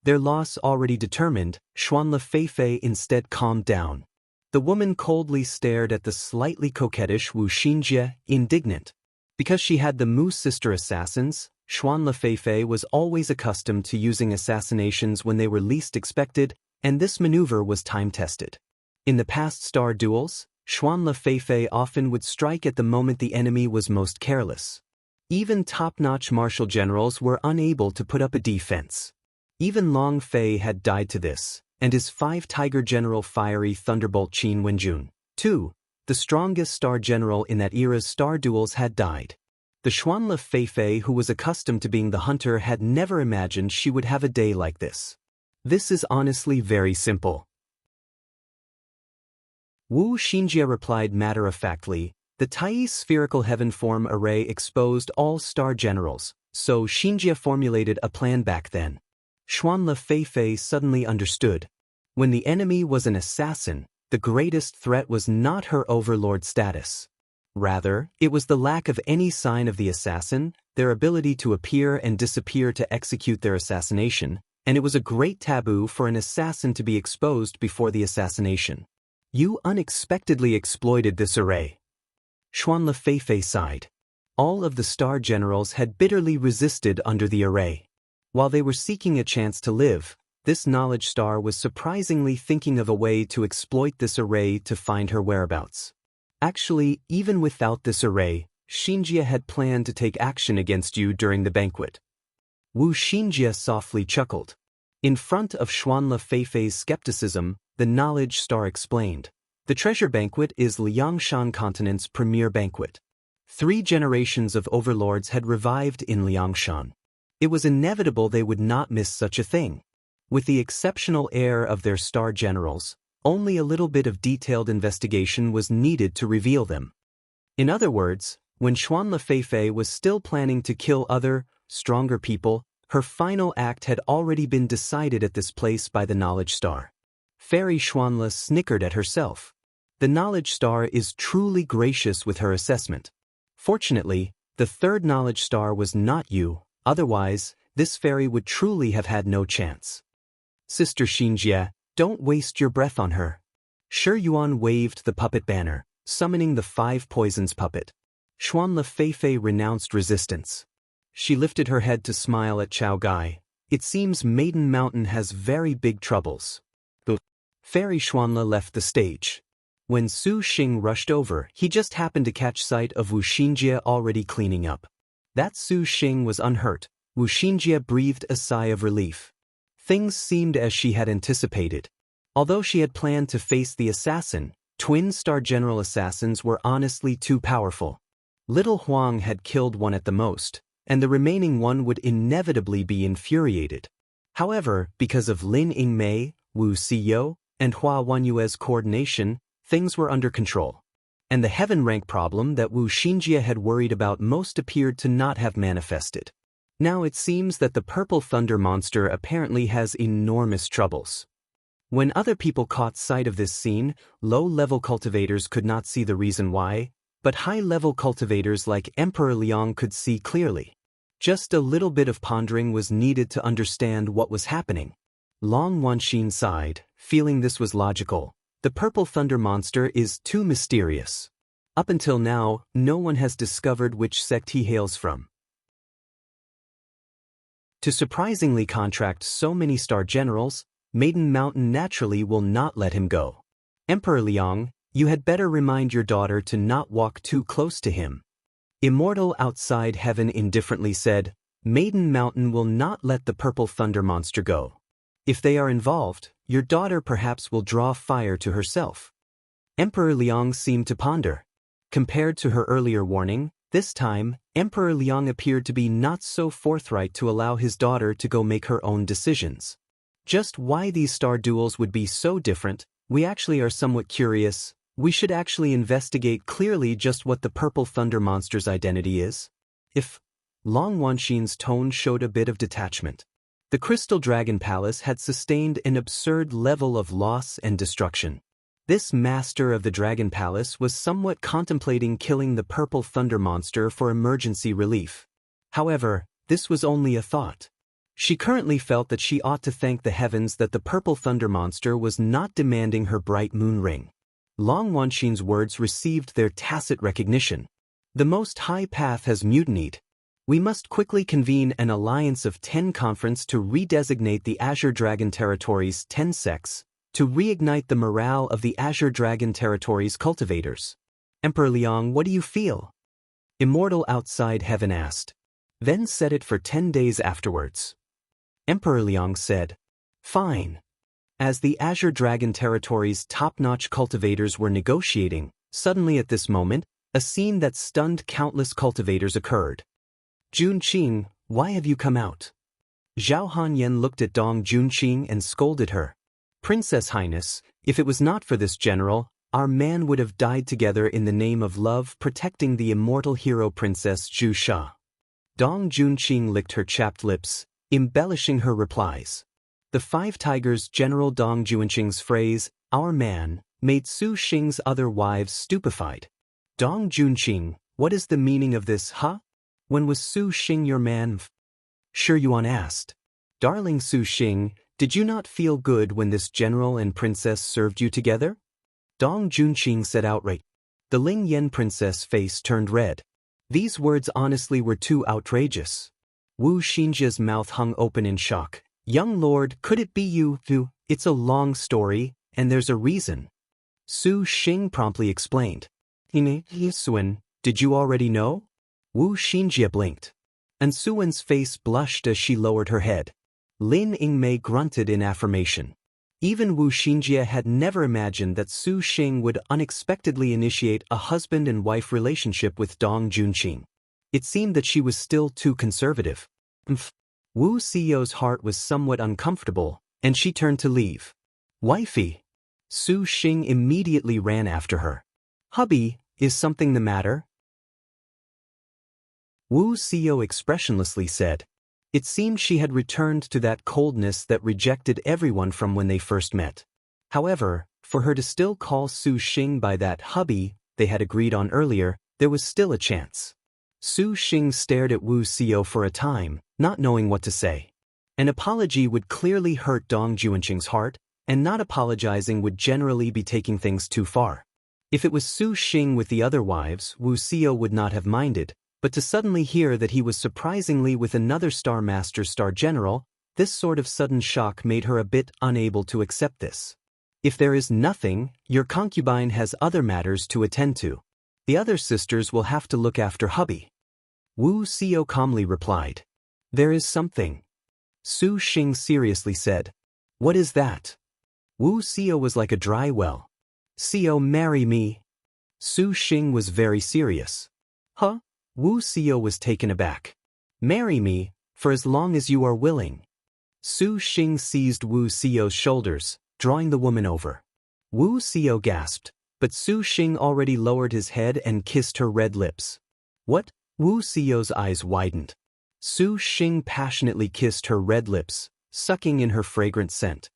Their loss already determined, Xuanle Feifei instead calmed down. The woman coldly stared at the slightly coquettish Wu Xinjie, indignant. Because she had the Mu sister assassins, Xuanle Feifei was always accustomed to using assassinations when they were least expected, and this maneuver was time-tested. In the past star duels, Xuanle Feifei often would strike at the moment the enemy was most careless. Even top-notch martial generals were unable to put up a defense. Even Long Fei had died to this, and his 5 Tiger General Fiery Thunderbolt Qin Wenjun, too, the strongest star general in that era's star duels, had died. The Xuanle Feifei, who was accustomed to being the hunter, had never imagined she would have a day like this. This is honestly very simple. Wu Xinjie replied matter-of-factly, The Tai spherical heaven form array exposed all star generals, so Xinjie formulated a plan back then. Xuanle Feifei suddenly understood. When the enemy was an assassin, the greatest threat was not her overlord status. Rather, it was the lack of any sign of the assassin, their ability to appear and disappear to execute their assassination, and it was a great taboo for an assassin to be exposed before the assassination. You unexpectedly exploited this array. Xuanle Feifei sighed. All of the star generals had bitterly resisted under the array. While they were seeking a chance to live, this knowledge star was surprisingly thinking of a way to exploit this array to find her whereabouts. Actually, even without this array, Xinjie had planned to take action against you during the banquet. Wu Xinjie softly chuckled. In front of Xuanle Feifei's skepticism, the knowledge star explained. The treasure banquet is Liangshan continent's premier banquet. 3 generations of overlords had revived in Liangshan. It was inevitable they would not miss such a thing. With the exceptional air of their star generals, only a little bit of detailed investigation was needed to reveal them. In other words, when Xuanle Feifei was still planning to kill other, stronger people, her final act had already been decided at this place by the knowledge star. Fairy Xuanle snickered at herself. The knowledge star is truly gracious with her assessment. Fortunately, the third knowledge star was not you. Otherwise, this fairy would truly have had no chance. Sister Xinjie, don't waste your breath on her. Shi Yuan waved the puppet banner, summoning the 5 poisons puppet. Xuanle Feifei renounced resistance. She lifted her head to smile at Chao Gai. It seems Maiden Mountain has very big troubles. Fairy Xuanle left the stage. When Su Xing rushed over, he just happened to catch sight of Wu Xinjie already cleaning up. That Su Xing was unhurt. Wu Xinjie breathed a sigh of relief. Things seemed as she had anticipated. Although she had planned to face the assassin, twin star general assassins were honestly too powerful. Little Huang had killed one at the most, and the remaining one would inevitably be infuriated. However, because of Lin Yingmei, Wu Siyou, and Hua Wanyue's coordination, things were under control. And the heaven rank problem that Wu Xinjie had worried about most appeared to not have manifested. Now it seems that the purple thunder monster apparently has enormous troubles. When other people caught sight of this scene, low-level cultivators could not see the reason why, but high-level cultivators like Emperor Liang could see clearly. Just a little bit of pondering was needed to understand what was happening. Long Wanxin sighed, feeling this was logical. The purple thunder monster is too mysterious. Up until now, no one has discovered which sect he hails from. To surprisingly contract so many star generals, Maiden Mountain naturally will not let him go. Emperor Liang, you had better remind your daughter to not walk too close to him. Immortal outside heaven indifferently said, Maiden Mountain will not let the purple thunder monster go. If they are involved, your daughter perhaps will draw fire to herself. Emperor Liang seemed to ponder. Compared to her earlier warning, this time, Emperor Liang appeared to be not so forthright to allow his daughter to go make her own decisions. Just why these star duels would be so different, we actually are somewhat curious. We should actually investigate clearly just what the purple thunder monster's identity is. If Long Wanxin's tone showed a bit of detachment. The Crystal Dragon Palace had sustained an absurd level of loss and destruction. This master of the Dragon Palace was somewhat contemplating killing the purple thunder monster for emergency relief. However, this was only a thought. She currently felt that she ought to thank the heavens that the purple thunder monster was not demanding her bright moon ring. Long Wanxin's words received their tacit recognition. The Most High Path has mutinied. We must quickly convene an Alliance of 10 conference to redesignate the Azure Dragon Territory's 10 sects, to reignite the morale of the Azure Dragon Territory's cultivators. Emperor Liang, what do you feel? Immortal outside heaven asked. Then set it for 10 days afterwards. Emperor Liang said, Fine. As the Azure Dragon Territory's top-notch cultivators were negotiating, suddenly at this moment, a scene that stunned countless cultivators occurred. Junqing, why have you come out? Zhao Hanyan looked at Dong Junqing and scolded her. Princess Highness, if it was not for this general, our man would have died together in the name of love, protecting the immortal hero princess Zhu Sha. Dong Junqing licked her chapped lips, embellishing her replies. The Five Tigers General Dong Junqing's phrase, our man, made Su Xing's other wives stupefied. Dong Junqing, what is the meaning of this, huh? When was Su Xing your man? Shi Yuan asked. Darling Su Xing, did you not feel good when this general and princess served you together? Dong Junqing said outright. The Ling Yan princess' face turned red. These words honestly were too outrageous. Wu Xinjia's mouth hung open in shock. Young lord, could it be you? It's a long story, and there's a reason. Su Xing promptly explained. Suan, did you already know? Wu Xinjia blinked. And Suan's face blushed as she lowered her head. Lin Yingmei grunted in affirmation. Even Wu Xinjia had never imagined that Su Xing would unexpectedly initiate a husband and wife relationship with Dong Junqing. It seemed that she was still too conservative. Wu Xiao's heart was somewhat uncomfortable, and she turned to leave. Wifey. Su Xing immediately ran after her. Hubby, is something the matter? Wu Xiao expressionlessly said. It seemed she had returned to that coldness that rejected everyone from when they first met. However, for her to still call Su Xing by that hubby they had agreed on earlier, there was still a chance. Su Xing stared at Wu Xiao for a time, not knowing what to say. An apology would clearly hurt Dong Junqing's heart, and not apologizing would generally be taking things too far. If it was Su Xing with the other wives, Wu Xiao would not have minded, but to suddenly hear that he was surprisingly with another Star Master Star General, this sort of sudden shock made her a bit unable to accept this. If there is nothing, your concubine has other matters to attend to. The other sisters will have to look after hubby. Wu Xiao calmly replied. There is something. Su Xing seriously said. What is that? Wu Xiao was like a dry well. Xiao, marry me. Su Xing was very serious. Huh? Wu Xiao was taken aback. Marry me, for as long as you are willing. Su Xing seized Wu Xiao's shoulders, drawing the woman over. Wu Xiao gasped, but Su Xing already lowered his head and kissed her red lips. What? Wu Xiao's eyes widened. Su Xing passionately kissed her red lips, sucking in her fragrant scent.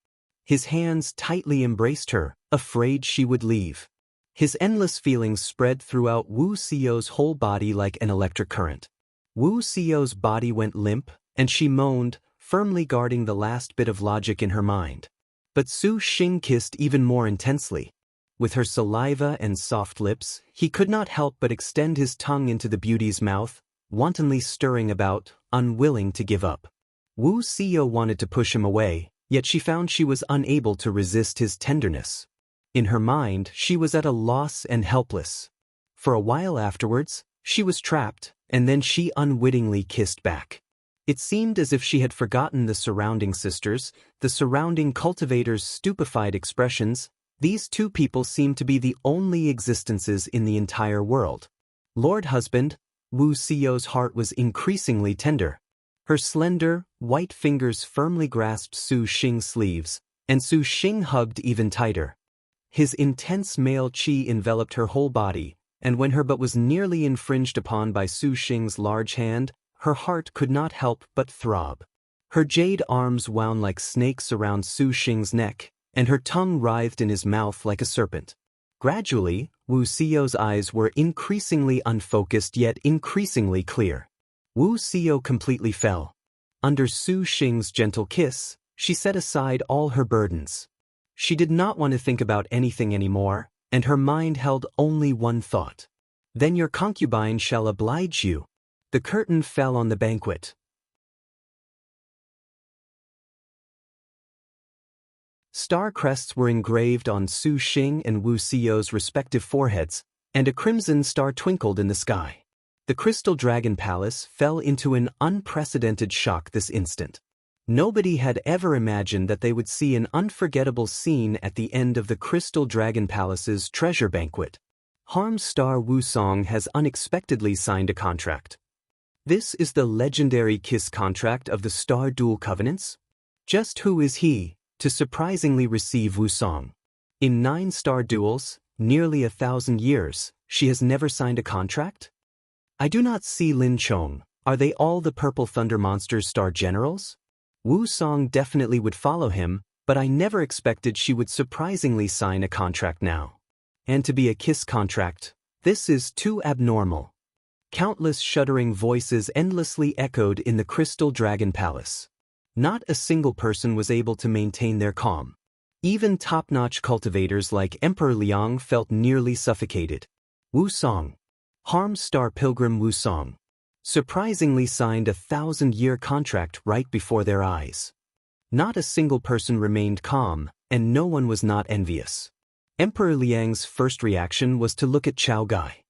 His hands tightly embraced her, afraid she would leave. His endless feelings spread throughout Wu Xiao's whole body like an electric current. Wu Xiao's body went limp, and she moaned, firmly guarding the last bit of logic in her mind. But Su Xing kissed even more intensely. With her saliva and soft lips, he could not help but extend his tongue into the beauty's mouth, wantonly stirring about, unwilling to give up. Wu Xiao wanted to push him away, yet she found she was unable to resist his tenderness. In her mind, she was at a loss and helpless. For a while afterwards, she was trapped, and then she unwittingly kissed back. It seemed as if she had forgotten the surrounding sisters, the surrounding cultivators' stupefied expressions. These two people seemed to be the only existences in the entire world. Lord husband, Wu Xiao's heart was increasingly tender. Her slender, white fingers firmly grasped Su Xing's sleeves, and Su Xing hugged even tighter. His intense male qi enveloped her whole body, and when her butt was nearly infringed upon by Su Xing's large hand, her heart could not help but throb. Her jade arms wound like snakes around Su Xing's neck, and her tongue writhed in his mouth like a serpent. Gradually, Wu Xiao's eyes were increasingly unfocused yet increasingly clear. Wu Xiao completely fell. Under Su Xing's gentle kiss, she set aside all her burdens. She did not want to think about anything anymore, and her mind held only one thought. Then your concubine shall oblige you. The curtain fell on the banquet. Star crests were engraved on Su Xing and Wu Xiao's respective foreheads, and a crimson star twinkled in the sky. The Crystal Dragon Palace fell into an unprecedented shock this instant. Nobody had ever imagined that they would see an unforgettable scene at the end of the Crystal Dragon Palace's treasure banquet. Harm's star Wusong has unexpectedly signed a contract. This is the legendary kiss contract of the Star Duel Covenants? Just who is he to surprisingly receive Wusong? In 9 star duels, nearly 1,000 years, she has never signed a contract? I do not see Lin Chong. Are they all the Purple Thunder Monster's star generals? Wu Song definitely would follow him, but I never expected she would surprisingly sign a contract now. And to be a kiss contract, this is too abnormal. Countless shuddering voices endlessly echoed in the Crystal Dragon Palace. Not a single person was able to maintain their calm. Even top-notch cultivators like Emperor Liang felt nearly suffocated. Wu Song, Harm Star Pilgrim Wu Song, surprisingly signed a 1,000-year contract right before their eyes. Not a single person remained calm, and no one was not envious. Emperor Liang's first reaction was to look at Chao Gai.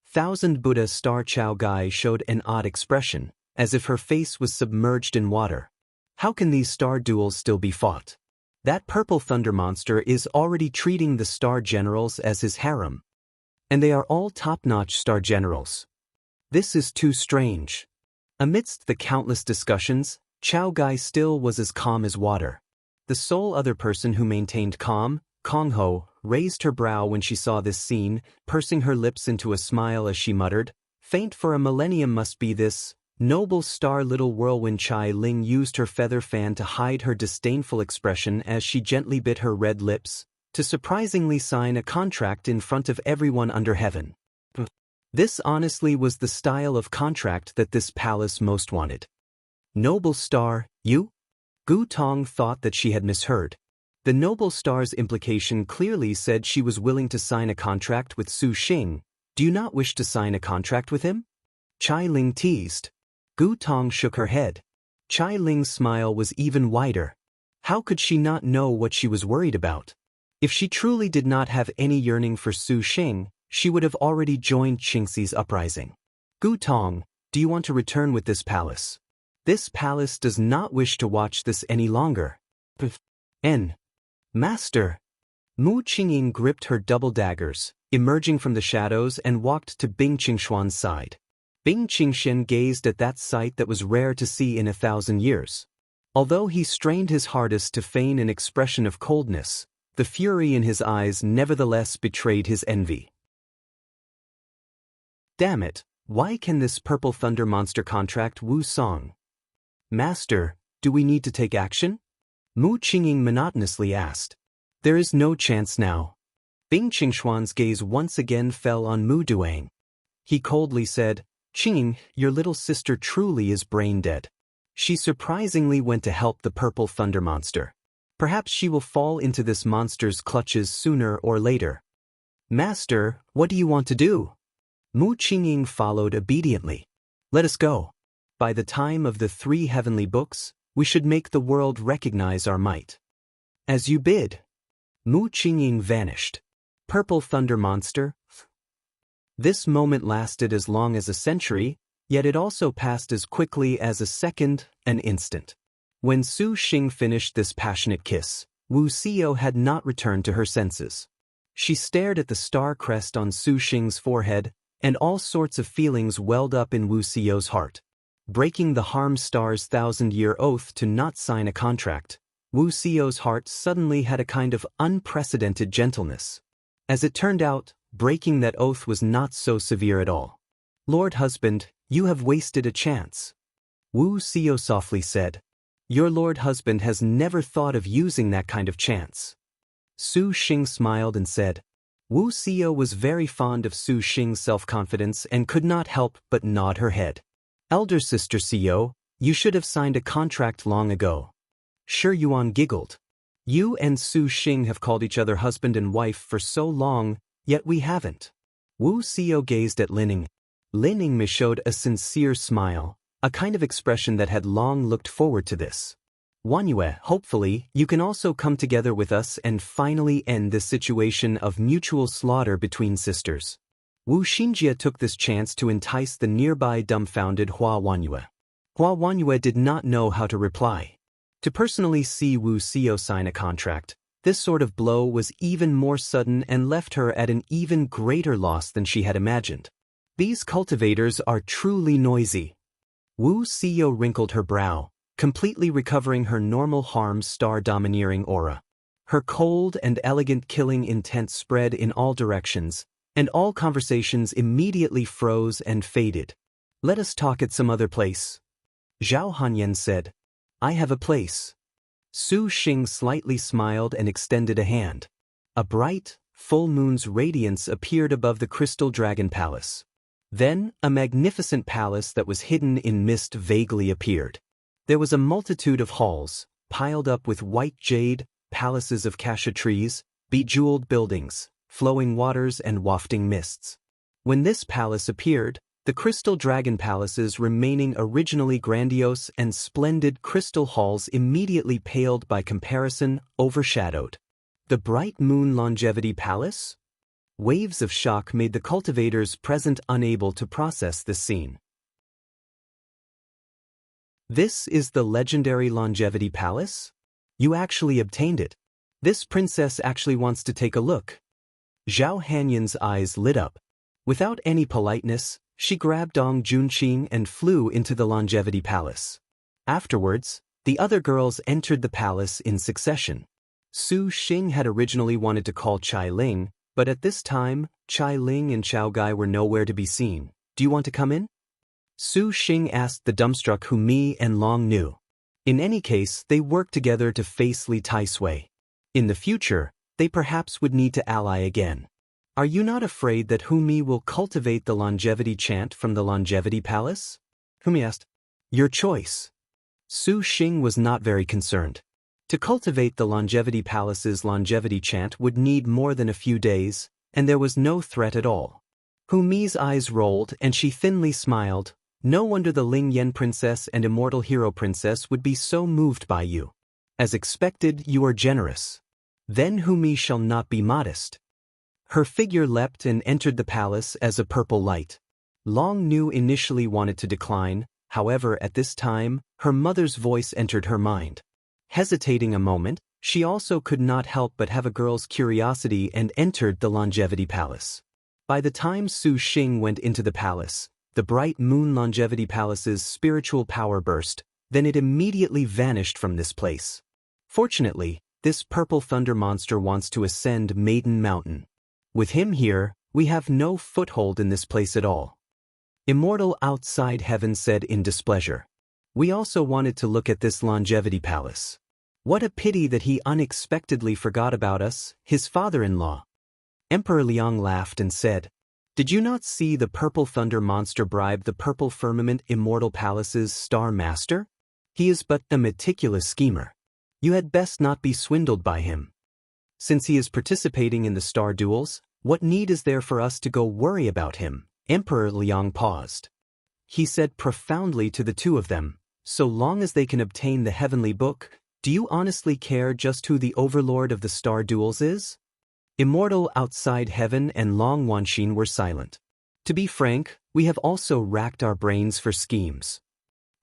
Thousand Buddha Star Chao Gai showed an odd expression, as if her face was submerged in water. How can these star duels still be fought? That Purple Thunder Monster is already treating the star generals as his harem. And they are all top-notch star generals. This is too strange. Amidst the countless discussions, Chao Gai still was as calm as water. The sole other person who maintained calm, Kong Ho, raised her brow when she saw this scene, pursing her lips into a smile as she muttered, "Faint for a millennium must be this." Noble star little whirlwind Chai Ling used her feather fan to hide her disdainful expression as she gently bit her red lips, to surprisingly sign a contract in front of everyone under heaven. This honestly was the style of contract that this palace most wanted. Noble star, you? Gu Tong thought that she had misheard. The noble star's implication clearly said she was willing to sign a contract with Su Xing. Do you not wish to sign a contract with him? Chai Ling teased. Gu Tong shook her head. Chai Ling's smile was even wider. How could she not know what she was worried about? If she truly did not have any yearning for Su Xing, she would have already joined Qingxi's uprising. Gu Tong, do you want to return with this palace? This palace does not wish to watch this any longer. Master. Mu Qingying gripped her double daggers, emerging from the shadows and walked to Bing Qingshuan's side. Bing Qingshen gazed at that sight that was rare to see in 1,000 years. Although he strained his hardest to feign an expression of coldness, the fury in his eyes nevertheless betrayed his envy. Damn it, why can this Purple Thunder Monster contract Wu Song? Master, do we need to take action? Mu Qingying monotonously asked. There is no chance now. Bing Qingshuan's gaze once again fell on Mu Duang. He coldly said, Qingying, your little sister truly is brain dead. She surprisingly went to help the Purple Thunder Monster. Perhaps she will fall into this monster's clutches sooner or later. Master, what do you want to do? Mu Qingying followed obediently. Let us go. By the time of the 3 heavenly books, we should make the world recognize our might. As you bid. Mu Qingying vanished. Purple Thunder Monster. This moment lasted as long as a century, yet it also passed as quickly as a second, an instant. When Su Xing finished this passionate kiss, Wu Xiao had not returned to her senses. She stared at the star crest on Su Xing's forehead, and all sorts of feelings welled up in Wu Xiao's heart. Breaking the Harm Star's 1,000-year oath to not sign a contract, Wu Xiao's heart suddenly had a kind of unprecedented gentleness. As it turned out, breaking that oath was not so severe at all. Lord Husband, you have wasted a chance. Wu Xiao softly said. Your Lord Husband has never thought of using that kind of chance. Su Xing smiled and said. Wu Xiao was very fond of Su Xing's self-confidence and could not help but nod her head. Elder Sister Xiao, you should have signed a contract long ago. Shi Yuan giggled. You and Su Xing have called each other husband and wife for so long, yet we haven't. Wu Xiao gazed at Lin Yingmi showed a sincere smile, a kind of expression that had long looked forward to this. Wanyue, hopefully, you can also come together with us and finally end this situation of mutual slaughter between sisters. Wu Xinjie took this chance to entice the nearby dumbfounded Hua Wanyue. Hua Wanyue did not know how to reply. To personally see Wu Xiao sign a contract, this sort of blow was even more sudden and left her at an even greater loss than she had imagined. These cultivators are truly noisy. Wu Xiao wrinkled her brow, completely recovering her normal Harm Star domineering aura. Her cold and elegant killing intent spread in all directions, and all conversations immediately froze and faded. "Let us talk at some other place," Zhao Hanyan said. "I have a place." Su Xing slightly smiled and extended a hand. A bright, full moon's radiance appeared above the crystal dragon palace. Then, a magnificent palace that was hidden in mist vaguely appeared. There was a multitude of halls, piled up with white jade, palaces of cassia trees, bejeweled buildings, flowing waters and wafting mists. When this palace appeared, the crystal dragon palaces remaining originally grandiose and splendid crystal halls immediately paled by comparison, overshadowed. The bright moon longevity palace? Waves of shock made the cultivators present unable to process this scene. "This is the legendary longevity palace? You actually obtained it. This princess actually wants to take a look." Zhao Hanyan's eyes lit up. Without any politeness, she grabbed Dong Junqing and flew into the longevity palace. Afterwards, the other girls entered the palace in succession. Su Xing had originally wanted to call Chai Ling, but at this time, Chai Ling and Chao Gai were nowhere to be seen. "Do you want to come in?" Su Xing asked the dumbstruck who Mi and Long knew. In any case, they worked together to face Li Taisui. In the future, they perhaps would need to ally again. "Are you not afraid that Humi will cultivate the longevity chant from the longevity palace?" Humi asked. "Your choice." Su Xing was not very concerned. To cultivate the longevity palace's longevity chant would need more than a few days, and there was no threat at all. Humi's eyes rolled and she thinly smiled. "No wonder the Ling Yen princess and immortal hero princess would be so moved by you. As expected, you are generous. Then Humi shall not be modest." Her figure leapt and entered the palace as a purple light. Long Nu initially wanted to decline, however at this time, her mother's voice entered her mind. Hesitating a moment, she also could not help but have a girl's curiosity and entered the longevity palace. By the time Su Xing went into the palace, the bright moon longevity palace's spiritual power burst, then it immediately vanished from this place. Fortunately, this purple thunder monster wants to ascend Maiden Mountain. With him here, we have no foothold in this place at all. Immortal Outside Heaven said in displeasure. "We also wanted to look at this longevity palace. What a pity that he unexpectedly forgot about us, his father-in-law." Emperor Liang laughed and said, "Did you not see the purple thunder monster bribe the purple firmament immortal palace's star master? He is but a meticulous schemer. You had best not be swindled by him. Since he is participating in the star duels, what need is there for us to go worry about him?" Emperor Liang paused. He said profoundly to the two of them, "So long as they can obtain the heavenly book, do you honestly care just who the overlord of the star duels is?" Immortal Outside Heaven and Long Wanxin were silent. "To be frank, we have also racked our brains for schemes."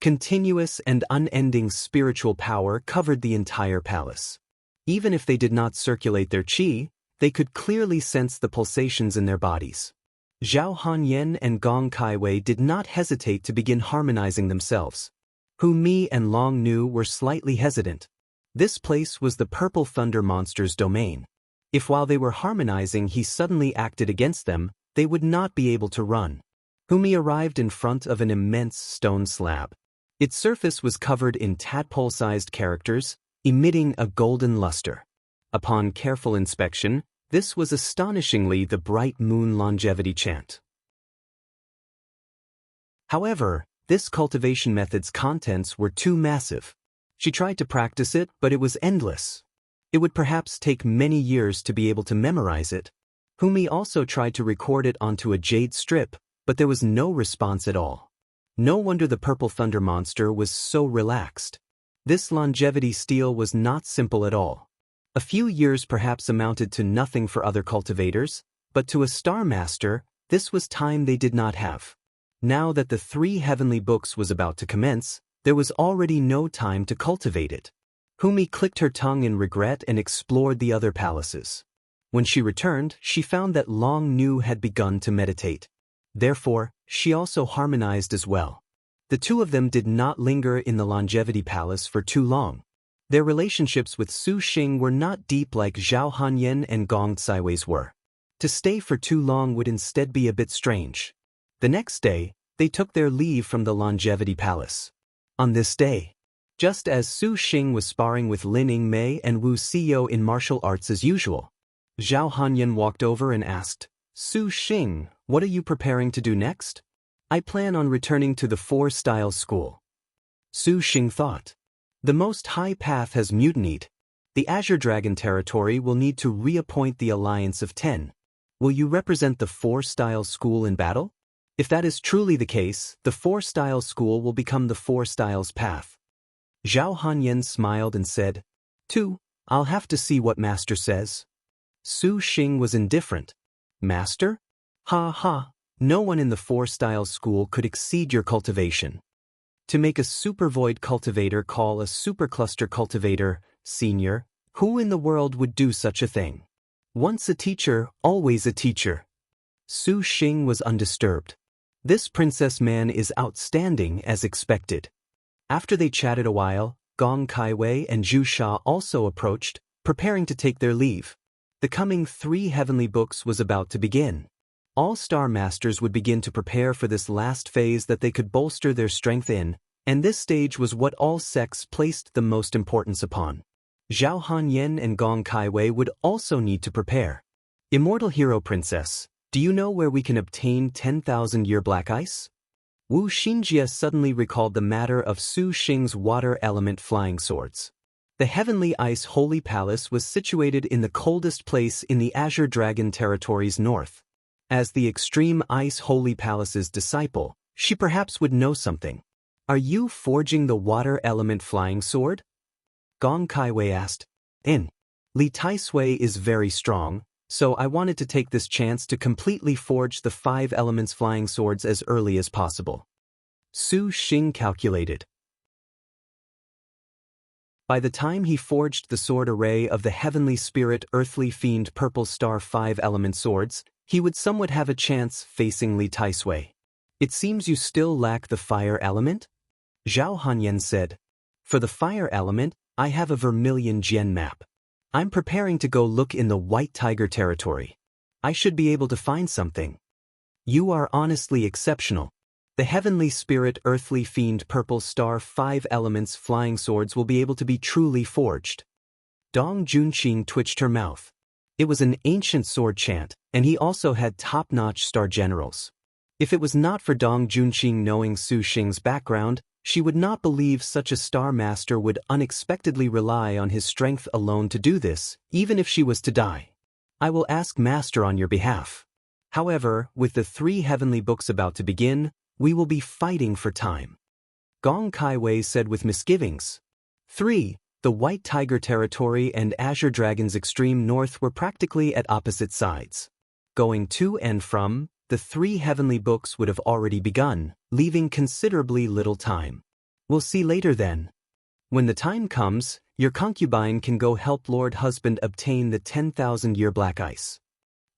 Continuous and unending spiritual power covered the entire palace. Even if they did not circulate their qi, they could clearly sense the pulsations in their bodies. Zhao Hanyan and Gong Kaiwei did not hesitate to begin harmonizing themselves. Hu Mi and Long Nu were slightly hesitant. This place was the purple thunder monster's domain. If while they were harmonizing he suddenly acted against them, they would not be able to run. Hu Mi arrived in front of an immense stone slab. Its surface was covered in tadpole-sized characters, emitting a golden luster. Upon careful inspection, this was astonishingly the bright moon longevity chant. However, this cultivation method's contents were too massive. She tried to practice it, but it was endless. It would perhaps take many years to be able to memorize it. Humi also tried to record it onto a jade strip, but there was no response at all. No wonder the purple thunder monster was so relaxed. This longevity steel was not simple at all. A few years perhaps amounted to nothing for other cultivators, but to a star master, this was time they did not have. Now that the 3 heavenly books was about to commence, there was already no time to cultivate it. Humi clicked her tongue in regret and explored the other palaces. When she returned, she found that Long Nu had begun to meditate. Therefore, she also harmonized as well. The two of them did not linger in the longevity palace for too long. Their relationships with Su Xing were not deep like Zhao Hanyan and Gong Caiwei's were. To stay for too long would instead be a bit strange. The next day, they took their leave from the Longevity Palace. On this day, just as Su Xing was sparring with Lin Yingmei and Wu Xiyo in martial arts as usual, Zhao Hanyan walked over and asked, "Su Xing, what are you preparing to do next?" "I plan on returning to the Four Styles School." Su Xing thought. "The Most High Path has mutinied. The Azure Dragon territory will need to reappoint the Alliance of 10. Will you represent the Four Styles School in battle? If that is truly the case, the Four Styles School will become the Four Styles Path." Zhao Hanyan smiled and said, I'll have to see what Master says." Su Xing was indifferent. "Master? Ha ha, no one in the Four Styles School could exceed your cultivation. To make a super void cultivator call a supercluster cultivator, senior, who in the world would do such a thing? Once a teacher, always a teacher." Su Xing was undisturbed. This princess man is outstanding as expected. After they chatted a while, Gong Caiwei and Zhu Sha also approached, preparing to take their leave. The coming 3 heavenly books was about to begin. All star masters would begin to prepare for this last phase that they could bolster their strength in, and this stage was what all sects placed the most importance upon. Zhao Hanyan and Gong Caiwei would also need to prepare. "Immortal Hero Princess, do you know where we can obtain 10,000-year black ice?" Wu Xinjie suddenly recalled the matter of Su Xing's water element flying swords. The Heavenly Ice Holy Palace was situated in the coldest place in the Azure Dragon territories north. As the Extreme Ice Holy Palace's disciple, she perhaps would know something. "Are you forging the water element flying sword?" Gong Caiwei asked. Li Taisui is very strong, so I wanted to take this chance to completely forge the 5 elements flying swords as early as possible." Su Xing calculated. By the time he forged the sword array of the Heavenly Spirit Earthly Fiend Purple Star 5 element swords, he would somewhat have a chance facing Li Taisui. "It seems you still lack the fire element?" Zhao Hanyan said. "For the fire element, I have a vermilion Jian map. I'm preparing to go look in the White Tiger territory. I should be able to find something." "You are honestly exceptional. The Heavenly Spirit Earthly Fiend Purple Star 5 elements flying swords will be able to be truly forged." Dong Junqing twitched her mouth. It was an ancient sword chant, and he also had top-notch star generals. If it was not for Dong Junqing knowing Su Xing's background, she would not believe such a star master would unexpectedly rely on his strength alone to do this, even if she was to die. "I will ask Master on your behalf. However, with the 3 heavenly books about to begin, we will be fighting for time." Gong Caiwei said with misgivings. 3. The White Tiger territory and Azure Dragon's extreme north were practically at opposite sides. Going to and from, the 3 heavenly books would have already begun, leaving considerably little time. "We'll see later then. When the time comes, your concubine can go help Lord Husband obtain the 10,000-year black ice."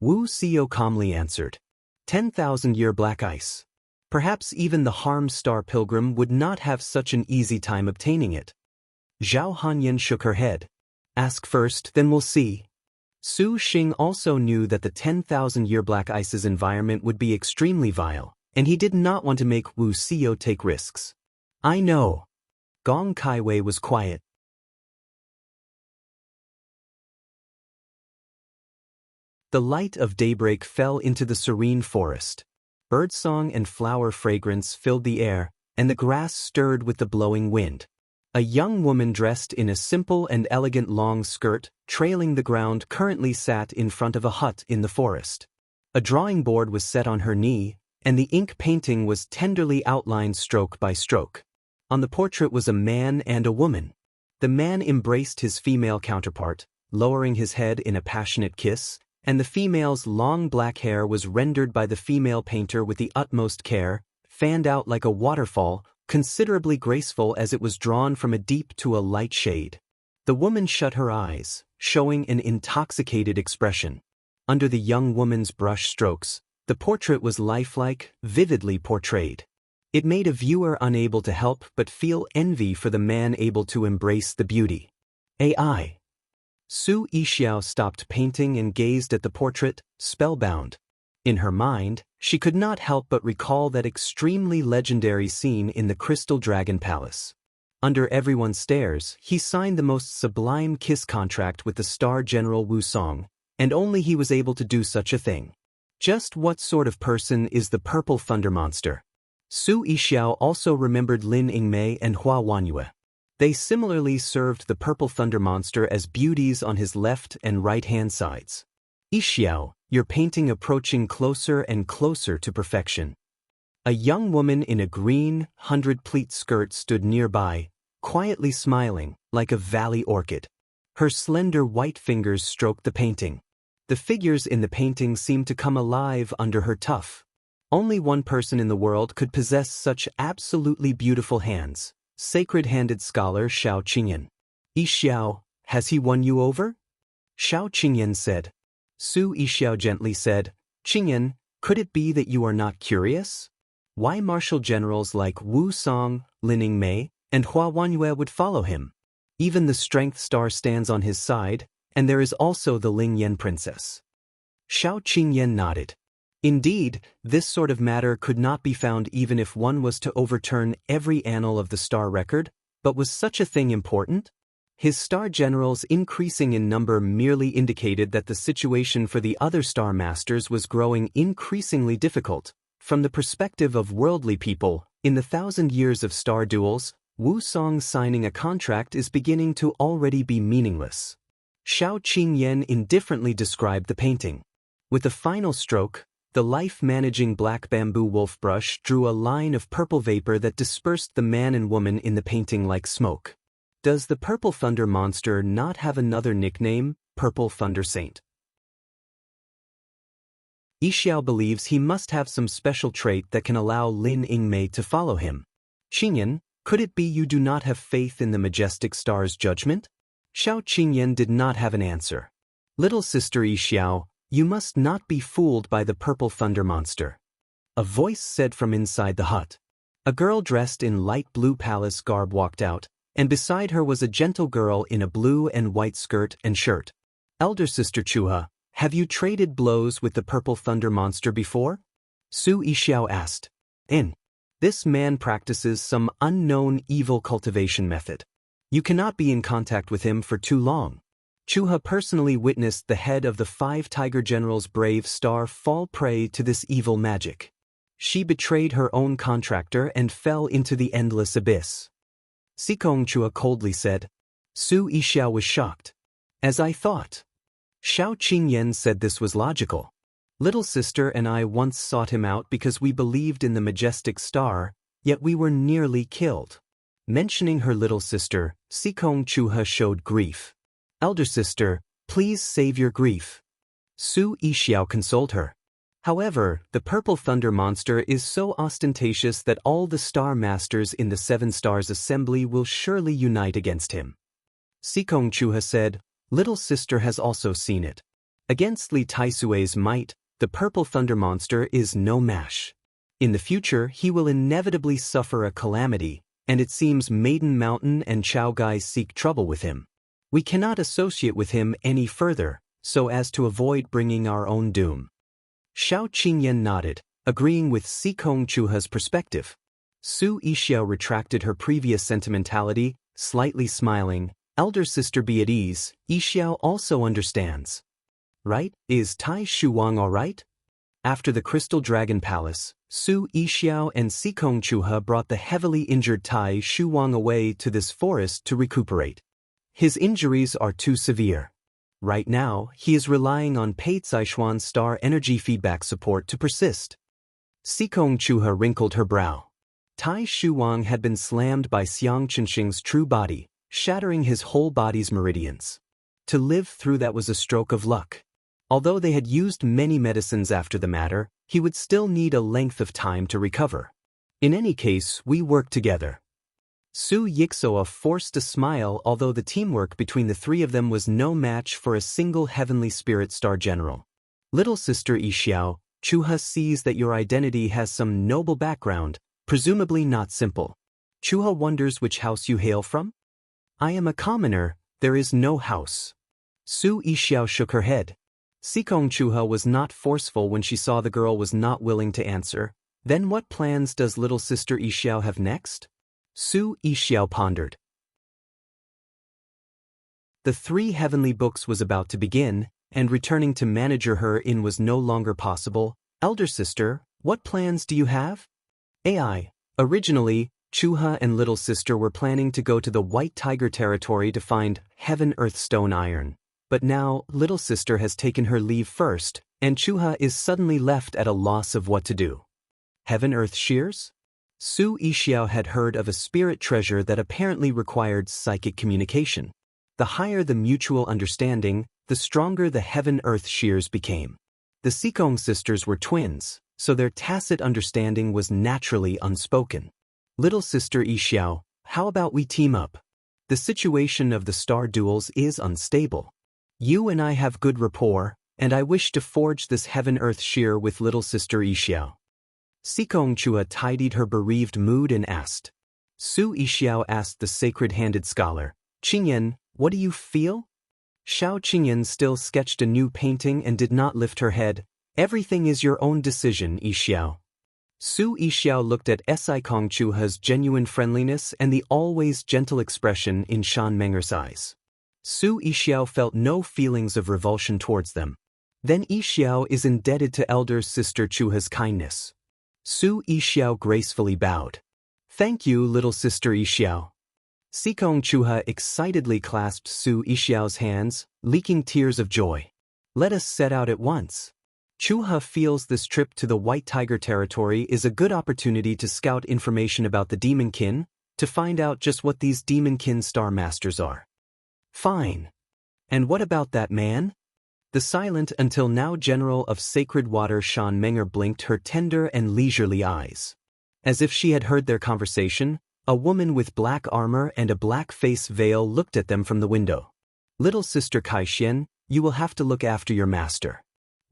Wu Xiyo calmly answered. 10,000-year black ice. Perhaps even the Harm Star Pilgrim would not have such an easy time obtaining it. Zhao Hanyan shook her head. "Ask first, then we'll see." Su Xing also knew that the 10,000-year black ice's environment would be extremely vile, and he did not want to make Wu Xiyo take risks. "I know." Gong Caiwei was quiet. The light of daybreak fell into the serene forest. Birdsong and flower fragrance filled the air, and the grass stirred with the blowing wind. A young woman dressed in a simple and elegant long skirt, trailing the ground, currently sat in front of a hut in the forest. A drawing board was set on her knee, and the ink painting was tenderly outlined stroke by stroke. On the portrait was a man and a woman. The man embraced his female counterpart, lowering his head in a passionate kiss, and the female's long black hair was rendered by the female painter with the utmost care, fanned out like a waterfall, considerably graceful as it was drawn from a deep to a light shade. The woman shut her eyes, showing an intoxicated expression. Under the young woman's brush strokes, the portrait was lifelike, vividly portrayed. It made a viewer unable to help but feel envy for the man able to embrace the beauty. AI. Su Yixiao stopped painting and gazed at the portrait, spellbound. In her mind, she could not help but recall that extremely legendary scene in the Crystal Dragon Palace. Under everyone's stares, he signed the most sublime kiss contract with the Star General Wu Song, and only he was able to do such a thing. Just what sort of person is the Purple Thunder Monster? Su Yixiao also remembered Lin Yingmei and Hua Wanyue. They similarly served the Purple Thunder Monster as beauties on his left and right-hand sides. Yixiao, your painting approaching closer and closer to perfection. A young woman in a green, 100-pleat skirt stood nearby, quietly smiling, like a valley orchid. Her slender white fingers stroked the painting. The figures in the painting seemed to come alive under her tuft. Only one person in the world could possess such absolutely beautiful hands, sacred-handed scholar Xiao Qingyan. Yixiao, has he won you over? Xiao Qingyan said. Su Yixiao gently said, Qingyan, could it be that you are not curious? Why martial generals like Wu Song, Lin Yingmei, and Hua Wanyue would follow him? Even the Strength Star stands on his side, and there is also the Ling Yan Princess. Xiao Qingyan nodded. Indeed, this sort of matter could not be found even if one was to overturn every annal of the star record, but was such a thing important? His star generals increasing in number merely indicated that the situation for the other star masters was growing increasingly difficult. From the perspective of worldly people, in the 1,000 years of star duels, Wu Song signing a contract is beginning to already be meaningless. Xiao Qingyan indifferently described the painting. With the final stroke, the life-managing black bamboo wolf brush drew a line of purple vapor that dispersed the man and woman in the painting like smoke. Does the Purple Thunder Monster not have another nickname, Purple Thunder Saint? Yixiao believes he must have some special trait that can allow Lin Yingmei to follow him. Qingyan, could it be you do not have faith in the majestic star's judgment? Xiao Qingyan did not have an answer. Little sister Yixiao, you must not be fooled by the Purple Thunder Monster. A voice said from inside the hut. A girl dressed in light blue palace garb walked out, and beside her was a gentle girl in a blue and white skirt and shirt. Elder sister Chuha, have you traded blows with the Purple Thunder Monster before? Su Yixiao asked. This man practices some unknown evil cultivation method. You cannot be in contact with him for too long. Chuha personally witnessed the head of the 5 Tiger Generals' brave star fall prey to this evil magic. She betrayed her own contractor and fell into the endless abyss. Sikong Chua coldly said. Su Yixiao was shocked. As I thought. Xiao Qingyan said this was logical. Little sister and I once sought him out because we believed in the majestic star, yet we were nearly killed. Mentioning her little sister, Sikong Chuha showed grief. Elder sister, please save your grief. Su Yixiao consoled her. However, the Purple Thunder Monster is so ostentatious that all the star masters in the 7 Stars Assembly will surely unite against him. Sikong Chuha said, Little sister has also seen it. Against Li Taisui's might, the Purple Thunder Monster is no match. In the future, he will inevitably suffer a calamity, and it seems Maiden Mountain and Chao Gai seek trouble with him. We cannot associate with him any further, so as to avoid bringing our own doom. Xiao Qingyan nodded, agreeing with Sikong Chuha's perspective. Su Yixiao retracted her previous sentimentality, slightly smiling. Elder sister be at ease, Yixiao also understands. Right? Is Tai Shuwang alright? After the Crystal Dragon Palace, Su Yixiao and Sikong Chuha brought the heavily injured Tai Shuwang away to this forest to recuperate. His injuries are too severe. Right now, he is relying on Pei Caishuan's star energy feedback support to persist. Sikong Chuha wrinkled her brow. Tai Shuwang had been slammed by Xiang Chenxing's true body, shattering his whole body's meridians. To live through that was a stroke of luck. Although they had used many medicines after the matter, he would still need a length of time to recover. In any case, we work together. Su Yixoa forced a smile, although the teamwork between the 3 of them was no match for a single heavenly spirit star general. Little sister Yixiao, Chuha sees that your identity has some noble background, presumably not simple. Chuha wonders which house you hail from? I am a commoner, There is no house. Su Yixiao shook her head. Sikong Chuha was not forceful when she saw the girl was not willing to answer. Then what plans does little sister Yixiao have next? Su Yixiao pondered. The 3 heavenly books was about to begin, and returning to manager her in was no longer possible. Elder sister, what plans do you have? AI. Originally, Chuha and little sister were planning to go to the White Tiger territory to find Heaven Earth Stone Iron. But now, little sister has taken her leave first, and Chuha is suddenly left at a loss of what to do. Heaven Earth Shears? Su Yixiao had heard of a spirit treasure that apparently required psychic communication. The higher the mutual understanding, the stronger the Heaven-Earth Shears became. The Sikong sisters were twins, so their tacit understanding was naturally unspoken. Little sister Yixiao, how about we team up? The situation of the star duels is unstable. You and I have good rapport, and I wish to forge this Heaven-Earth Shear with little sister Yixiao. Sikong Chua tidied her bereaved mood and asked. Su Yixiao asked the sacred-handed scholar, Qingyan, what do you feel? Xiao Qingyan still sketched a new painting and did not lift her head. Everything is your own decision, Yixiao. Su Yixiao looked at Sikong Chuha's genuine friendliness and the always gentle expression in Shan Menger's eyes. Su Yixiao felt no feelings of revulsion towards them. Then Yixiao is indebted to elder sister Chuha's kindness. Su Yixiao gracefully bowed. Thank you, little sister Yixiao. Sikong Chuha excitedly clasped Su Yixiao's hands, leaking tears of joy. Let us set out at once. Chuha feels this trip to the White Tiger territory is a good opportunity to scout information about the Demonkin, to find out just what these Demonkin Star Masters are. Fine. And what about that man? The silent until now General of Sacred Water Shan Menger blinked her tender and leisurely eyes. As if she had heard their conversation, a woman with black armor and a black face veil looked at them from the window. Little sister Kaixin, you will have to look after your master.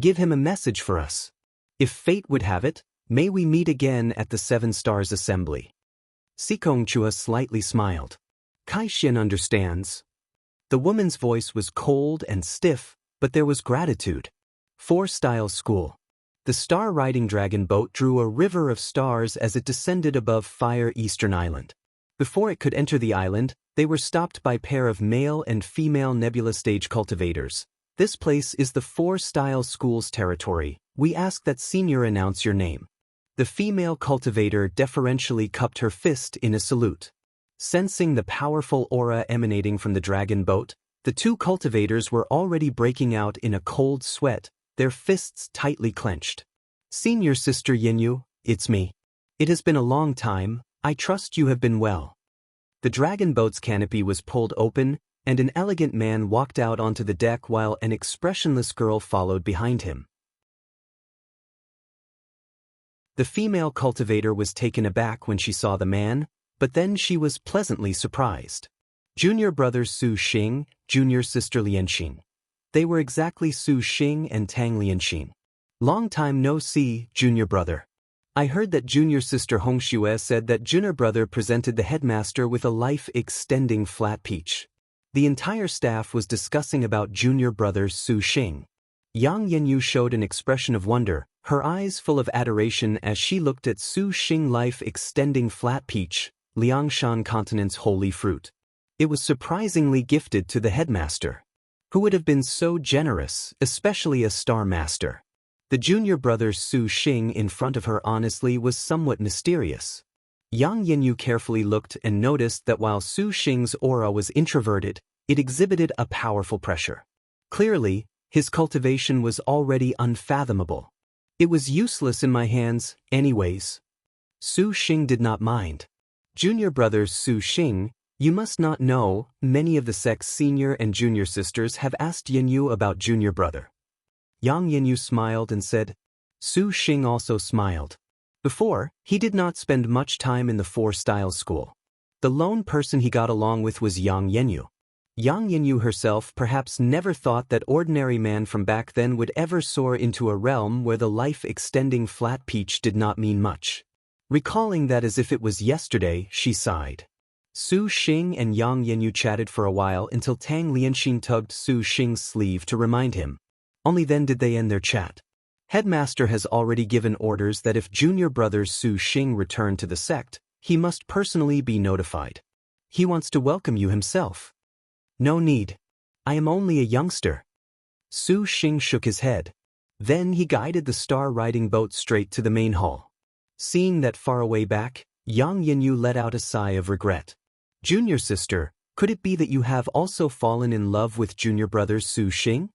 Give him a message for us. If fate would have it, may we meet again at the 7 Stars Assembly. Sikong Chua slightly smiled. Kaixin understands. The woman's voice was cold and stiff, but there was gratitude. 4 Style School. The star-riding dragon boat drew a river of stars as it descended above Fire Eastern Island. Before it could enter the island, they were stopped by a pair of male and female nebula stage cultivators. This place is the 4 Style School's territory. We ask that senior announce your name. The female cultivator deferentially cupped her fist in a salute. Sensing the powerful aura emanating from the dragon boat, the 2 cultivators were already breaking out in a cold sweat, their fists tightly clenched. Senior Sister Yinyu, it's me. It has been a long time, I trust you have been well. The dragon boat's canopy was pulled open, and an elegant man walked out onto the deck while an expressionless girl followed behind him. The female cultivator was taken aback when she saw the man, but then she was pleasantly surprised. Junior brothers Su Xing, junior sister Lianxin. They were exactly Su Xing and Tang Lianxin. Long time no see, junior brother. I heard that junior sister Hong Xue said that junior brother presented the headmaster with a life-extending flat peach. The entire staff was discussing about junior brother Su Xing. Yang Yanyu showed an expression of wonder, her eyes full of adoration as she looked at Su Xing life-extending flat peach, Liangshan continent's holy fruit. It was surprisingly gifted to the headmaster. Who would have been so generous, especially a star master? The junior brother Su Xing in front of her honestly was somewhat mysterious. Yang Yanyu carefully looked and noticed that while Su Xing's aura was introverted, it exhibited a powerful pressure. Clearly, his cultivation was already unfathomable. It was useless in my hands, anyways. Su Xing did not mind. Junior brother Su Xing, you must not know, many of the sect's senior and junior sisters have asked Yanyu about junior brother. Yang Yanyu smiled and said. Su Xing also smiled. Before, he did not spend much time in the 4 Style School. The lone person he got along with was Yang Yanyu. Yang Yanyu herself perhaps never thought that ordinary man from back then would ever soar into a realm where the life-extending flat peach did not mean much. Recalling that as if it was yesterday, she sighed. Su Xing and Yang Yanyu chatted for a while until Tang Lianxin tugged Su Xing's sleeve to remind him. Only then did they end their chat. Headmaster has already given orders that if junior brother Su Xing return to the sect, he must personally be notified. He wants to welcome you himself. No need. I am only a youngster. Su Xing shook his head. Then he guided the star-riding boat straight to the main hall. Seeing that far away back, Yang Yanyu let out a sigh of regret. Junior sister, could it be that you have also fallen in love with junior brother Su Xing?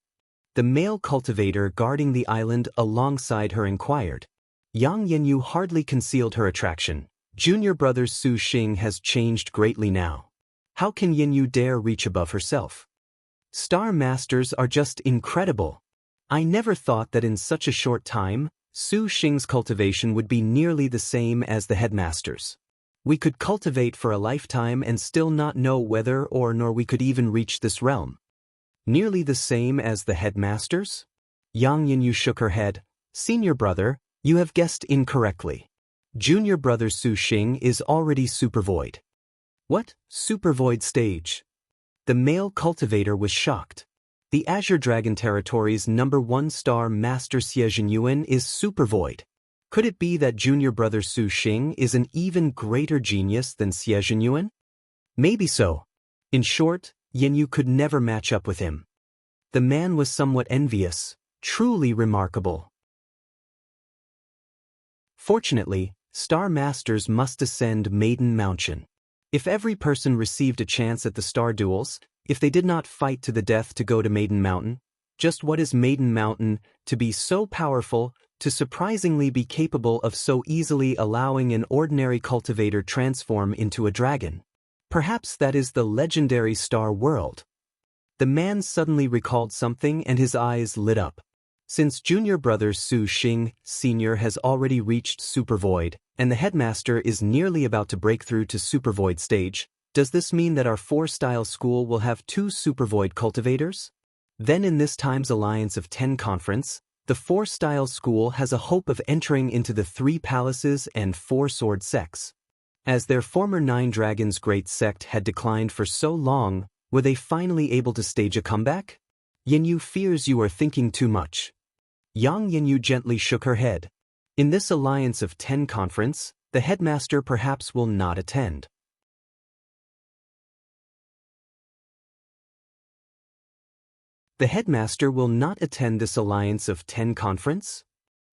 The male cultivator guarding the island alongside her inquired. Yang Yanyu hardly concealed her attraction. Junior brother Su Xing has changed greatly now. How can Yanyu dare reach above herself? Star Masters are just incredible. I never thought that in such a short time, Su Xing's cultivation would be nearly the same as the headmaster's. We could cultivate for a lifetime and still not know whether or nor we could even reach this realm. Nearly the same as the headmaster's? Yang Yanyu shook her head. Senior brother, you have guessed incorrectly. Junior brother Su Xing is already supervoid. What? Supervoid stage? The male cultivator was shocked. The Azure Dragon Territory's #1 star master Xie Zhenyuan is supervoid. Could it be that junior brother Su Xing is an even greater genius than Xie Zhenyuan? Maybe so. In short, Yanyu could never match up with him. The man was somewhat envious, truly remarkable. Fortunately, Star Masters must ascend Maiden Mountain. If every person received a chance at the Star Duels, if they did not fight to the death to go to Maiden Mountain, just what is Maiden Mountain to be so powerful, to surprisingly be capable of so easily allowing an ordinary cultivator transform into a dragon? Perhaps that is the legendary Star World. The man suddenly recalled something and his eyes lit up. Since junior brother Su Xing, Sr. has already reached Supervoid, and the headmaster is nearly about to break through to Supervoid stage, does this mean that our 4-style school will have 2 Supervoid cultivators? Then in this time's Alliance of 10 conference, the 4-style school has a hope of entering into the 3 palaces and 4 sword sects. As their former 9 dragons great sect had declined for so long, were they finally able to stage a comeback? Yanyu fears you are thinking too much. Yang Yanyu gently shook her head. In this Alliance of 10 conference, the headmaster perhaps will not attend. The headmaster will not attend this Alliance of 10 conference?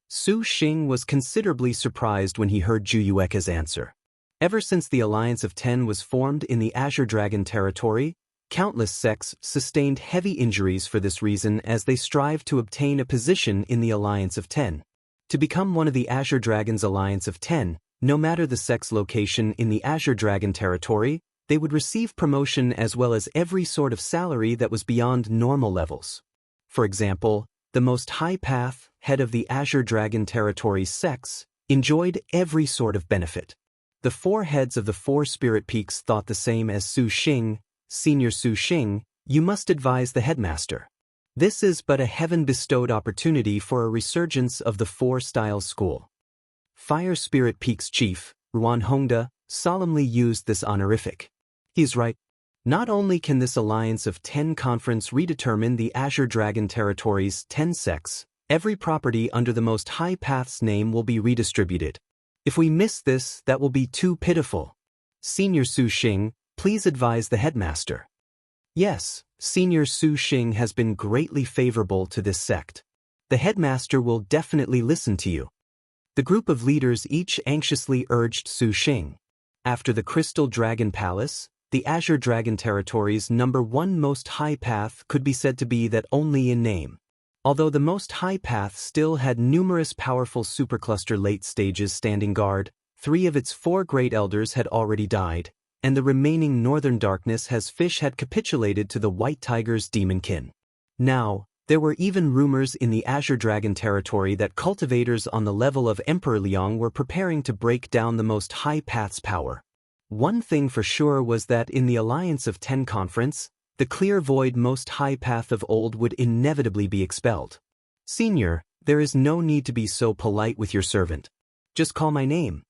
Su Xing was considerably surprised when he heard Zhu Yueka's answer. Ever since the Alliance of 10 was formed in the Azure Dragon territory, countless sects sustained heavy injuries for this reason as they strived to obtain a position in the Alliance of 10. To become one of the Azure Dragon's Alliance of 10, no matter the sect's location in the Azure Dragon territory, they would receive promotion as well as every sort of salary that was beyond normal levels. For example, the most high path, head of the Azure Dragon territory's sects, enjoyed every sort of benefit. The 4 heads of the 4 spirit peaks thought the same as Su Xing. Senior Su Xing, you must advise the headmaster. This is but a heaven-bestowed opportunity for a resurgence of the 4-style school. Fire Spirit Peak's chief, Ruan Hongda, solemnly used this honorific. He's right. Not only can this Alliance of 10 conference redetermine the Azure Dragon territory's 10 sects, every property under the most high path's name will be redistributed. If we miss this, that will be too pitiful. Senior Su Xing, please advise the headmaster. Yes, Senior Su Xing has been greatly favorable to this sect. The headmaster will definitely listen to you. The group of leaders each anxiously urged Su Xing. After the Crystal Dragon Palace, the Azure Dragon territory's #1 most high path could be said to be that only in name. Although the most high path still had numerous powerful supercluster late stages standing guard, 3 of its 4 great elders had already died, and the remaining Northern Darkness had capitulated to the White Tiger's demonkin. Now, there were even rumors in the Azure Dragon territory that cultivators on the level of Emperor Liang were preparing to break down the most high path's power. One thing for sure was that in the Alliance of 10 conference, the clear void most high path of old would inevitably be expelled. Senior, there is no need to be so polite with your servant. Just call my name.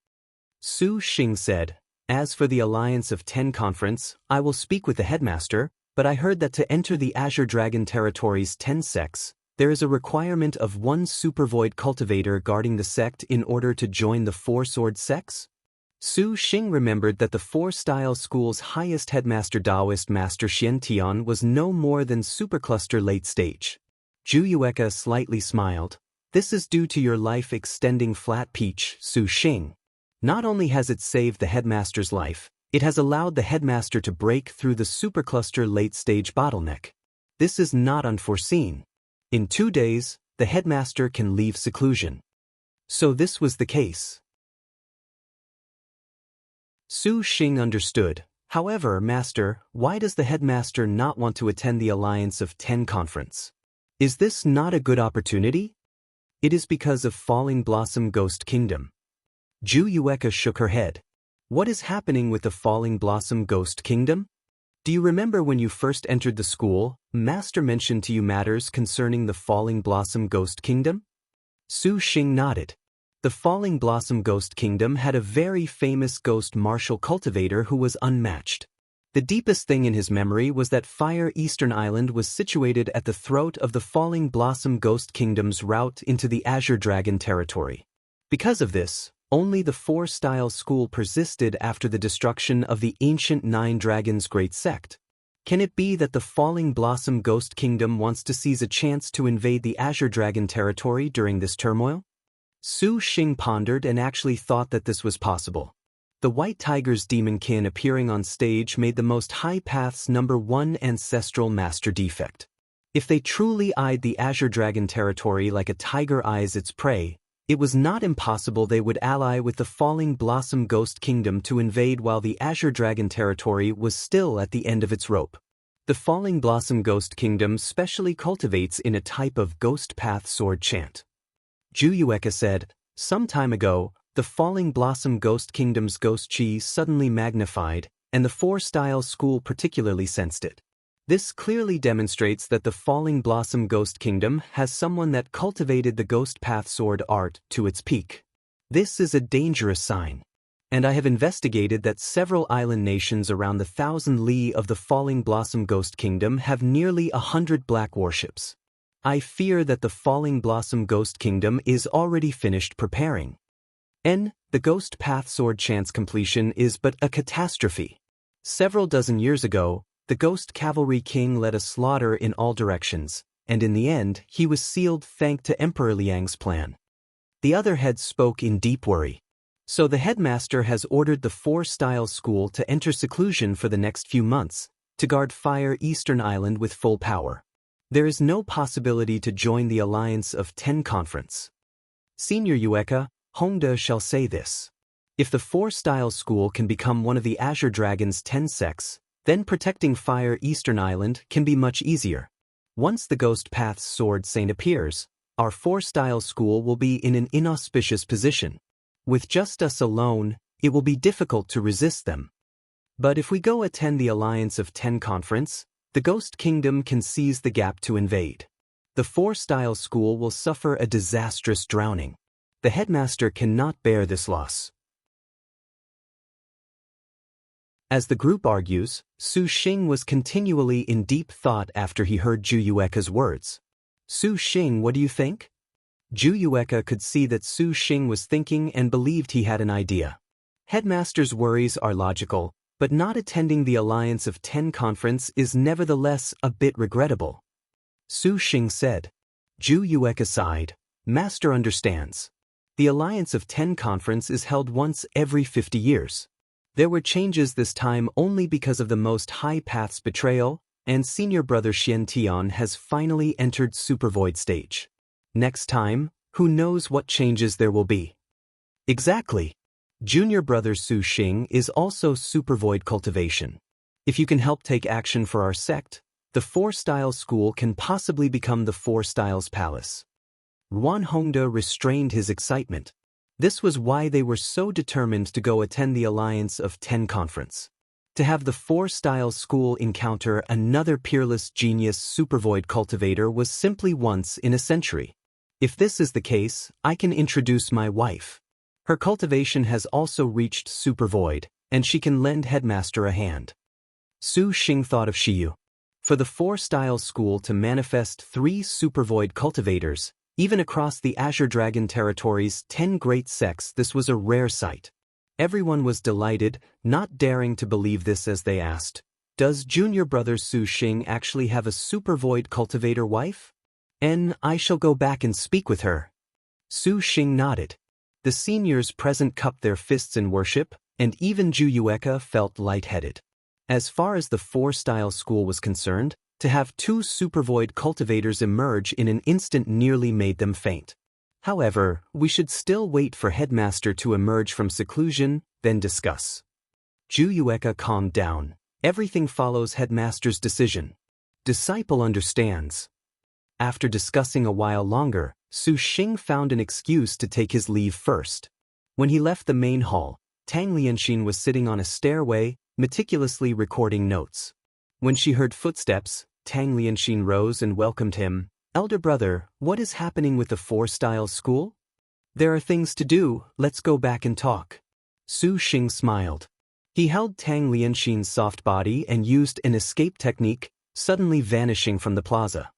Su Xing said. As for the Alliance of 10 conference, I will speak with the headmaster, but I heard that to enter the Azure Dragon territory's 10 sects, there is a requirement of one Supervoid cultivator guarding the sect in order to join the 4-sword sects? Su Xing remembered that the 4-style school's highest headmaster Taoist Master Xian Tian was no more than supercluster late stage. Zhu Yueka slightly smiled. This is due to your life-extending flat peach, Su Xing. Not only has it saved the headmaster's life, it has allowed the headmaster to break through the supercluster late-stage bottleneck. This is not unforeseen. In 2 days, the headmaster can leave seclusion. So this was the case. Su Xing understood. However, Master, why does the headmaster not want to attend the Alliance of 10 conference? Is this not a good opportunity? It is because of Falling Blossom Ghost Kingdom. Zhu Yueka shook her head. What is happening with the Falling Blossom Ghost Kingdom? Do you remember when you first entered the school, Master mentioned to you matters concerning the Falling Blossom Ghost Kingdom? Su Xing nodded. The Falling Blossom Ghost Kingdom had a very famous ghost martial cultivator who was unmatched. The deepest thing in his memory was that Fire Eastern Island was situated at the throat of the Falling Blossom Ghost Kingdom's route into the Azure Dragon territory. Because of this, only the 4-style school persisted after the destruction of the ancient 9 Dragons Great Sect. Can it be that the Falling Blossom Ghost Kingdom wants to seize a chance to invade the Azure Dragon territory during this turmoil? Su Xing pondered and actually thought that this was possible. The White Tiger's Demonkin appearing on stage made the Most High Path's #1 ancestral master defect. If they truly eyed the Azure Dragon territory like a tiger eyes its prey, it was not impossible they would ally with the Falling Blossom Ghost Kingdom to invade while the Azure Dragon territory was still at the end of its rope. The Falling Blossom Ghost Kingdom specially cultivates in a type of Ghost Path sword chant. Zhu Yueka said, some time ago, the Falling Blossom Ghost Kingdom's ghost chi suddenly magnified, and the 4-style school particularly sensed it. This clearly demonstrates that the Falling Blossom Ghost Kingdom has someone that cultivated the Ghost Path sword art to its peak. This is a dangerous sign. And I have investigated that several island nations around the 1,000 li of the Falling Blossom Ghost Kingdom have nearly 100 black warships. I fear that the Falling Blossom Ghost Kingdom is already finished preparing. The Ghost Path sword chant's completion is but a catastrophe. Several dozen years ago, the Ghost Cavalry King led a slaughter in all directions, and in the end, he was sealed thanks to Emperor Liang's plan. The other heads spoke in deep worry. So the headmaster has ordered the 4-style school to enter seclusion for the next few months, to guard Fire Eastern Island with full power. There is no possibility to join the Alliance of 10 conference. Senior Yueka, Hongda shall say this. If the 4-style school can become one of the Azure Dragon's 10 sects, then protecting Fire Eastern Island can be much easier. Once the Ghost Path's sword saint appears, our 4-style school will be in an inauspicious position. With just us alone, it will be difficult to resist them. But if we go attend the Alliance of 10 conference, the Ghost Kingdom can seize the gap to invade. The 4-style school will suffer a disastrous drowning. The headmaster cannot bear this loss. As the group argues, Su Xing was continually in deep thought after he heard Zhu Yueka's words. Su Xing, what do you think? Zhu Yueka could see that Su Xing was thinking and believed he had an idea. Headmaster's worries are logical, but not attending the Alliance of 10 conference is nevertheless a bit regrettable. Su Xing said. Zhu Yueka sighed. Master understands. The Alliance of 10 conference is held once every 50 years. There were changes this time only because of the Most High Path's betrayal, and senior brother Xian Tian has finally entered Supervoid stage. Next time, who knows what changes there will be. Exactly. Junior brother Su Xing is also Supervoid cultivation. If you can help take action for our sect, the 4-style school can possibly become the 4-styles palace. Ruan Hongda restrained his excitement. This was why they were so determined to go attend the Alliance of 10 conference. To have the 4-style school encounter another peerless genius Supervoid cultivator was simply once in a century. If this is the case, I can introduce my wife. Her cultivation has also reached Supervoid, and she can lend headmaster a hand. Su Xing thought of Shiyu. For the 4-style school to manifest 3 supervoid cultivators, even across the Azure Dragon territory's 10 great sects, this was a rare sight. Everyone was delighted, not daring to believe this as they asked, "Does junior brother Su Xing actually have a supervoid cultivator wife?" I shall go back and speak with her." Su Xing nodded. The seniors present cupped their fists in worship, and even Ju Yueka felt lightheaded. As far as the 4-style school was concerned, to have 2 supervoid cultivators emerge in an instant nearly made them faint. However, we should still wait for headmaster to emerge from seclusion, then discuss. Ju Yueka calmed down. Everything follows headmaster's decision. Disciple understands. After discussing a while longer, Su Xing found an excuse to take his leave first. When he left the main hall, Tang Lianxin was sitting on a stairway, meticulously recording notes. When she heard footsteps, Tang Lianxin rose and welcomed him. "Elder brother, what is happening with the 4-style school?" "There are things to do, let's go back and talk." Su Xing smiled. He held Tang Lianxin's soft body and used an escape technique, suddenly vanishing from the plaza.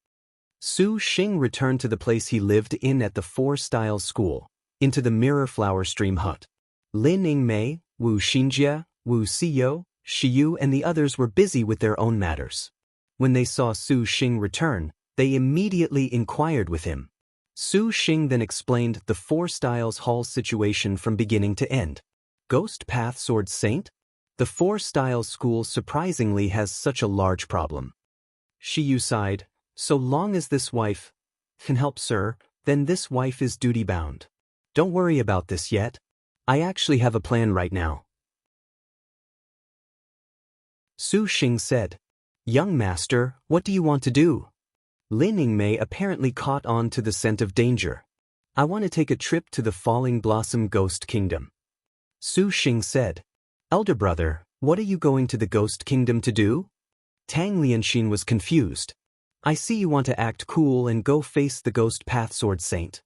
Su Xing returned to the place he lived in at the 4-style school, into the Mirror Flower Stream hut. Lin Yingmei, Wu Xinjie, Wu Siyou, Shiyu and the others were busy with their own matters. When they saw Su Xing return, they immediately inquired with him. Su Xing then explained the 4-styles hall situation from beginning to end. Ghost Path Sword Saint? The 4-style school surprisingly has such a large problem. Shiyu sighed. "So long as this wife can help, sir, then this wife is duty-bound. Don't worry about this yet. I actually have a plan right now." Su Xing said, "Young master, what do you want to do?" Lin Yingmei apparently caught on to the scent of danger. "I want to take a trip to the Falling Blossom Ghost Kingdom." Su Xing said, "Elder brother, what are you going to the Ghost Kingdom to do?" Tang Lianxin was confused. "I see you want to act cool and go face the Ghost Path Sword Saint."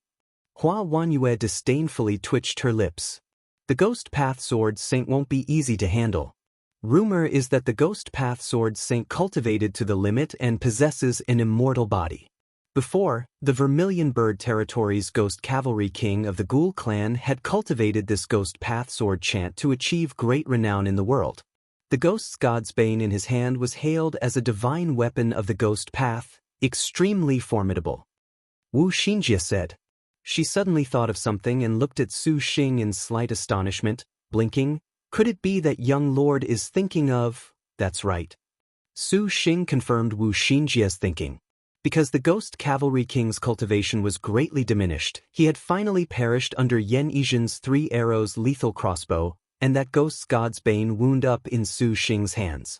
Hua Wanyue disdainfully twitched her lips. "The Ghost Path Sword Saint won't be easy to handle. Rumor is that the Ghost Path Sword Saint cultivated to the limit and possesses an immortal body. Before, the Vermilion Bird Territory's Ghost Cavalry King of the Ghoul clan had cultivated this Ghost Path Sword chant to achieve great renown in the world. The Ghost's God's Bane in his hand was hailed as a divine weapon of the Ghost Path, extremely formidable." Wu Xinjie said. She suddenly thought of something and looked at Su Xing in slight astonishment, blinking. "Could it be that young lord is thinking of—" "That's right." Su Xing confirmed Wu Xinjie's thinking. Because the Ghost Cavalry King's cultivation was greatly diminished, he had finally perished under Yan Yizhen's 3 arrows lethal crossbow, and that Ghost's God's Bane wound up in Su Xing's hands.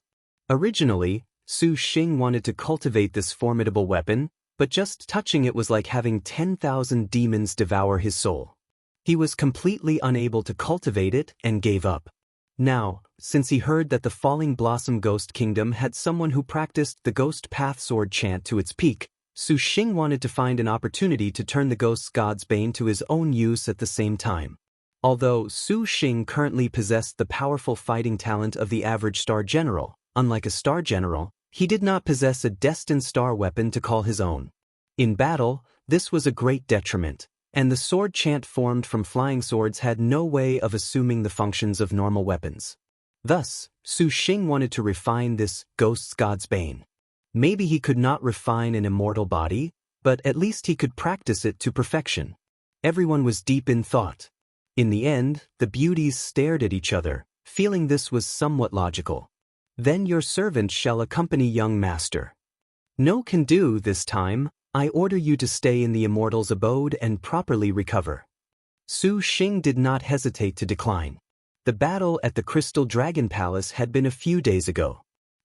Originally, Su Xing wanted to cultivate this formidable weapon, but just touching it was like having 10,000 demons devour his soul. He was completely unable to cultivate it and gave up. Now, since he heard that the Falling Blossom Ghost Kingdom had someone who practiced the Ghost Path Sword chant to its peak, Su Xing wanted to find an opportunity to turn the Ghost's God's Bane to his own use at the same time. Although Su Xing currently possessed the powerful fighting talent of the average Star General, unlike a Star General, he did not possess a destined star weapon to call his own. In battle, this was a great detriment, and the sword chant formed from flying swords had no way of assuming the functions of normal weapons. Thus, Su Xing wanted to refine this Ghost's God's Bane. Maybe he could not refine an immortal body, but at least he could practice it to perfection. Everyone was deep in thought. In the end, the beauties stared at each other, feeling this was somewhat logical. "Then your servant shall accompany young master." "No can do this time. I order you to stay in the immortal's abode and properly recover." Su Xing did not hesitate to decline. The battle at the Crystal Dragon Palace had been a few days ago.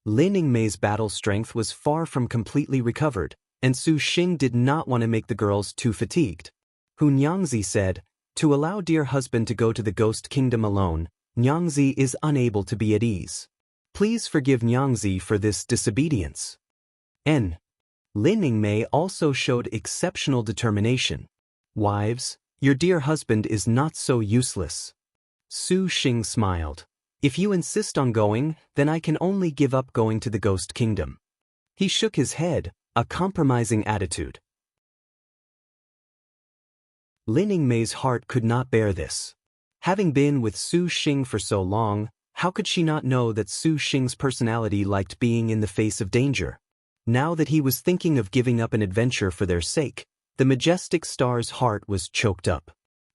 Lin Yingmei's battle strength was far from completely recovered, and Su Xing did not want to make the girls too fatigued. Hu Nyangzi said, "To allow dear husband to go to the Ghost Kingdom alone, Nyangzi is unable to be at ease. Please forgive Nyangzi for this disobedience." Lin Yingmei also showed exceptional determination. "Wives, your dear husband is not so useless." Su Xing smiled. If you insist on going, then I can only give up going to the Ghost Kingdom. He shook his head, a compromising attitude. Lin Yingmei's heart could not bear this. Having been with Su Xing for so long, how could she not know that Su Xing's personality liked being in the face of danger? Now that he was thinking of giving up an adventure for their sake, the majestic star's heart was choked up.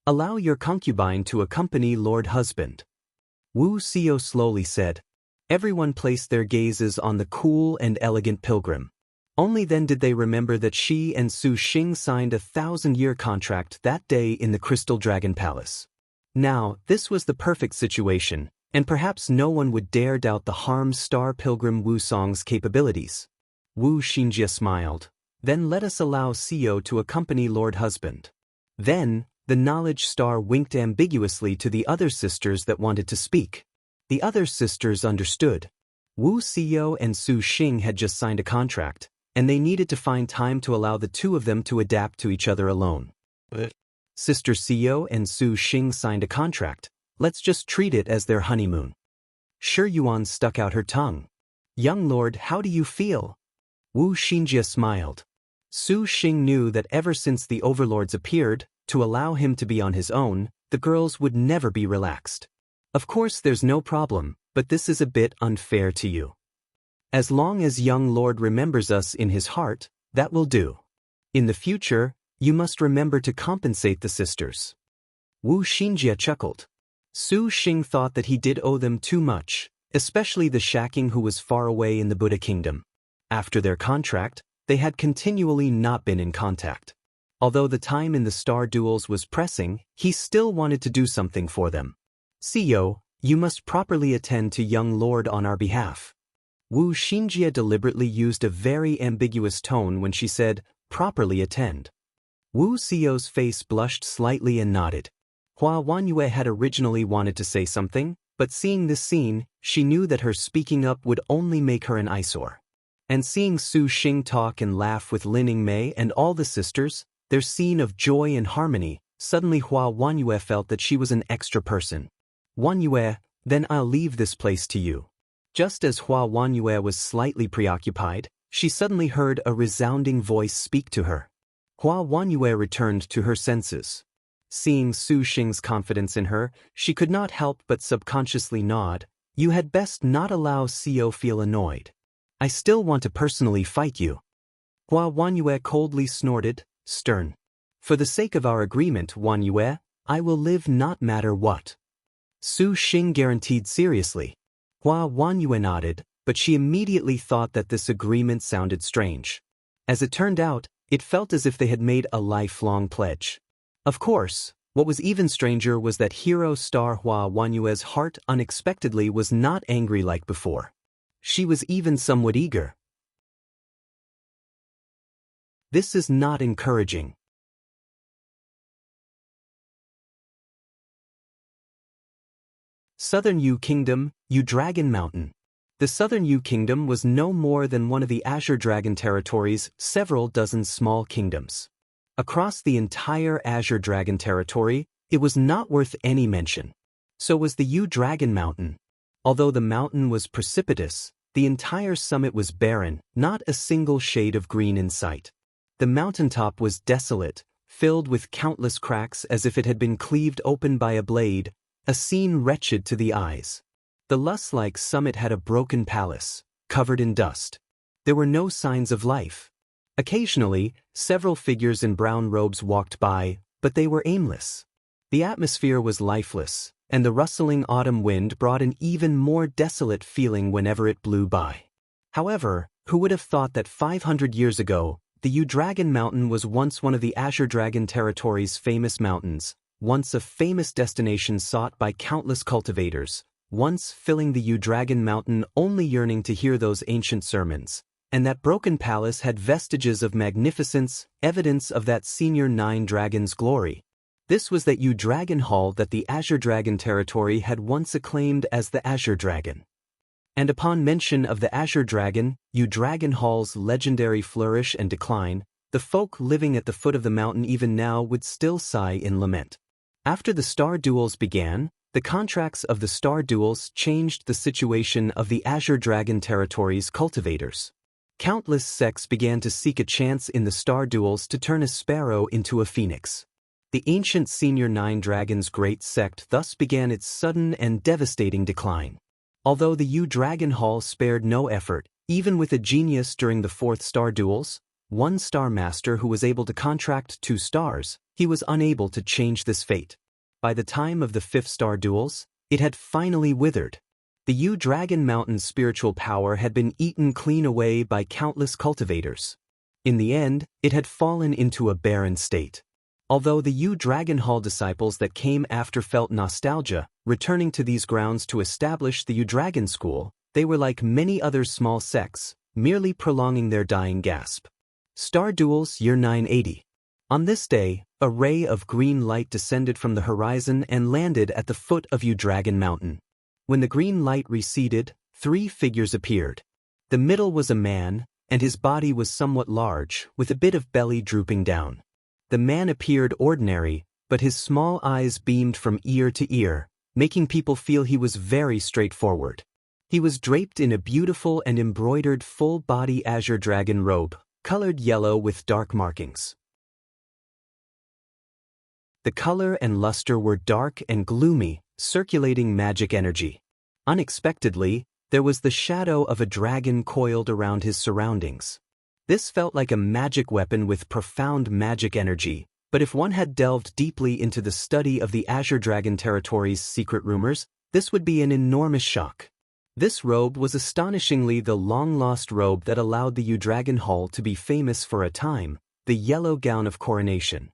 Allow your concubine to accompany Lord Husband. Wu Xiao slowly said. Everyone placed their gazes on the cool and elegant pilgrim. Only then did they remember that she and Su Xing signed a 1,000-year contract that day in the Crystal Dragon Palace. Now, this was the perfect situation, and perhaps no one would dare doubt the harmed star pilgrim Wu Song's capabilities. Wu Xinjie smiled. Then let us allow Xiao to accompany Lord Husband. Then, the knowledge star winked ambiguously to the other sisters that wanted to speak. The other sisters understood. Wu Xiao and Su Xing had just signed a contract, and they needed to find time to allow the two of them to adapt to each other alone. Sister Xiao and Su Xing signed a contract. Let's just treat it as their honeymoon. Shi Yuan stuck out her tongue. Young lord, how do you feel? Wu Xinjie smiled. Su Xing knew that ever since the overlords appeared, to allow him to be on his own, the girls would never be relaxed. Of course there's no problem, but this is a bit unfair to you. As long as young lord remembers us in his heart, that will do. In the future, you must remember to compensate the sisters. Wu Xinjie chuckled. Su Xing thought that he did owe them too much, especially the Shaking who was far away in the Buddha kingdom. After their contract, they had continually not been in contact. Although the time in the star duels was pressing, he still wanted to do something for them. Xiao, you must properly attend to young lord on our behalf. Wu Xinjie deliberately used a very ambiguous tone when she said, properly attend. Wu Xiao's face blushed slightly and nodded. Hua Wanyue had originally wanted to say something, but seeing this scene, she knew that her speaking up would only make her an eyesore. And seeing Su Xing talk and laugh with Lin Yingmei and all the sisters, their scene of joy and harmony, suddenly Hua Wanyue felt that she was an extra person. Wanyue, then I'll leave this place to you. Just as Hua Wanyue was slightly preoccupied, she suddenly heard a resounding voice speak to her. Hua Wanyue returned to her senses. Seeing Su Xing's confidence in her, she could not help but subconsciously nod. You had best not allow Xiao feel annoyed. I still want to personally fight you. Hua Wanyue coldly snorted, stern. For the sake of our agreement, Wanyue, I will live not matter what. Su Xing guaranteed seriously. Hua Wanyue nodded, but she immediately thought that this agreement sounded strange. As it turned out, it felt as if they had made a lifelong pledge. Of course, what was even stranger was that hero star Hua Wanyue's heart unexpectedly was not angry like before. She was even somewhat eager. This is not encouraging. Southern Yu Kingdom, Yu Dragon Mountain. The Southern Yu Kingdom was no more than one of the Azure Dragon territories, several dozen small kingdoms. Across the entire Azure Dragon territory, it was not worth any mention. So was the Yu Dragon Mountain. Although the mountain was precipitous, the entire summit was barren, not a single shade of green in sight. The mountaintop was desolate, filled with countless cracks as if it had been cleaved open by a blade, a scene wretched to the eyes. The lush-like summit had a broken palace, covered in dust. There were no signs of life. Occasionally, several figures in brown robes walked by, but they were aimless. The atmosphere was lifeless, and the rustling autumn wind brought an even more desolate feeling whenever it blew by. However, who would have thought that 500 years ago, the Yu Dragon Mountain was once one of the Azure Dragon territory's famous mountains, once a famous destination sought by countless cultivators, once filling the Yu Dragon Mountain only yearning to hear those ancient sermons, and that broken palace had vestiges of magnificence, evidence of that senior 9 dragon's glory. This was that Yu Dragon Hall that the Azure Dragon territory had once acclaimed as the Azure Dragon. And upon mention of the Azure Dragon, Yu Dragon Hall's legendary flourish and decline, the folk living at the foot of the mountain even now would still sigh in lament. After the star duels began, The contracts of the Star Duels changed the situation of the Azure Dragon Territory's cultivators. Countless sects began to seek a chance in the Star Duels to turn a sparrow into a phoenix. The ancient Senior Nine Dragons Great Sect thus began its sudden and devastating decline. Although the Dragon Hall spared no effort, even with a genius during the Fourth Star Duels, one Star Master who was able to contract 2 stars, he was unable to change this fate. By the time of the Fifth Star Duels, it had finally withered. The Dragon Mountain's spiritual power had been eaten clean away by countless cultivators. In the end, it had fallen into a barren state. Although the Dragon Hall disciples that came after felt nostalgia, returning to these grounds to establish the Dragon School, they were like many other small sects, merely prolonging their dying gasp. Star Duels Year 980. On this day, a ray of green light descended from the horizon and landed at the foot of Dragon Mountain. When the green light receded, 3 figures appeared. The middle was a man, and his body was somewhat large, with a bit of belly drooping down. The man appeared ordinary, but his small eyes beamed from ear to ear, making people feel he was very straightforward. He was draped in a beautiful and embroidered full-body azure dragon robe, colored yellow with dark markings. The color and luster were dark and gloomy, circulating magic energy. Unexpectedly, there was the shadow of a dragon coiled around his surroundings. This felt like a magic weapon with profound magic energy, but if one had delved deeply into the study of the Azure Dragon Territory's secret rumors, this would be an enormous shock. This robe was astonishingly the long-lost robe that allowed the Dragon Hall to be famous for a time, the yellow gown of coronation.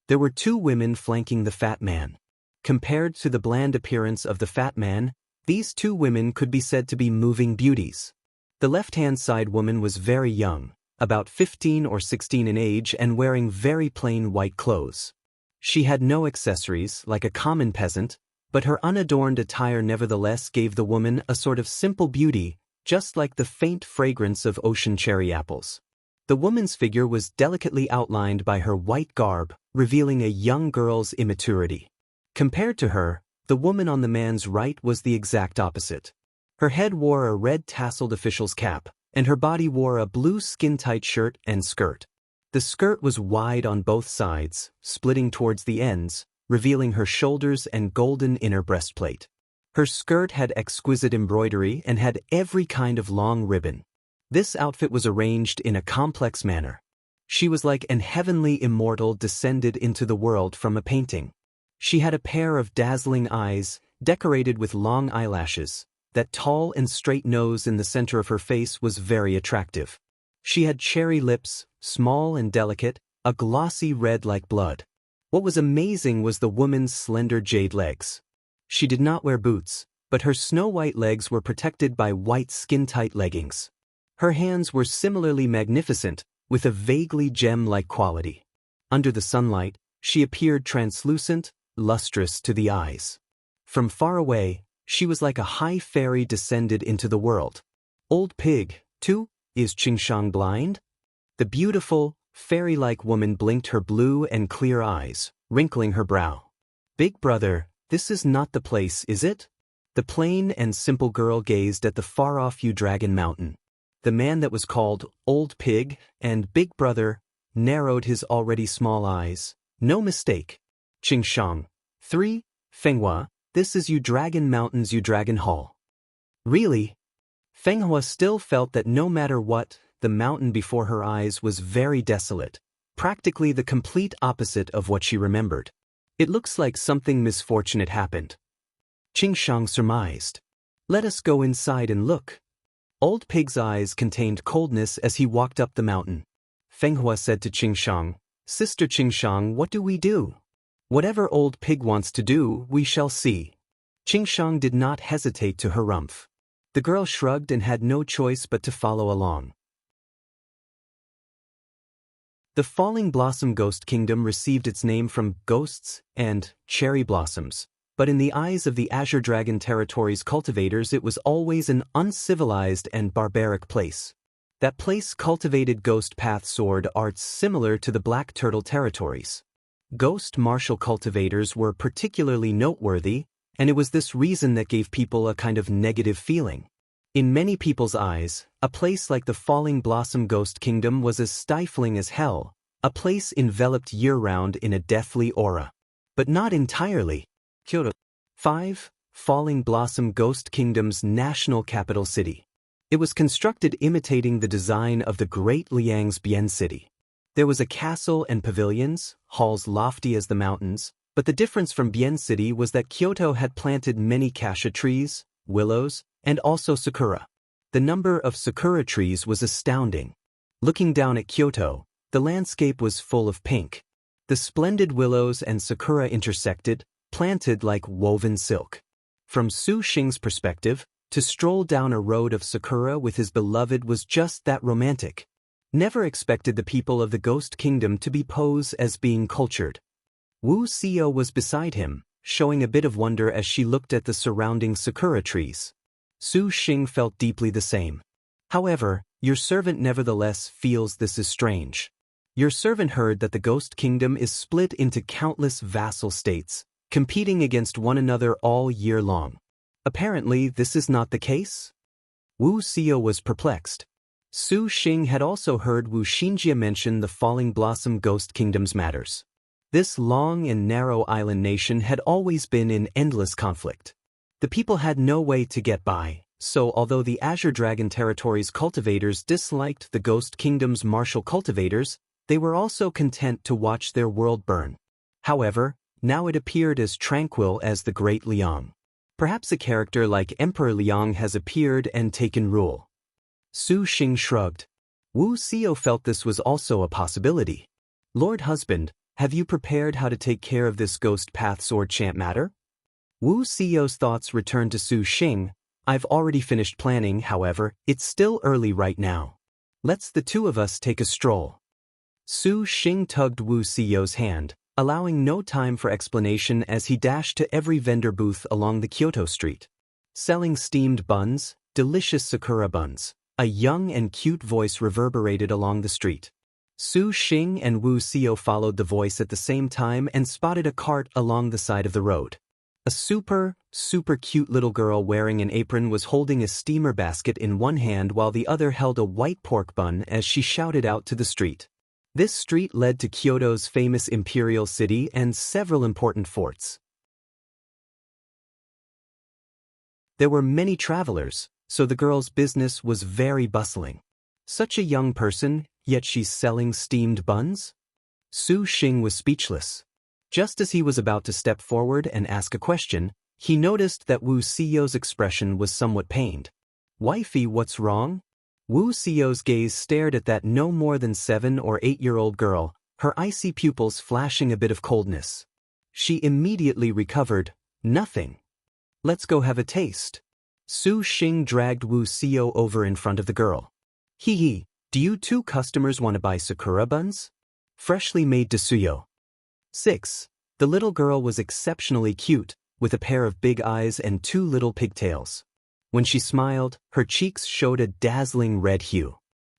There were 2 women flanking the fat man. Compared to the bland appearance of the fat man, these 2 women could be said to be moving beauties. The left-hand side woman was very young, about 15 or 16 in age and wearing very plain white clothes. She had no accessories like a common peasant, but her unadorned attire nevertheless gave the woman a sort of simple beauty, just like the faint fragrance of ocean cherry apples. The woman's figure was delicately outlined by her white garb, revealing a young girl's immaturity. Compared to her, the woman on the man's right was the exact opposite. Her head wore a red tasseled official's cap, and her body wore a blue skin-tight shirt and skirt. The skirt was wide on both sides, splitting towards the ends, revealing her shoulders and golden inner breastplate. Her skirt had exquisite embroidery and had every kind of long ribbon. This outfit was arranged in a complex manner. She was like an heavenly immortal descended into the world from a painting. She had a pair of dazzling eyes, decorated with long eyelashes. That tall and straight nose in the center of her face was very attractive. She had cherry lips, small and delicate, a glossy red like blood. What was amazing was the woman's slender jade legs. She did not wear boots, but her snow-white legs were protected by white skin-tight leggings. Her hands were similarly magnificent, with a vaguely gem-like quality. Under the sunlight, she appeared translucent, lustrous to the eyes. From far away, she was like a high fairy descended into the world. Old Pig, too, is Qingshang blind? The beautiful, fairy-like woman blinked her blue and clear eyes, wrinkling her brow. Big brother, this is not the place, is it? The plain and simple girl gazed at the far-off Dragon Mountain. The man that was called Old Pig and Big Brother narrowed his already small eyes. No mistake. Qingshang. 3. Fenghua, this is Dragon Mountain's Dragon Hall. Really? Fenghua still felt that no matter what, the mountain before her eyes was very desolate, practically the complete opposite of what she remembered. It looks like something misfortunate happened. Qingshang surmised. Let us go inside and look. Old Pig's eyes contained coldness as he walked up the mountain. Fenghua said to Qingshang, Sister Qingshang, what do we do? Whatever Old Pig wants to do, we shall see. Qingshang did not hesitate to harumph. The girl shrugged and had no choice but to follow along. The Falling Blossom Ghost Kingdom received its name from ghosts and cherry blossoms, but in the eyes of the Azure Dragon Territory's cultivators it was always an uncivilized and barbaric place. That place cultivated ghost path sword arts similar to the Black Turtle Territories. Ghost martial cultivators were particularly noteworthy, and it was this reason that gave people a kind of negative feeling. In many people's eyes, a place like the Falling Blossom Ghost Kingdom was as stifling as hell, a place enveloped year-round in a deathly aura. But not entirely. Kyoto. 5. Falling Blossom Ghost Kingdom's national capital city. It was constructed imitating the design of the great Liang's Bian city. There was a castle and pavilions, halls lofty as the mountains, but the difference from Bian city was that Kyoto had planted many cassia trees, willows, and also sakura. The number of sakura trees was astounding. Looking down at Kyoto, the landscape was full of pink. The splendid willows and sakura intersected, planted like woven silk. From Su Xing's perspective, to stroll down a road of sakura with his beloved was just that romantic. Never expected the people of the Ghost Kingdom to be posed as being cultured. Wu Xiao was beside him, showing a bit of wonder as she looked at the surrounding sakura trees. Su Xing felt deeply the same. However, your servant nevertheless feels this is strange. Your servant heard that the Ghost Kingdom is split into countless vassal states, competing against one another all year long. Apparently, this is not the case? Wu Xiao was perplexed. Su Xing had also heard Wu Xinjie mention the Falling Blossom Ghost Kingdom's matters. This long and narrow island nation had always been in endless conflict. The people had no way to get by, so although the Azure Dragon Territory's cultivators disliked the Ghost Kingdom's martial cultivators, they were also content to watch their world burn. However, now it appeared as tranquil as the Great Liang. Perhaps a character like Emperor Liang has appeared and taken rule. Su Xing shrugged. Wu Xiao felt this was also a possibility. Lord Husband, have you prepared how to take care of this ghost path sword chant matter? Wu Xiao's thoughts returned to Su Xing. I've already finished planning, however, it's still early right now. Let's the two of us take a stroll. Su Xing tugged Wu Xiao's hand, allowing no time for explanation as he dashed to every vendor booth along the Kyoto street. Selling steamed buns, delicious sakura buns. A young and cute voice reverberated along the street. Su Xing and Wu Xiao followed the voice at the same time and spotted a cart along the side of the road. A super cute little girl wearing an apron was holding a steamer basket in one hand while the other held a white pork bun as she shouted out to the street. This street led to Kyoto's famous imperial city and several important forts. There were many travelers, so the girl's business was very bustling. Such a young person, yet she's selling steamed buns? Su Xing was speechless. Just as he was about to step forward and ask a question, he noticed that Wu Xiao's expression was somewhat pained. Wifey, what's wrong? Wu Xiao's gaze stared at that no more than 7 or 8-year-old girl, her icy pupils flashing a bit of coldness. She immediately recovered. Nothing. Let's go have a taste. Su Xing dragged Wu Xiao over in front of the girl. Hee, do you two customers want to buy sakura buns? Freshly made Desuyo. 6. The little girl was exceptionally cute, with a pair of big eyes and 2 little pigtails. When she smiled, her cheeks showed a dazzling red hue.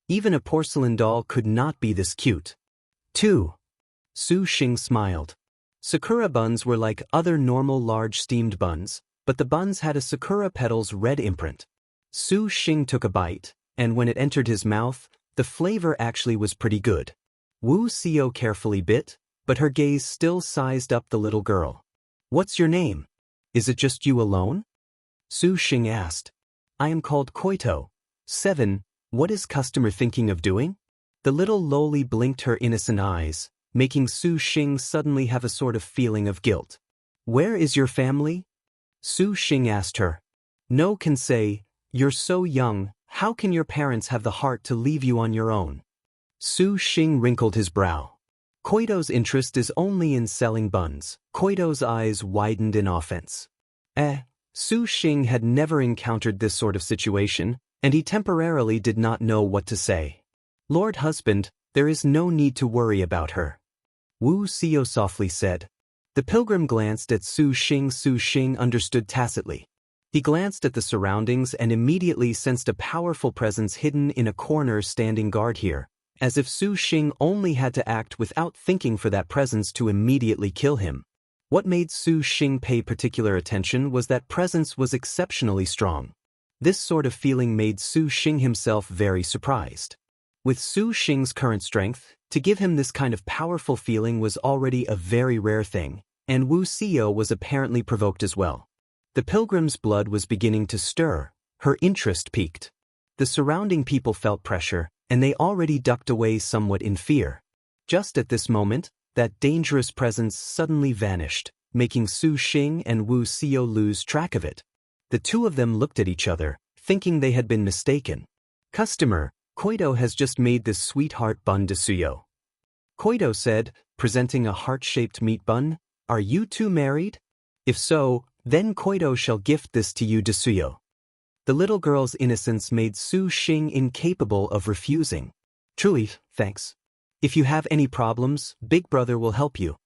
Even a porcelain doll could not be this cute. 2. Su Xing smiled. Sakura buns were like other normal large steamed buns, but the buns had a sakura petal's red imprint. Su Xing took a bite, and when it entered his mouth, the flavor actually was pretty good. Wu Xiao carefully bit, but her gaze still sized up the little girl. What's your name? Is it just you alone? Su Xing asked. I am called Koito. 7. What is customer thinking of doing? The little loli blinked her innocent eyes, making Su Xing suddenly have a sort of feeling of guilt. Where is your family? Su Xing asked her. No can say, you're so young, how can your parents have the heart to leave you on your own? Su Xing wrinkled his brow. Koito's interest is only in selling buns. Koito's eyes widened in offense. Su Xing had never encountered this sort of situation, and he temporarily did not know what to say. Lord Husband, there is no need to worry about her. Wu Xiao softly said. The pilgrim glanced at Su Xing. Su Xing understood tacitly. He glanced at the surroundings and immediately sensed a powerful presence hidden in a corner standing guard here, as if Su Xing only had to act without thinking for that presence to immediately kill him. What made Su Xing pay particular attention was that presence was exceptionally strong. This sort of feeling made Su Xing himself very surprised. With Su Xing's current strength, to give him this kind of powerful feeling was already a very rare thing, and Wu Xiao was apparently provoked as well. The pilgrim's blood was beginning to stir, her interest piqued. The surrounding people felt pressure, and they already ducked away somewhat in fear. Just at this moment, that dangerous presence suddenly vanished, making Su Xing and Wu Xiao lose track of it. The two of them looked at each other, thinking they had been mistaken. "Customer, Koido has just made this sweetheart bun de suyo." Koido said, presenting a heart-shaped meat bun. "Are you two married? If so, then Koido shall gift this to you de suyo." The little girl's innocence made Su Xing incapable of refusing. "Truly, thanks. If you have any problems, Big Brother will help you."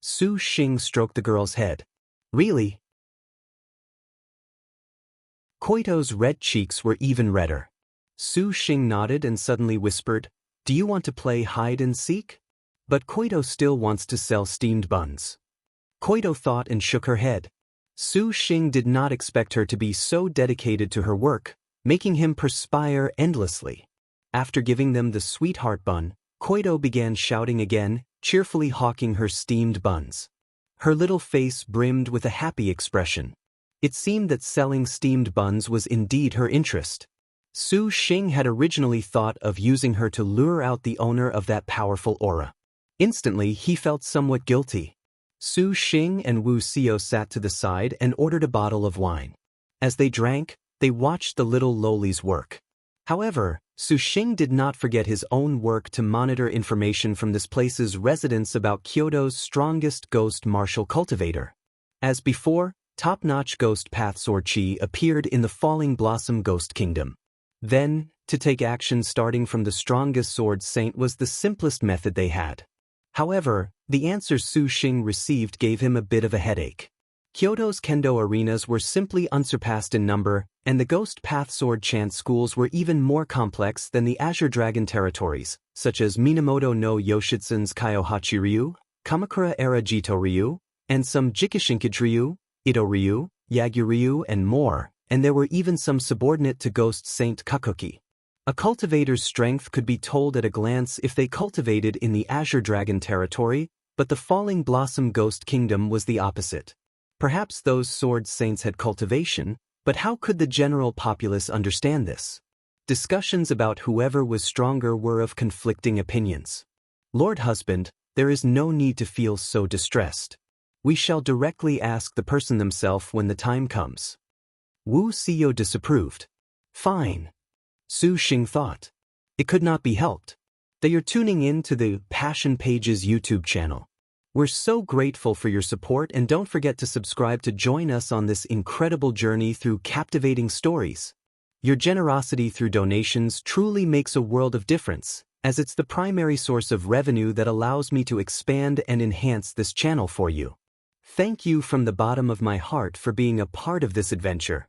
Su Xing stroked the girl's head. "Really?" Koito's red cheeks were even redder. Su Xing nodded and suddenly whispered, "Do you want to play hide and seek?" "But Koito still wants to sell steamed buns." Koito thought and shook her head. Su Xing did not expect her to be so dedicated to her work, making him perspire endlessly. After giving them the sweetheart bun, Koito began shouting again, cheerfully hawking her steamed buns. Her little face brimmed with a happy expression. It seemed that selling steamed buns was indeed her interest. Su Xing had originally thought of using her to lure out the owner of that powerful aura. Instantly, he felt somewhat guilty. Su Xing and Wu Xiao sat to the side and ordered a bottle of wine. As they drank, they watched the little lowlies work. However, Su Xing did not forget his own work to monitor information from this place's residents about Kyoto's strongest ghost martial cultivator. As before, top-notch ghost path sword chi appeared in the Falling Blossom Ghost Kingdom. Then, to take action starting from the strongest sword saint was the simplest method they had. However, the answer Su Xing received gave him a bit of a headache. Kyoto's kendo arenas were simply unsurpassed in number, and the ghost path sword chant schools were even more complex than the Azure Dragon territories, such as Minamoto no Yoshitsun's Kyohachi-ryu, Kamakura-era Jito-ryu, and some Jikishinkaji-ryu, Ito-ryu, Yagyu-ryu, and more, and there were even some subordinate to Ghost Saint Kakuki. A cultivator's strength could be told at a glance if they cultivated in the Azure Dragon territory, but the Falling Blossom Ghost Kingdom was the opposite. Perhaps those sword saints had cultivation, but how could the general populace understand this? Discussions about whoever was stronger were of conflicting opinions. "Lord Husband, there is no need to feel so distressed. We shall directly ask the person themselves when the time comes." Wu Xiao disapproved. "Fine." Su Xing thought. It could not be helped. They are tuning in to the Passion Pages YouTube channel. We're so grateful for your support, and don't forget to subscribe to join us on this incredible journey through captivating stories. Your generosity through donations truly makes a world of difference, as it's the primary source of revenue that allows me to expand and enhance this channel for you. Thank you from the bottom of my heart for being a part of this adventure.